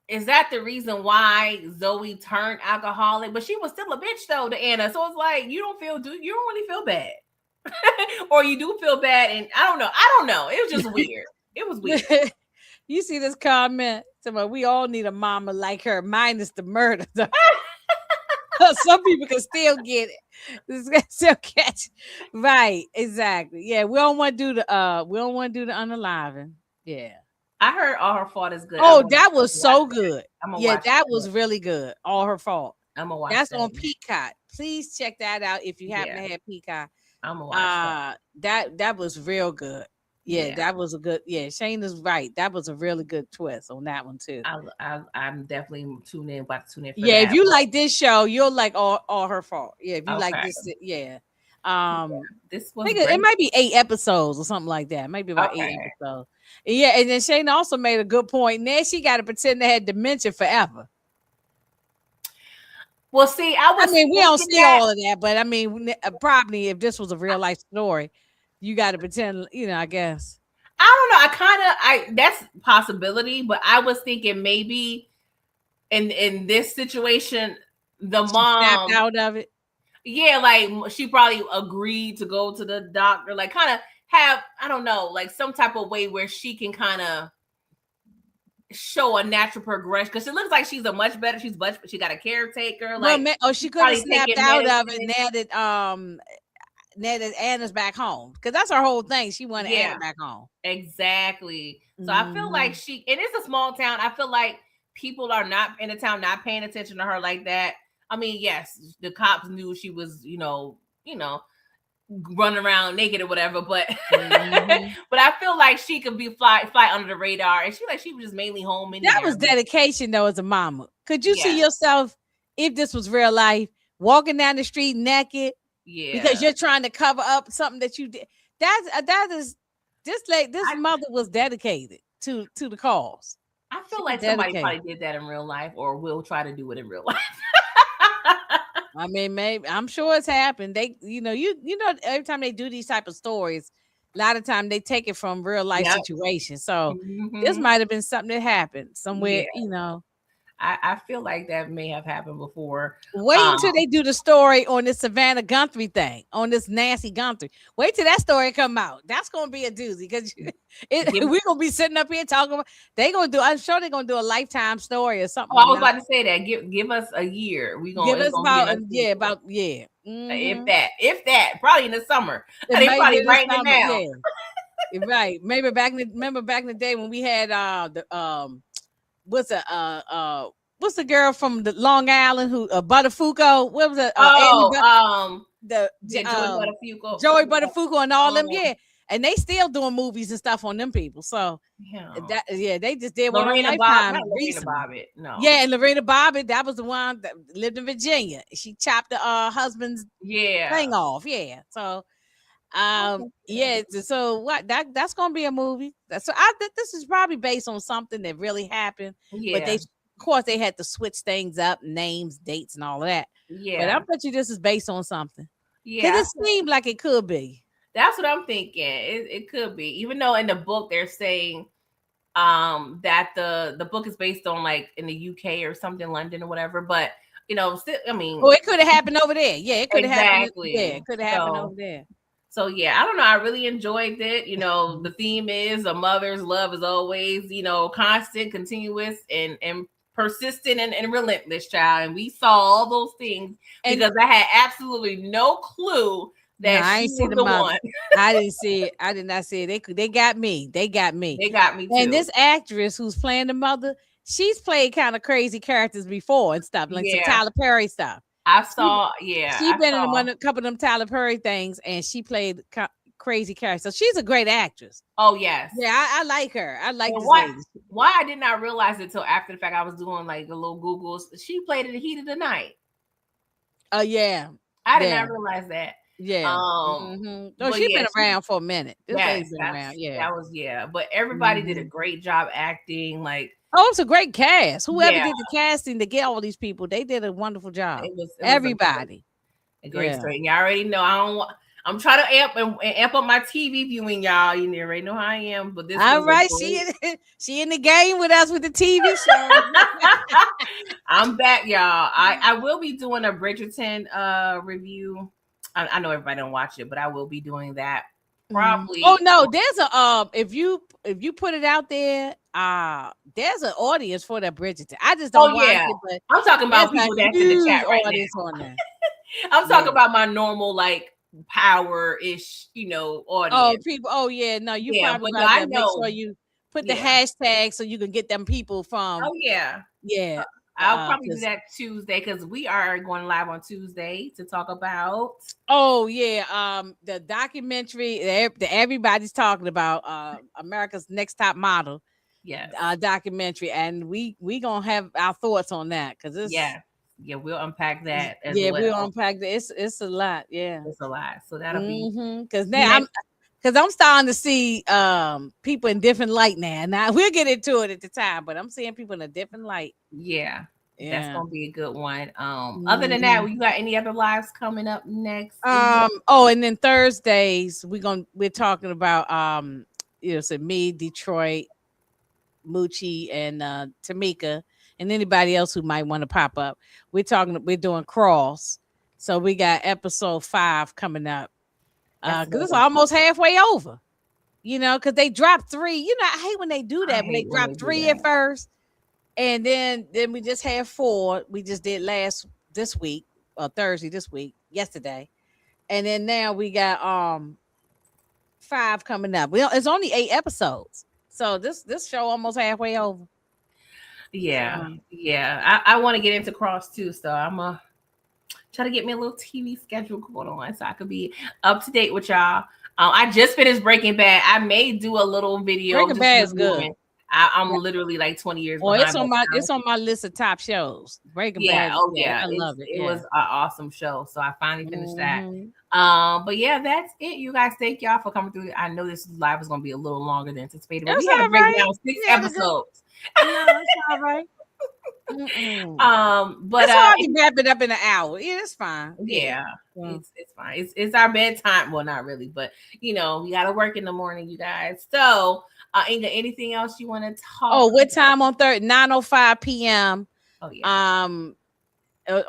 is that the reason why Zoe turned alcoholic? But she was still a bitch though to Anna. So it's like, you don't really feel bad. or you do feel bad, and I don't know. It was just weird. It was weird. You see this comment? Somebody, we all need a mama like her, minus the murder. Some people can still get it. Still catch. Right, exactly. Yeah, we don't want to do the unaliving. Yeah. I heard All Her Fault is good. Oh, that was so good. Yeah, that it. was really good. All Her Fault. I'm gonna watch That's that. on Peacock. Please check that out if you happen to have Peacock. I'm gonna watch that was real good. Yeah, that was a good. Yeah, Shane is right. That was a really good twist on that one too. I'm definitely tuning in. About to tune in. For if you like this show, you'll like all Her Fault. Yeah, if you like this, this was. It might be 8 episodes or something like that. Maybe about 8 episodes. Yeah, and then Shane also made a good point. Now she got to pretend they had dementia forever. Well, see, we don't see all of that, but I mean, probably if this was a real life story, you got to pretend, I guess. I don't know. That's a possibility, but I was thinking maybe in this situation, the mom snapped out of it. Yeah, like she probably agreed to go to the doctor, like kind of have, I don't know, like some type of way where she can kind of show a natural progression, because it looks like she's she got a caretaker. Like, she could have snapped out of it now that Anna's back home, because that's her whole thing. She wanted Anna back home. Exactly. So I feel like and it's a small town. I feel like people are not in the town, not paying attention to her like that. I mean, yes, the cops knew she was, running around naked or whatever, but but I feel like she could fly under the radar, and she was just mainly home. That was dedication, though, as a mama. Could you see yourself, if this was real life, walking down the street naked? Yeah, because you're trying to cover up something that you did. This mother was dedicated to the cause. I feel like somebody probably did that in real life, or will try to do it in real life. I mean, maybe, I'm sure it's happened. They, every time they do these type of stories, a lot of time they take it from real life situations. So this might have been something that happened somewhere, I feel like that may have happened before. Wait until they do the story on this Savannah Guthrie thing, on this Nancy Guthrie. Wait till that story come out. That's gonna be a doozy, because we're gonna be sitting up here talking about. I'm sure they're gonna do a Lifetime story or something. Oh, I was about to say that. Give us a year. We gonna give us about if that, probably in the summer. They probably writing it now. Yeah. Right. Maybe remember back in the day when we had what's the girl from the Long Island who Buttafuoco? What was it? Joey Buttafuoco and all them. Yeah, and they still doing movies and stuff on them people. So they just did one on Lifetime recently. And Lorena Bobbitt, that was the one that lived in Virginia. She chopped the husband's thing off. Yeah, so. So what that's gonna be a movie. So I think this is probably based on something that really happened. But of course they had to switch things up, names, dates, and all of that. But I bet you this is based on something. Because it seemed like it could be. That's what I'm thinking. It could be, even though in the book they're saying that the book is based on like in the UK or something, London or whatever. But still, I mean, it could have happened over there. Yeah, it could have happened. Yeah, it could have happened over there. So I don't know. I really enjoyed it. The theme is a mother's love is always, constant, continuous, and persistent and relentless, child. And we saw all those things because I had absolutely no clue that I ain't seen the one. I didn't see it. I did not see it. They got me. They got me. They got me too. And this actress who's playing the mother, she's played kind of crazy characters before and stuff, like some Tyler Perry stuff. I saw, She's been in a couple of them Tyler Perry things, and she played crazy characters. So she's a great actress. Oh yes, yeah, I like her. I like this lady. Why I did not realize it till after the fact. I was doing like the little Googles. She played in The Heat of the Night. Oh yeah, I did not realize that. Yeah. No, she's been around for a minute. This lady's been around. Yeah, that was But everybody did a great job acting. Like. Oh, it's a great cast. Whoever did the casting to get all these people, they did a wonderful job. It was everybody. A great story. Y'all already know. I'm trying to amp up my TV viewing, y'all. You already know how I am. But this all right. She in the game with us with the TV show. I'm back, y'all. I will be doing a Bridgerton review I know everybody don't watch it, but I will be doing that probably. Oh no, there's a if you put it out there, there's an audience for that Bridgerton. I just don't watch it, but I'm talking about people that's in the chat right audience now. On there. I'm talking about my normal like power-ish, audience. Oh, people. Oh yeah, no, you probably got to make sure you put the hashtag so you can get them people from. Oh yeah. Yeah. I'll probably do that Tuesday because we are going live on Tuesday to talk about. Oh yeah, the documentary that everybody's talking about, America's Next Top Model. Yes. Documentary, and we gonna have our thoughts on that because it's we'll unpack that. We'll unpack that. It's a lot. Yeah, it's a lot. So that'll be because now I'm starting to see people in different light now. Now we'll get into it at the time, but I'm seeing people in a different light. Yeah. That's gonna be a good one. Other than that, you got any other lives coming up next? And then Thursdays we're talking about so me, Detroit, Moochie, and Tamika, and anybody else who might want to pop up. We're doing Cross, so we got episode 5 coming up because it's almost halfway over. Because they dropped 3. I hate when they do that. When they drop 3 at first, and then we just have 4. We just did this week, Thursday this week, yesterday, and then now we got 5 coming up. It's only 8 episodes. So this show almost halfway over. Yeah. I want to get into Cross too, so I'm try to get me a little TV schedule going on so I could be up to date with y'all. I just finished Breaking Bad. I may do a little video. Breaking Bad is good. I'm literally like 20 years behind. It's on my list of top shows. Breaking Bad. I love it. It was an awesome show. So I finally finished that. But yeah, that's it. You guys, thank y'all for coming through. I know this live is gonna be a little longer than anticipated, but we had to break down 6 episodes. It's all right. But it's hard to wrap it up in an hour. Yeah, it's fine. Yeah. It's fine. It's our bedtime. Well, not really, but we gotta work in the morning, you guys. So Inga, anything else you want to talk? Oh, what time on Thursday? 9:05 p.m. Oh yeah.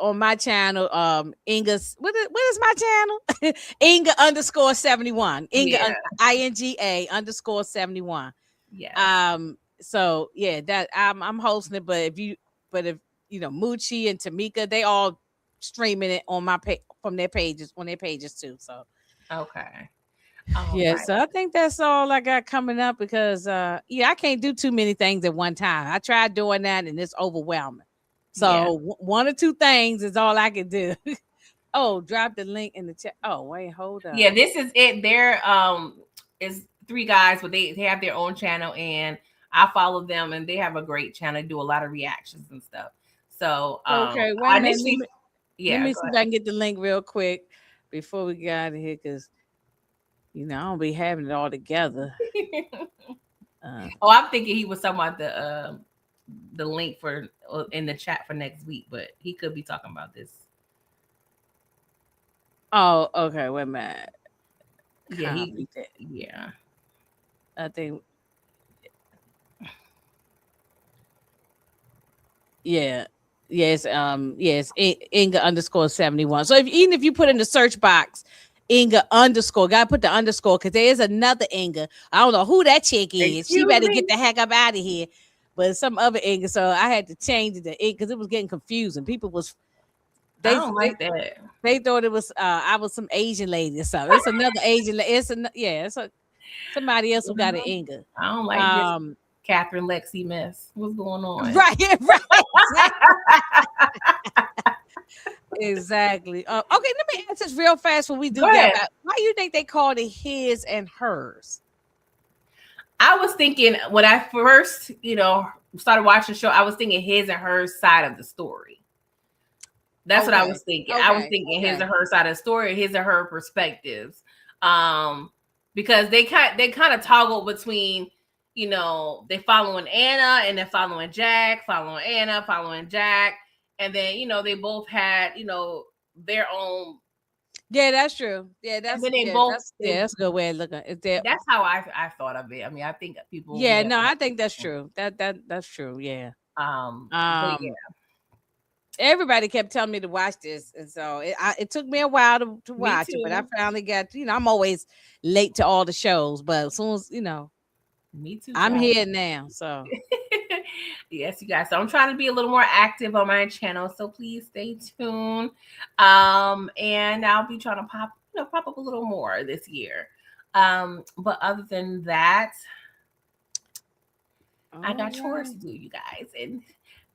On my channel, Inga's what is my channel? Inga _71. Inga INGA _71. Yeah. So yeah, that I'm hosting it, but if Moochie and Tamika, they all streaming it on my from their pages too. So okay. Right. So I think that's all I got coming up because I can't do too many things at one time. I tried doing that and it's overwhelming. So 1 or 2 things is all I can do. Oh, drop the link in the chat. Oh, wait, hold on. Yeah, this is it. There is 3 guys, but they have their own channel and I follow them and they have a great channel. They do a lot of reactions and stuff. So okay, let me see if I can get the link real quick before we get out of here because I don't be having it all together. I'm thinking he was talking about the link for in the chat for next week, but he could be talking about this. Oh, okay. Wait a minute. Yeah, I think. Yeah. Yes. Yes. Inga _71. So even if you put in the search box, Inga _ gotta put the underscore because there is another Inga. I don't know who that chick is. She better get the heck up out of here. But some other Inga, so I had to change it to Inga because it was getting confusing. People I don't like that. They thought it was I was some Asian lady or something. It's another Asian lady. It's somebody else who got an Inga. I don't like this Catherine Lexi mess. What's going on? Right. Exactly. Okay, let me ask this real fast when we do that. Why do you think they called it his and hers? I was thinking when I first, started watching the show, I was thinking his and her side of the story. That's what I was thinking. I was thinking his and her side of the story, his and her perspectives. Because they kind of toggle between, they following Anna and then following Jack, following Anna, following Jack. And then, they both had, their own. Yeah, that's true. Yeah, that's that's a good way of looking at it. That's how I thought of it. I mean, I think people. Yeah, no, I think that's true. That's true. Yeah. But yeah. everybody kept telling me to watch this, and so it took me a while to watch it, but I finally got. I'm always late to all the shows, but as soon as me too. I'm here now, so. Yes, you guys. So I'm trying to be a little more active on my channel, so please stay tuned. And I'll be trying to pop up a little more this year. But other than that, I got chores to do, you guys, and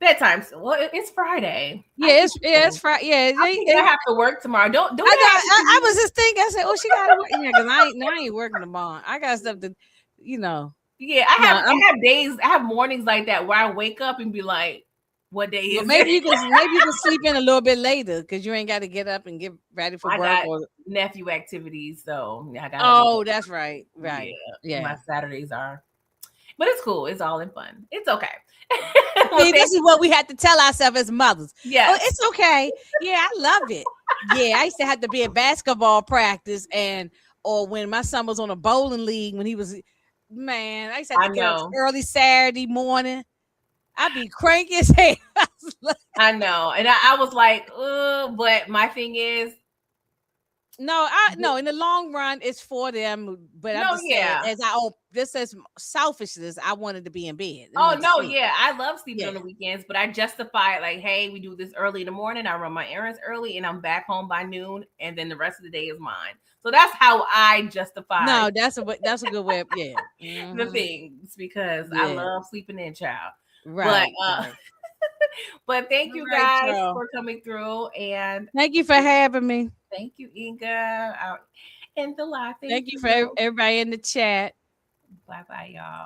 bedtime. Well, it's Friday. Yeah, it's Friday. Yeah, I have to work tomorrow. Don't. I was just thinking. I said, "Oh, she got to work." Yeah, because I ain't working tomorrow. I got stuff to, Yeah, I have days. I have mornings like that where I wake up and be like, "What day is it?" Maybe you can sleep in a little bit later because you ain't got to get up and get ready for work or nephew activities. So I got. Oh, that's right. Right. Yeah. My Saturdays are. But it's cool. It's all in fun. It's okay. See, this is what we had to tell ourselves as mothers. Yeah. Oh, it's okay. Yeah, I love it. Yeah, I used to have to be at basketball practice or when my son was on a bowling league when he was, man, I used to have to get up early Saturday morning. I'd be cranky as hell. I know. And I was like, but my thing is, no, in the long run, it's for them. But I'm just saying, this is selfishness. I wanted to be in bed. Oh no, yeah, I love sleeping on the weekends, but I justify it like, hey, we do this early in the morning. I run my errands early, and I'm back home by noon, and then the rest of the day is mine. So that's how I justify. No, that's a good way. Yeah, the things because I love sleeping in, child. Right. But thank you guys for coming through, and thank you for having me. Thank you, Inga. And the live. Thank you for everybody in the chat. Bye bye, y'all.